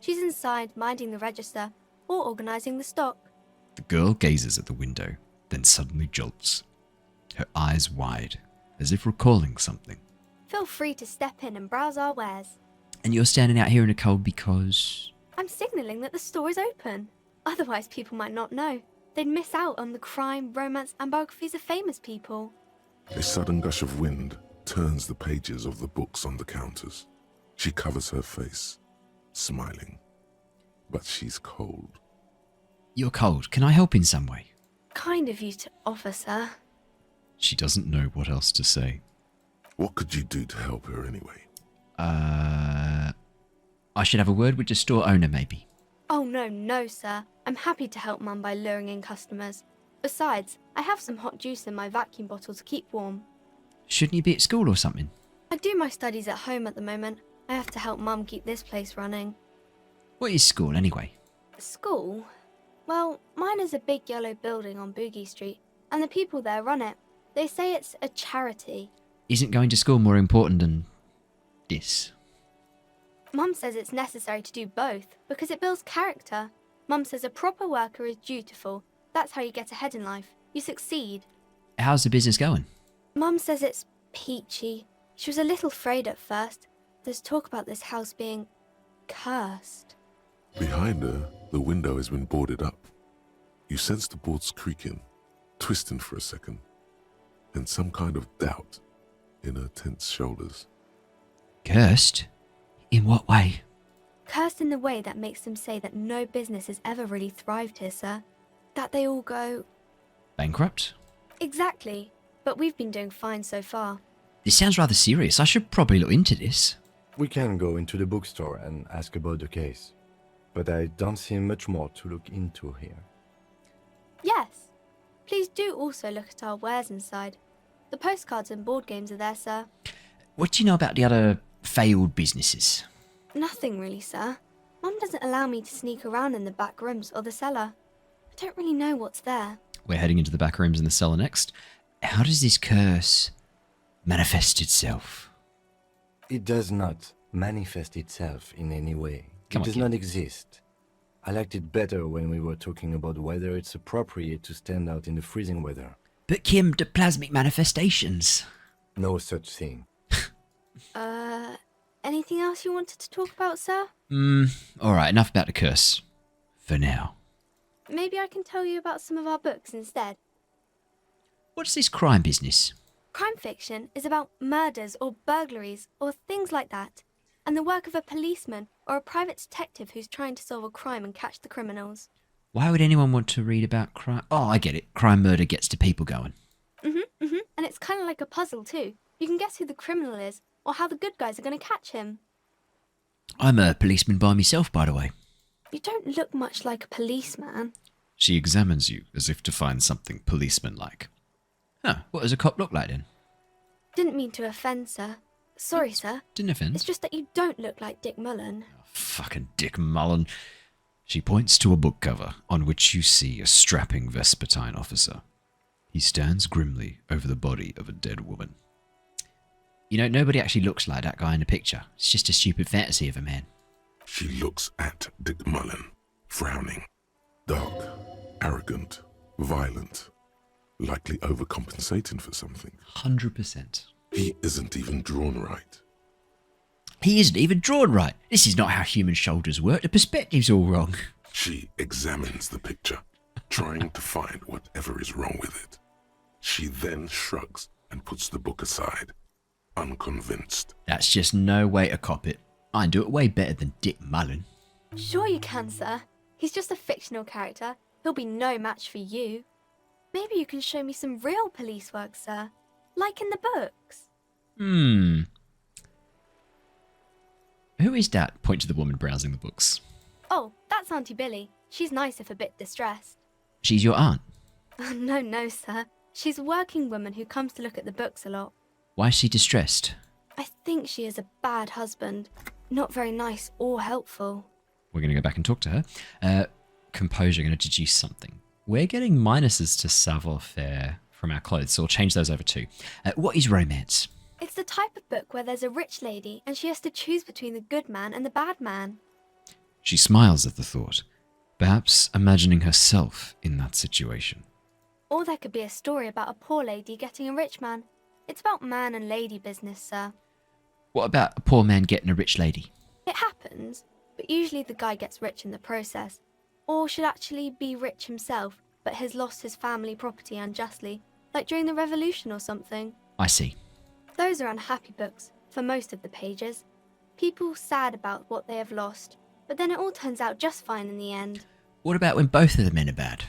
She's inside minding the register or organising the stock. The girl gazes at the window, then suddenly jolts. Her eyes wide, as if recalling something. Feel free to step in and browse our wares. And you're standing out here in the cold because... I'm signalling that the store is open. Otherwise people might not know. They'd miss out on the crime, romance and biographies of famous people. A sudden gush of wind turns the pages of the books on the counters. She covers her face, smiling. But she's cold. You're cold. Can I help in some way? Kind of you to offer, sir. She doesn't know what else to say. What could you do to help her anyway? I should have a word with the store owner, maybe. Oh, no, sir. I'm happy to help Mum by luring in customers. Besides, I have some hot juice in my vacuum bottle to keep warm. Shouldn't you be at school or something? I do my studies at home at the moment. I have to help Mum keep this place running. What is school, anyway? School? Well, mine is a big yellow building on Boogie Street, and the people there run it. They say it's a charity. Isn't going to school more important than this? Mum says it's necessary to do both, because it builds character. Mum says a proper worker is dutiful. That's how you get ahead in life. You succeed. How's the business going? Mum says it's peachy. She was a little afraid at first. There's talk about this house being cursed. Behind her, the window has been boarded up. You sense the boards creaking, twisting for a second, and some kind of doubt in her tense shoulders. Cursed? In what way? Cursed in the way that makes them say that no business has ever really thrived here, sir. That they all go... Bankrupt? Exactly. But we've been doing fine so far. This sounds rather serious. I should probably look into this. We can go into the bookstore and ask about the case. But I don't see much more to look into here. Yes. Please do also look at our wares inside. The postcards and board games are there, sir. What do you know about the other failed businesses? Nothing really, sir. Mum doesn't allow me to sneak around in the back rooms or the cellar. I don't really know what's there. We're heading into the back rooms in the cellar next. How does this curse manifest itself? It does not manifest itself in any way. It does not exist. I liked it better when we were talking about whether it's appropriate to stand out in the freezing weather. But Kim, the plasmic manifestations. No such thing. Anything else you wanted to talk about, sir? Alright, enough about the curse. For now. Maybe I can tell you about some of our books instead. What's this crime business? Crime fiction is about murders or burglaries or things like that, and the work of a policeman or a private detective who's trying to solve a crime and catch the criminals. Why would anyone want to read about crime? Oh, I get it. Crime murder gets the people going. And it's kind of like a puzzle too. You can guess who the criminal is or how the good guys are going to catch him. I'm a policeman by myself, by the way. You don't look much like a policeman. She examines you as if to find something policeman-like. Huh, what does a cop look like then? Didn't mean to offend, sir. Sorry, sir. Didn't offend. It's just that you don't look like Dick Mullen. Oh, fucking Dick Mullen. She points to a book cover on which you see a strapping Vespertine officer. He stands grimly over the body of a dead woman. You know, nobody actually looks like that guy in the picture. It's just a stupid fantasy of a man. She looks at Dick Mullen, frowning. Dark, arrogant, violent, likely overcompensating for something. 100%. He isn't even drawn right. He isn't even drawn right. This is not how human shoulders work. The perspective's all wrong. She examines the picture, trying to find whatever is wrong with it. She then shrugs and puts the book aside, unconvinced. That's just no way to cop it. I do it way better than Dick Mullen. Sure you can, sir. He's just a fictional character. He'll be no match for you. Maybe you can show me some real police work, sir. Like in the books. Who is that? Point to the woman browsing the books. Oh, that's Auntie Billy. She's nice if a bit distressed. She's your aunt? No, sir. She's a working woman who comes to look at the books a lot. Why is she distressed? I think she is a bad husband. Not very nice or helpful. We're going to go back and talk to her. Composure, going to deduce something. We're getting minuses to savoir-faire from our clothes, so we'll change those over too. What is romance? It's the type of book where there's a rich lady and she has to choose between the good man and the bad man. She smiles at the thought, perhaps imagining herself in that situation. Or there could be a story about a poor lady getting a rich man. It's about man and lady business, sir. What about a poor man getting a rich lady? It happens, but usually the guy gets rich in the process. Or should actually be rich himself, but has lost his family property unjustly. like during the Revolution or something. I see. Those are unhappy books, for most of the pages. People sad about what they have lost, but then it all turns out just fine in the end. What about when both of the men are bad?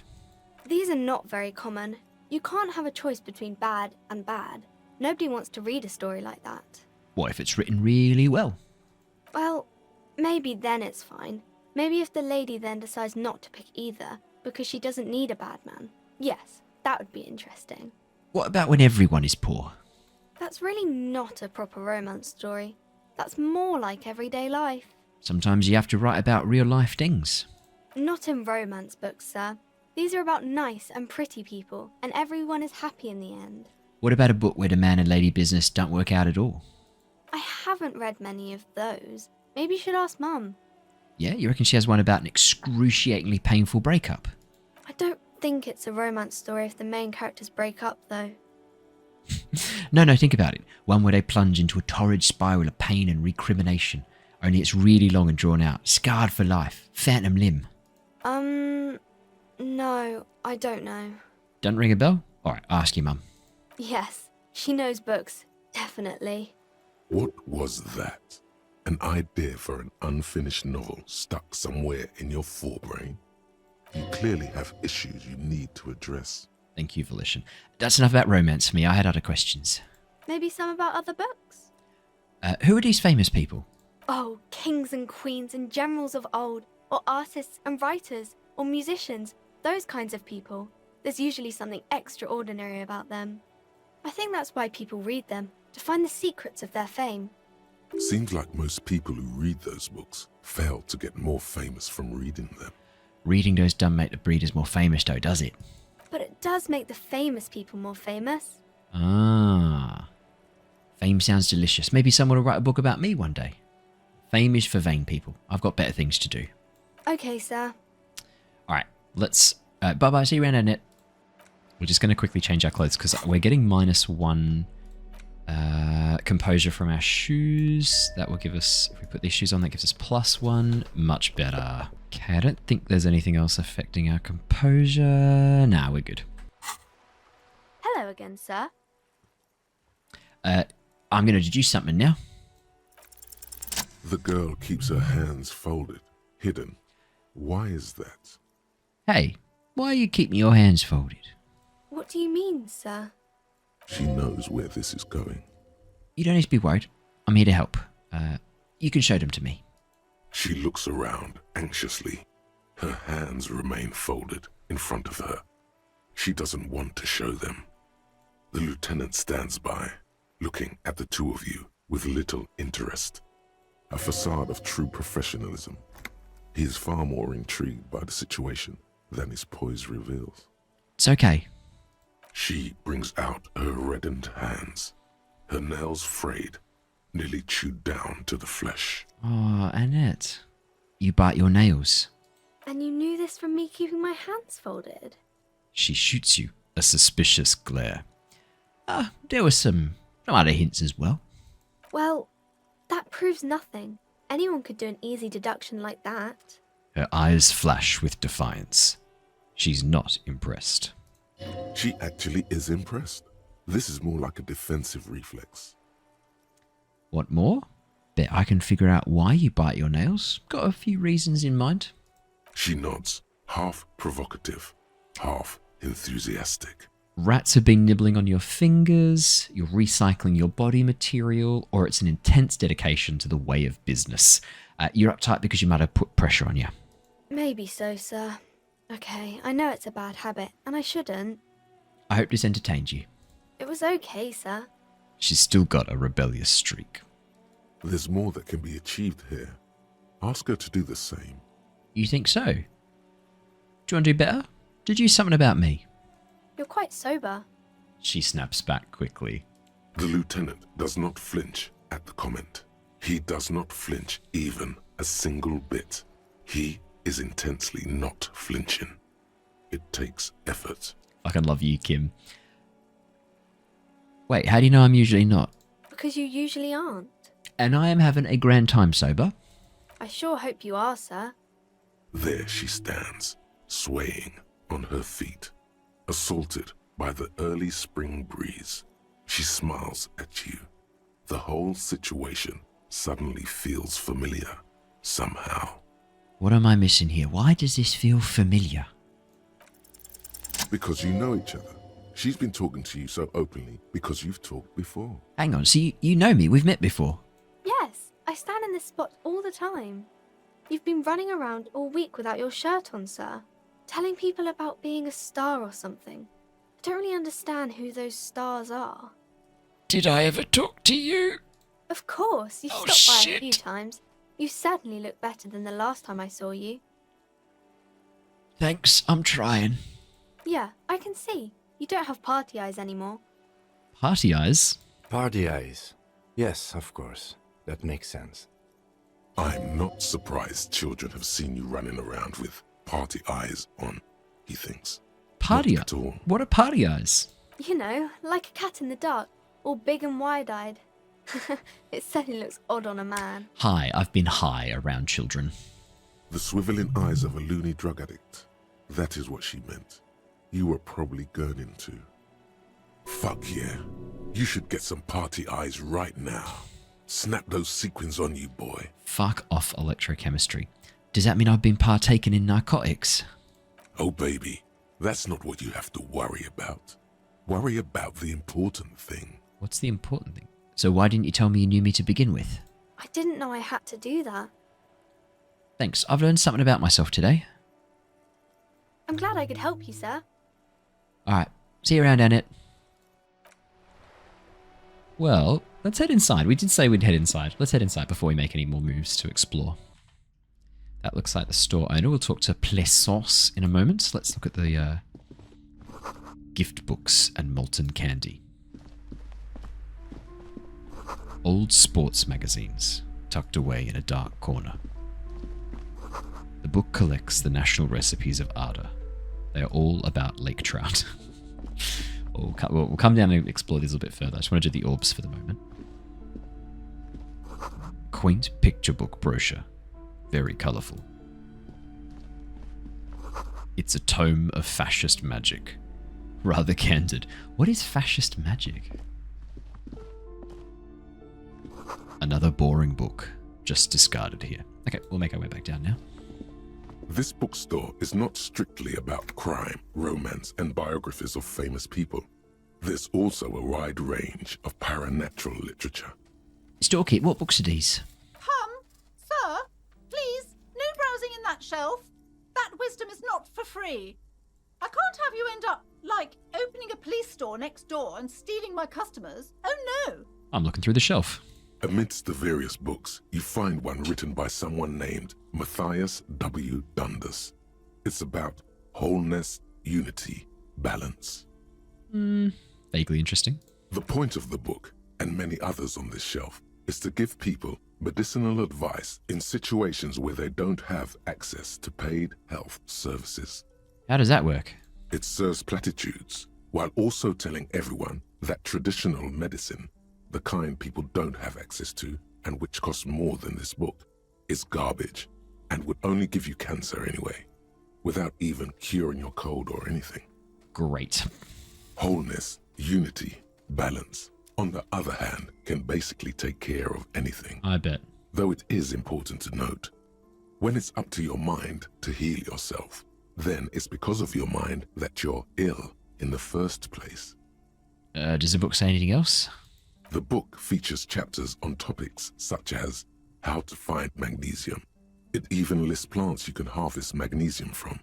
These are not very common. You can't have a choice between bad and bad. Nobody wants to read a story like that. What if it's written really well? Well, maybe then it's fine. Maybe if the lady then decides not to pick either, because she doesn't need a bad man. Yes, that would be interesting. What about when everyone is poor? That's really not a proper romance story. That's more like everyday life. Sometimes you have to write about real life things. Not in romance books, sir. These are about nice and pretty people, and everyone is happy in the end. What about a book where the man and lady business don't work out at all? I haven't read many of those. Maybe you should ask Mum. Yeah, you reckon she has one about an excruciatingly painful breakup? I don't think it's a romance story if the main characters break up, though. No, think about it. One where they plunge into a torrid spiral of pain and recrimination. Only it's really long and drawn out. Scarred for life. Phantom limb. No, I don't know. Doesn't ring a bell? Alright, ask your mum. Yes, she knows books. Definitely. What was that? An idea for an unfinished novel stuck somewhere in your forebrain? You clearly have issues you need to address. Thank you, Volition. That's enough about romance for me. I had other questions. Maybe some about other books? Who are these famous people? Oh, kings and queens and generals of old, or artists and writers, or musicians, those kinds of people. There's usually something extraordinary about them. I think that's why people read them, to find the secrets of their fame. Seems like most people who read those books fail to get more famous from reading them. Reading those doesn't make the breeders more famous though, does it? But it does make the famous people more famous. Ah. Fame sounds delicious. Maybe someone will write a book about me one day. Fame is for vain people. I've got better things to do. Okay, sir. Alright, let's... bye-bye, see you around, Annette. We're just going to quickly change our clothes because we're getting -1 composure from our shoes. That will give us... If we put these shoes on, that gives us +1. Much better. Okay, I don't think there's anything else affecting our composure. Nah, we're good. Hello again, sir. I'm going to deduce something now. The girl keeps her hands folded, hidden. Why is that? Hey, why are you keeping your hands folded? What do you mean, sir? She knows where this is going. You don't need to be worried. I'm here to help. You can show them to me. She looks around anxiously. Her hands remain folded in front of her. She doesn't want to show them. The lieutenant stands by, looking at the two of you with little interest. A facade of true professionalism. He is far more intrigued by the situation than his poise reveals. It's okay. She brings out her reddened hands, her nails frayed, nearly chewed down to the flesh. Oh, Annette. You bite your nails. And you knew this from me keeping my hands folded? She shoots you a suspicious glare. There were some other hints as well. Well, that proves nothing. Anyone could do an easy deduction like that. Her eyes flash with defiance. She's not impressed. She actually is impressed. This is more like a defensive reflex. What more? Bet I can figure out why you bite your nails. Got a few reasons in mind. She nods, half provocative, half enthusiastic. Rats have been nibbling on your fingers, you're recycling your body material, or it's an intense dedication to the way of business. You're uptight because you might have put pressure on you. Maybe so, sir. Okay, I know it's a bad habit, and I shouldn't. I hope this entertained you. It was okay, sir. She's still got a rebellious streak. There's more that can be achieved here. Ask her to do the same. You think so? Do you want to do better? Deduce something about me. You're quite sober. She snaps back quickly. The lieutenant does not flinch at the comment. He does not flinch even a single bit. He is intensely not flinching. It takes effort. I can love you, Kim. Wait, how do you know I'm usually not? Because you usually aren't. And I am having a grand time sober. I sure hope you are, sir. There she stands, swaying on her feet, assaulted by the early spring breeze. She smiles at you. The whole situation suddenly feels familiar, somehow. What am I missing here? Why does this feel familiar? Because you know each other. She's been talking to you so openly because you've talked before. Hang on, so you know me, we've met before. Yes, I stand in this spot all the time. You've been running around all week without your shirt on, sir, telling people about being a star or something. I don't really understand who those stars are. Did I ever talk to you? Of course, you've stopped by a few times. You certainly look better than the last time I saw you. Thanks, I'm trying. Yeah, I can see. You don't have party eyes anymore. Party eyes? Party eyes. Yes, of course. That makes sense. I'm not surprised children have seen you running around with party eyes on, he thinks. Party eyes? At all. What are party eyes? You know, like a cat in the dark, all big and wide-eyed. It certainly looks odd on a man. Hi, I've been high around children. The swiveling eyes of a loony drug addict. That is what she meant. You were probably gurning too. Fuck yeah. You should get some party eyes right now. Snap those sequins on you, boy. Fuck off electrochemistry. Does that mean I've been partaking in narcotics? Oh, baby, that's not what you have to worry about. Worry about the important thing. What's the important thing? So why didn't you tell me you knew me to begin with? I didn't know I had to do that. Thanks, I've learned something about myself today. I'm glad I could help you, sir. Alright, see you around, Annette. Well, let's head inside. We did say we'd head inside. Let's head inside before we make any more moves to explore. That looks like the store owner. We'll talk to Plaisance in a moment. Let's look at the gift books and molten candy. Old sports magazines, tucked away in a dark corner. The book collects the national recipes of Arda. They are all about lake trout. We'll come down and explore these a little bit further. I just want to do the orbs for the moment. Quaint picture book brochure. Very colourful. It's a tome of fascist magic. Rather candid. What is fascist magic? Another boring book. Just discarded here. Okay, we'll make our way back down now. This bookstore is not strictly about crime, romance, and biographies of famous people. There's also a wide range of paranatural literature. Storky, what books are these? Sir, please, no browsing in that shelf. That wisdom is not for free. I can't have you end up, like, opening a police store next door and stealing my customers. Oh no! I'm looking through the shelf. Amidst the various books, you find one written by someone named Martinaise W. Dundas. It's about wholeness, unity, balance. Vaguely interesting. The point of the book, and many others on this shelf, is to give people medicinal advice in situations where they don't have access to paid health services. How does that work? It serves platitudes, while also telling everyone that traditional medicine, the kind people don't have access to, and which costs more than this book, is garbage, and would only give you cancer anyway, without even curing your cold or anything. Great. Wholeness, unity, balance, on the other hand, can basically take care of anything. I bet. Though it is important to note, when it's up to your mind to heal yourself, then it's because of your mind that you're ill in the first place. Does the book say anything else? The book features chapters on topics such as how to find magnesium. It even lists plants you can harvest magnesium from.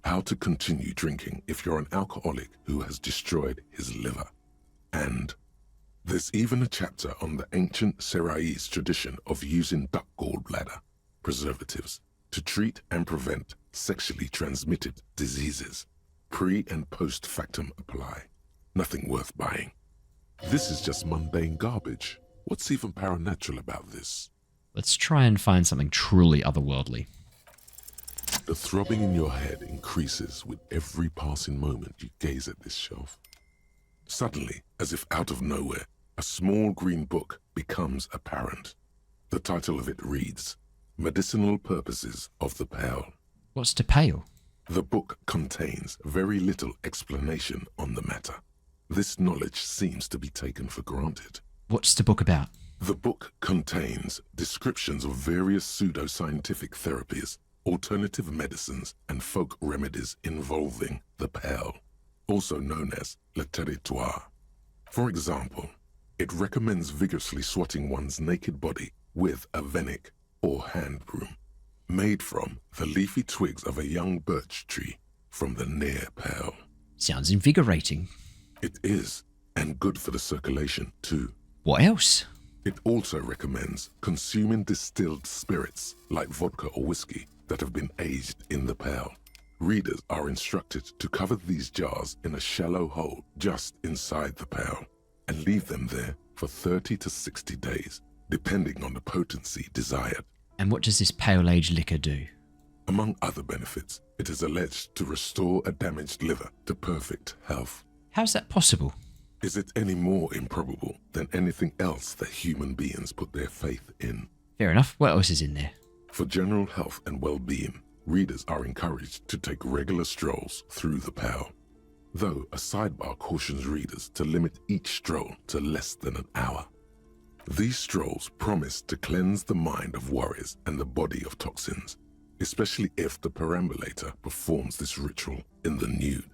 How to continue drinking if you're an alcoholic who has destroyed his liver. And there's even a chapter on the ancient Seraïs tradition of using duck gallbladder, preservatives, to treat and prevent sexually transmitted diseases. Pre and post factum apply. Nothing worth buying. This is just mundane garbage. What's even paranatural about this? Let's try and find something truly otherworldly. The throbbing in your head increases with every passing moment you gaze at this shelf. Suddenly, as if out of nowhere, a small green book becomes apparent. The title of it reads, Medicinal Purposes of the Pale. What's to pale? The book contains very little explanation on the matter. This knowledge seems to be taken for granted. What's the book about? The book contains descriptions of various pseudoscientific therapies, alternative medicines, and folk remedies involving the Pale, also known as le territoire. For example, it recommends vigorously swatting one's naked body with a venik, or hand broom, made from the leafy twigs of a young birch tree from the near Pale. Sounds invigorating. It is, and good for the circulation too. What else? It also recommends consuming distilled spirits like vodka or whiskey that have been aged in the Pale. Readers are instructed to cover these jars in a shallow hole just inside the Pale and leave them there for 30 to 60 days, depending on the potency desired. And what does this pale age liquor do? Among other benefits, it is alleged to restore a damaged liver to perfect health. How's that possible? Is it any more improbable than anything else that human beings put their faith in? Fair enough. What else is in there? For general health and well-being, readers are encouraged to take regular strolls through the Pale, though a sidebar cautions readers to limit each stroll to less than an hour. These strolls promise to cleanse the mind of worries and the body of toxins, especially if the perambulator performs this ritual in the nude.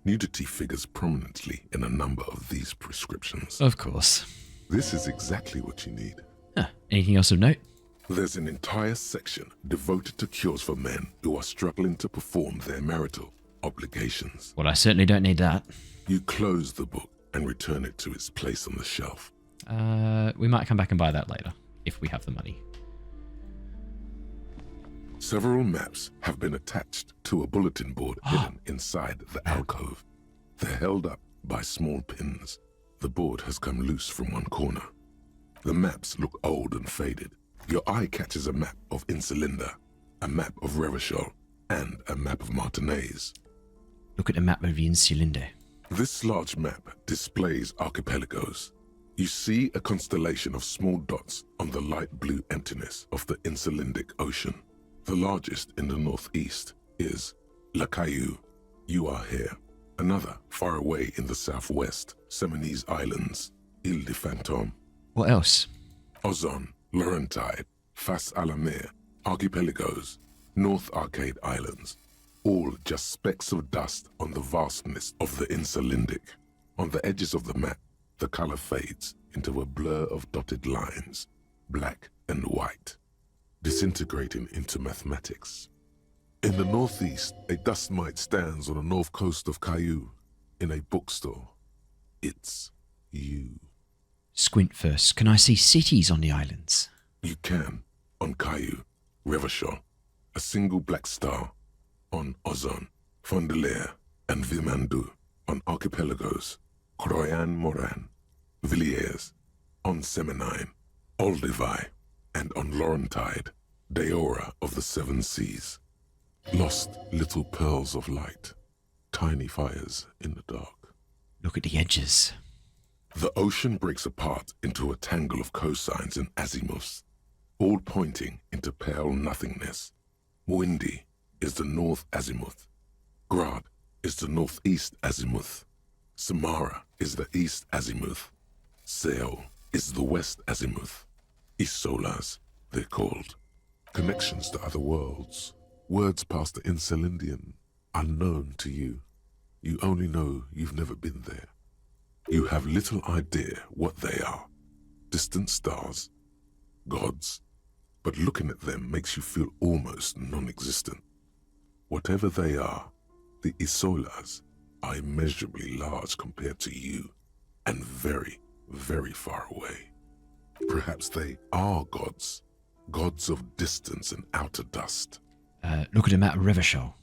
Nudity figures prominently in a number of these prescriptions. Of course. This is exactly what you need. Anything else of note? There's an entire section devoted to cures for men who are struggling to perform their marital obligations. Well, I certainly don't need that. You close the book and return it to its place on the shelf. We might come back and buy that later, if we have the money. Several maps have been attached to a bulletin board hidden inside the alcove. They're held up by small pins. The board has come loose from one corner. The maps look old and faded. Your eye catches a map of Insulinda, a map of Revachol, and a map of Martinaise. Look at the map of Insulinda. This large map displays archipelagos. You see a constellation of small dots on the light blue emptiness of the Insulindic Ocean. The largest in the northeast is La Caillou. You are here. Another far away in the southwest, Seminese Islands, Ile de Fantôme. What else? Ozon, Laurentide, Fas à la Mer, Archipelagos, North Arcade Islands, all just specks of dust on the vastness of the Insulindic. On the edges of the map, the color fades into a blur of dotted lines, black and white, disintegrating into mathematics. In the northeast, a dust mite stands on the north coast of Caillou in a bookstore. It's you. Squint first. Can I see cities on the islands? You can. On Caillou, Revachol, a single black star. On Ozon, Fondelier, and Vilmandu. On Archipelagos, Croyan Moran, Villiers. On Seminine, Olduvai, and on Laurentide, Deora of the Seven Seas. Lost little pearls of light, tiny fires in the dark. Look at the edges. The ocean breaks apart into a tangle of cosines and azimuths, all pointing into pale nothingness. Windy is the north azimuth. Grad is the northeast azimuth. Samara is the east azimuth. Seol is the west azimuth. Isolas, they're called. Connections to other worlds. Words past the Insulindian, unknown to you. You only know you've never been there. You have little idea what they are. Distant stars, gods, but looking at them makes you feel almost non-existent. Whatever they are, the Isolas are immeasurably large compared to you, and very, very far away. Perhaps they are gods, gods of distance and outer dust. Look at a map of Revachol.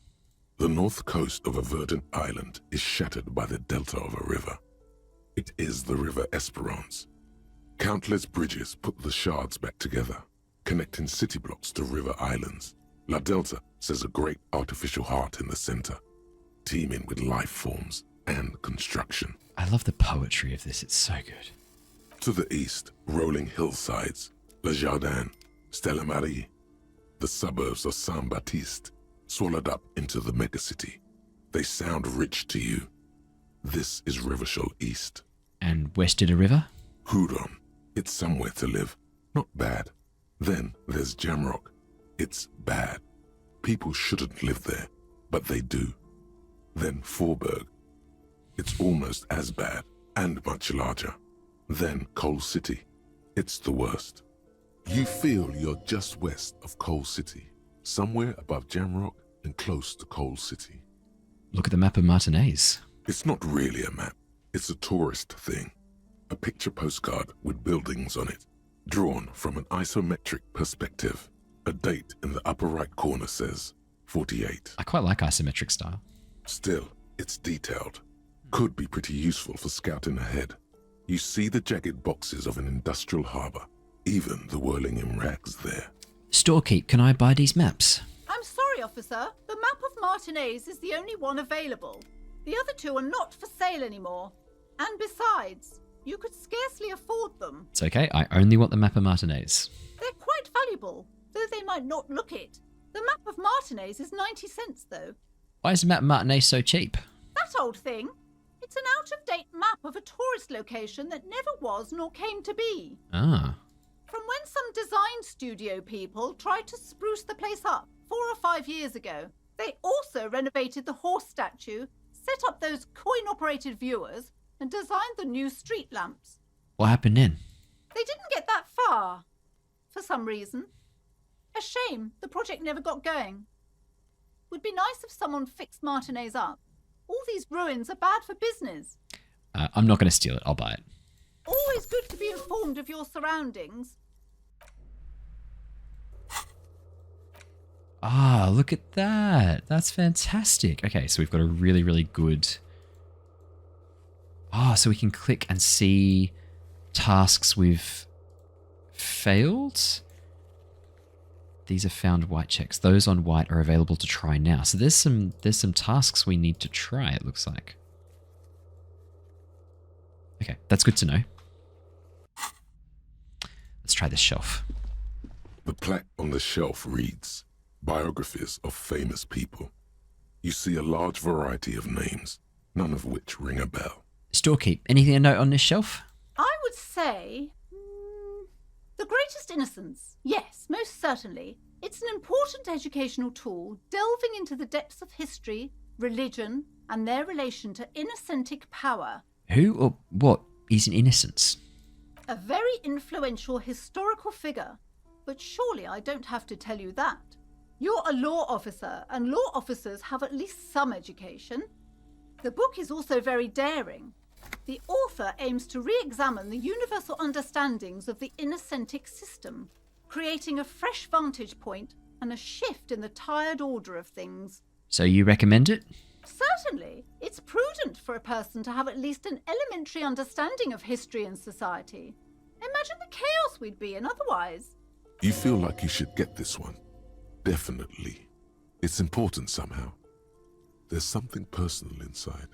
The north coast of a verdant island is shattered by the delta of a river. It is the River Esperance. Countless bridges put the shards back together, connecting city blocks to river islands. La Delta says a great artificial heart in the center, teeming with life forms and construction. I love the poetry of this. It's so good. To the east, rolling hillsides, Le Jardin, Stella Marie, the suburbs of Saint-Baptiste, swallowed up into the megacity. They sound rich to you. This is Rivershell East. And west of the river? Huron. It's somewhere to live. Not bad. Then there's Jamrock. It's bad. People shouldn't live there, but they do. Then Forburg. It's almost as bad, and much larger. Then Coal City. It's the worst. You feel you're just west of Coal City, somewhere above Jamrock and close to Coal City. Look at the map of Martinaise. It's not really a map. It's a tourist thing. A picture postcard with buildings on it, drawn from an isometric perspective. A date in the upper right corner says 48. I quite like isometric style. Still, it's detailed. Could be pretty useful for scouting ahead. You see the jagged boxes of an industrial harbour, even the whirling in rags there. Storekeep, can I buy these maps? I'm sorry, officer. The map of Martinaise is the only one available. The other two are not for sale anymore. And besides, you could scarcely afford them. It's okay, I only want the map of Martinaise. They're quite valuable, though they might not look it. The map of Martinaise is 90 cents, though. Why is the map of Martinaise so cheap? That old thing. It's an out-of-date map of a tourist location that never was nor came to be. Ah. From when some design studio people tried to spruce the place up 4 or 5 years ago. They also renovated the horse statue, set up those coin-operated viewers, and designed the new street lamps. What happened then? They didn't get that far, for some reason. A shame the project never got going. Would be nice if someone fixed Martinaise up. All these ruins are bad for business. I'm not going to steal it, I'll buy it. Always good to be informed of your surroundings. Ah, look at that. That's fantastic. Okay, so we've got a really, really good... Ah, so we can click and see tasks we've failed. These are found white checks. Those on white are available to try now. So there's some tasks we need to try, it looks like. Okay, that's good to know. Let's try this shelf. The plaque on the shelf reads, Biographies of Famous People. You see a large variety of names, none of which ring a bell. Storekeep, anything to note on this shelf? I would say... The Greatest Innocence. Yes, most certainly. It's an important educational tool delving into the depths of history, religion, and their relation to innocentic power. Who or what is an innocence? A very influential historical figure. But surely I don't have to tell you that. You're a law officer, and law officers have at least some education. The book is also very daring. The author aims to re-examine the universal understandings of the innocentic system, creating a fresh vantage point and a shift in the tired order of things. So you recommend it? Certainly. It's prudent for a person to have at least an elementary understanding of history and society. Imagine the chaos we'd be in otherwise. You feel like you should get this one. Definitely. It's important somehow. There's something personal inside.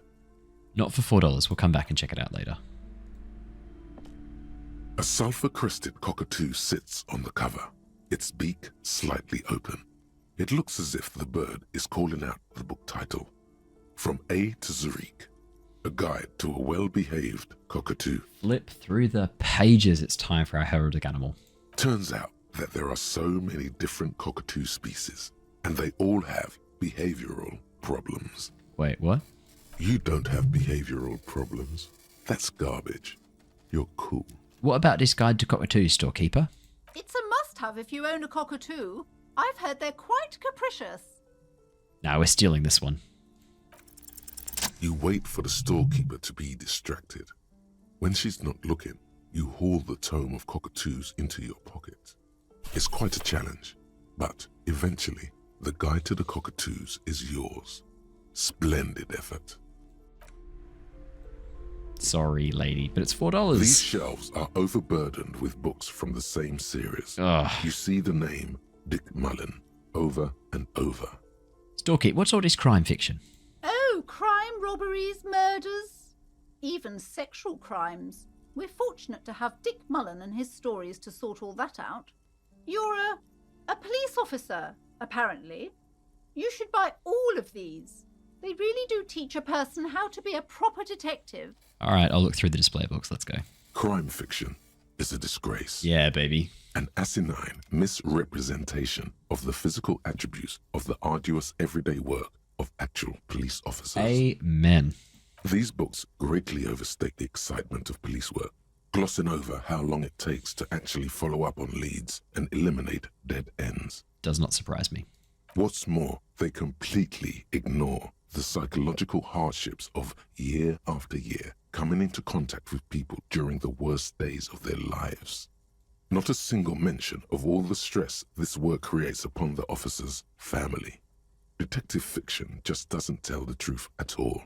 Not for $4. We'll come back and check it out later. A sulfur-crested cockatoo sits on the cover, its beak slightly open. It looks as if the bird is calling out the book title, From A to Zurich, a guide to a well-behaved cockatoo. Flip through the pages. It's time for our heraldic animal. Turns out that there are so many different cockatoo species, and they all have behavioral problems. Wait, what? You don't have behavioral problems. That's garbage. You're cool. What about this guide to cockatoos, storekeeper? It's a must-have if you own a cockatoo. I've heard they're quite capricious. Now we're stealing this one. You wait for the storekeeper to be distracted. When she's not looking, you haul the tome of cockatoos into your pocket. It's quite a challenge, but eventually, the guide to the cockatoos is yours. Splendid effort. Sorry, lady, but it's $4. These shelves are overburdened with books from the same series. Ugh. You see the name Dick Mullen over and over. Storekeep, what's all this crime fiction? Oh, crime, robberies, murders, even sexual crimes. We're fortunate to have Dick Mullen and his stories to sort all that out. You're a police officer, apparently. You should buy all of these. They really do teach a person how to be a proper detective. All right, I'll look through the display books. Let's go. Crime fiction is a disgrace. Yeah, baby. An asinine misrepresentation of the physical attributes of the arduous everyday work of actual police officers. Amen. These books greatly overstate the excitement of police work, glossing over how long it takes to actually follow up on leads and eliminate dead ends. Does not surprise me. What's more, they completely ignore the psychological hardships of year after year coming into contact with people during the worst days of their lives. Not a single mention of all the stress this work creates upon the officer's family. Detective fiction just doesn't tell the truth at all.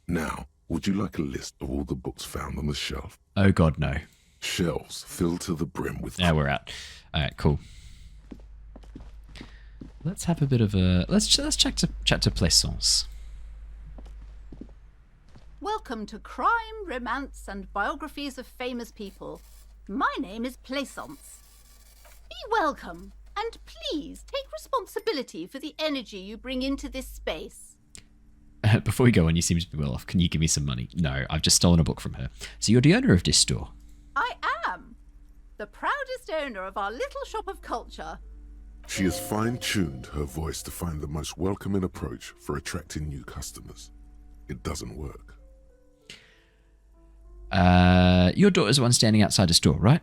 Now, would you like a list of all the books found on the shelf? Oh God, no. Shelves filled to the brim with... Now we're out. All right, cool. Let's have a bit of a... Let's chat to Plaisance. Welcome to Crime, Romance, and Biographies of Famous People. My name is Plaisance. Be welcome, and please take responsibility for the energy you bring into this space. Before we go on, you seem to be well off. Can you give me some money? No, I've just stolen a book from her. So you're the owner of this store? I am. The proudest owner of our little shop of culture. She has fine-tuned her voice to find the most welcoming approach for attracting new customers. It doesn't work. Your daughter's the one standing outside the store, right?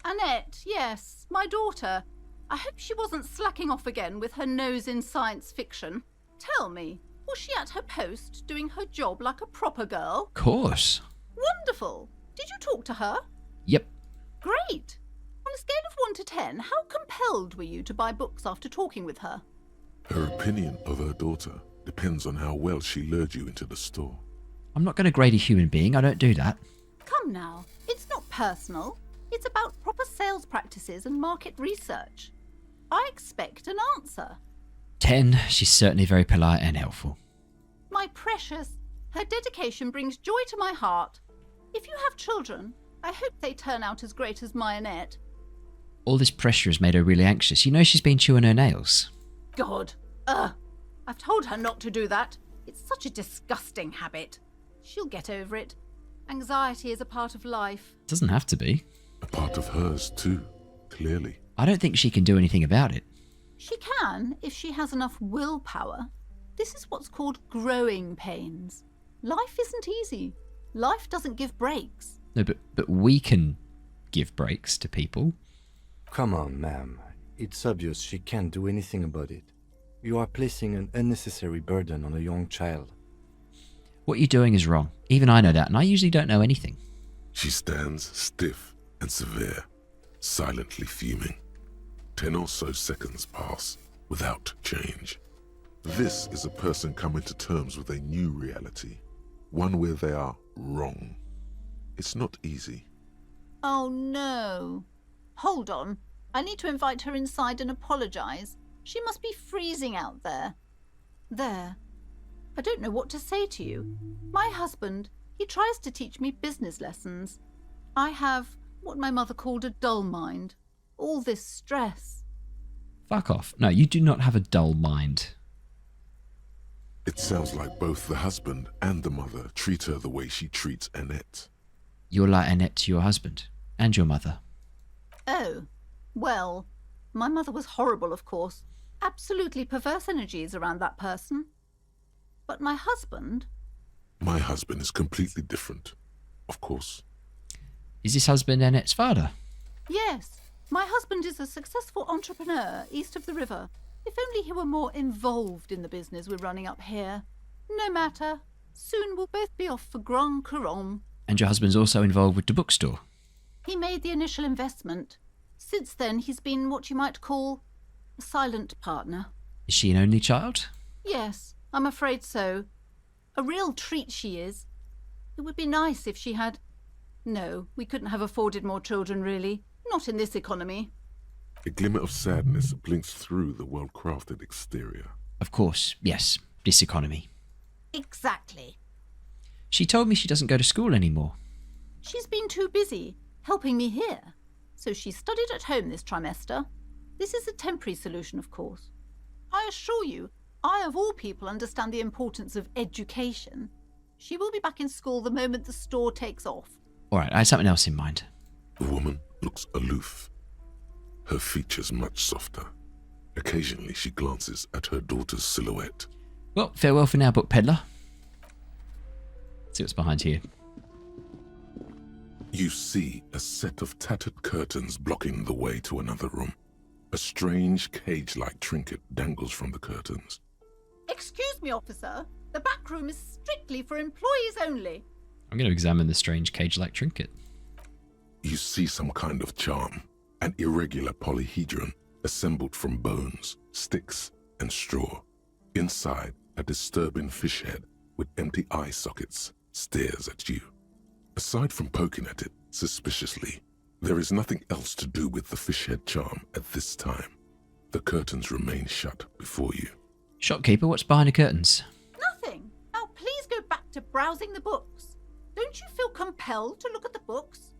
Annette, yes, my daughter. I hope she wasn't slacking off again with her nose in science fiction. Tell me, was she at her post doing her job like a proper girl? Of course. Wonderful. Did you talk to her? Yep. Great. On a scale of 1 to 10, how compelled were you to buy books after talking with her? Her opinion of her daughter depends on how well she lured you into the store. I'm not going to grade a human being. I don't do that. Come now. It's not personal. It's about proper sales practices and market research. I expect an answer. 10. She's certainly very polite and helpful. My precious, her dedication brings joy to my heart. If you have children, I hope they turn out as great as my Annette. All this pressure has made her really anxious. You know she's been chewing her nails. God. I've told her not to do that. It's such a disgusting habit. She'll get over it. Anxiety is a part of life. Doesn't have to be. A part of hers too, clearly. I don't think she can do anything about it. She can, if she has enough willpower. This is what's called growing pains. Life isn't easy. Life doesn't give breaks. No, but we can give breaks to people. Come on, ma'am. It's obvious she can't do anything about it. You are placing an unnecessary burden on a young child. What you're doing is wrong. Even I know that, and I usually don't know anything. She stands stiff and severe, silently fuming. 10 or so seconds pass without change. This is a person coming to terms with a new reality, one where they are wrong. It's not easy. Oh no. Hold on. I need to invite her inside and apologize. She must be freezing out there. There. I don't know what to say to you. My husband, he tries to teach me business lessons. I have what my mother called a dull mind. All this stress. Fuck off. No, you do not have a dull mind. It sounds like both the husband and the mother treat her the way she treats Annette. You're like Annette to your husband and your mother. Oh, well, my mother was horrible, of course. Absolutely perverse energies around that person. But my husband... My husband is completely different, of course. Is this husband Annette's father? Yes, my husband is a successful entrepreneur east of the river. If only he were more involved in the business we're running up here. No matter. Soon we'll both be off for Grand Couronne. And your husband's also involved with the bookstore? He made the initial investment. Since then, he's been what you might call a silent partner. Is she an only child? Yes, I'm afraid so. A real treat she is. It would be nice if she had... No, we couldn't have afforded more children, really. Not in this economy. A glimmer of sadness blinks through the well-crafted exterior. Of course, yes. This economy. Exactly. She told me she doesn't go to school anymore. She's been too busy helping me here. So she studied at home this trimester. This is a temporary solution, of course. I assure you, I, of all people, understand the importance of education. She will be back in school the moment the store takes off. All right, I had something else in mind. The woman looks aloof, her features much softer. Occasionally she glances at her daughter's silhouette. Well, farewell for now, book peddler. Let's see what's behind here. You see a set of tattered curtains blocking the way to another room. A strange cage-like trinket dangles from the curtains. Excuse me, officer. The back room is strictly for employees only. I'm going to examine the strange cage-like trinket. You see some kind of charm, an irregular polyhedron assembled from bones, sticks, and straw. Inside, a disturbing fish head with empty eye sockets stares at you. Aside from poking at it suspiciously, there is nothing else to do with the fish head charm at this time. The curtains remain shut before you. Shopkeeper, what's behind the curtains? Nothing. Now please go back to browsing the books. Don't you feel compelled to look at the books?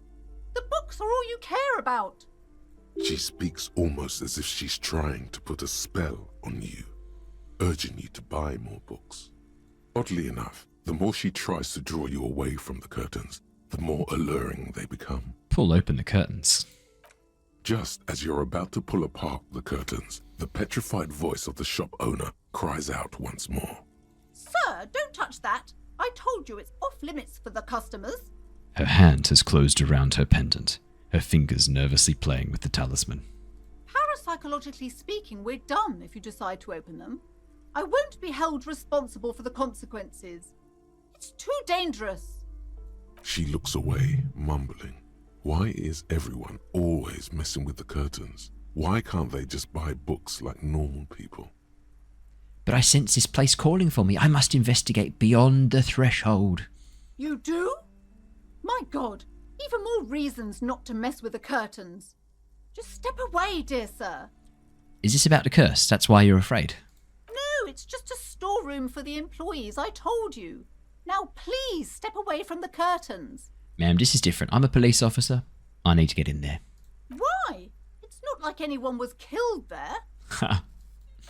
The books are all you care about. She speaks almost as if she's trying to put a spell on you, urging you to buy more books. Oddly enough, the more she tries to draw you away from the curtains, the more alluring they become. Pull open the curtains. Just as you're about to pull apart the curtains, the petrified voice of the shop owner cries out once more. Sir, don't touch that. I told you it's off limits for the customers. Her hand has closed around her pendant, her fingers nervously playing with the talisman. Parapsychologically speaking, we're done if you decide to open them. I won't be held responsible for the consequences. It's too dangerous. She looks away, mumbling. Why is everyone always messing with the curtains? Why can't they just buy books like normal people? But I sense this place calling for me. I must investigate beyond the threshold. You do? My God, even more reasons not to mess with the curtains. Just step away, dear sir. Is this about the curse? That's why you're afraid? No, it's just a storeroom for the employees, I told you. Now please step away from the curtains. Ma'am, this is different. I'm a police officer. I need to get in there. Why? It's not like anyone was killed there. Ha.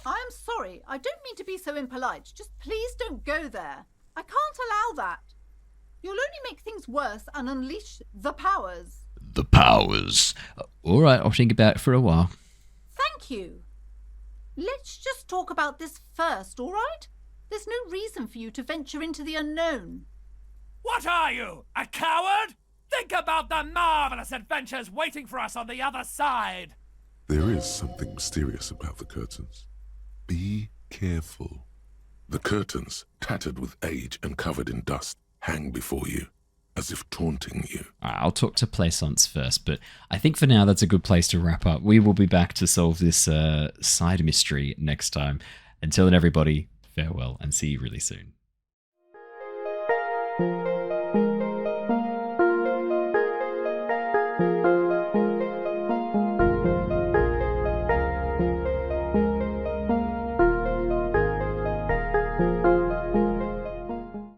I'm sorry, I don't mean to be so impolite. Just please don't go there. I can't allow that. You'll only make things worse and unleash the powers. The powers. All right, I'll think about it for a while. Thank you. Let's just talk about this first, all right? There's no reason for you to venture into the unknown. What are you, a coward? Think about the marvelous adventures waiting for us on the other side. There is something mysterious about the curtains. Be careful. The curtains, tattered with age and covered in dust, hang before you, as if taunting you. I'll talk to Plaisance first, but I think for now that's a good place to wrap up. We will be back to solve this side mystery next time. Until then, everybody, farewell and see you really soon.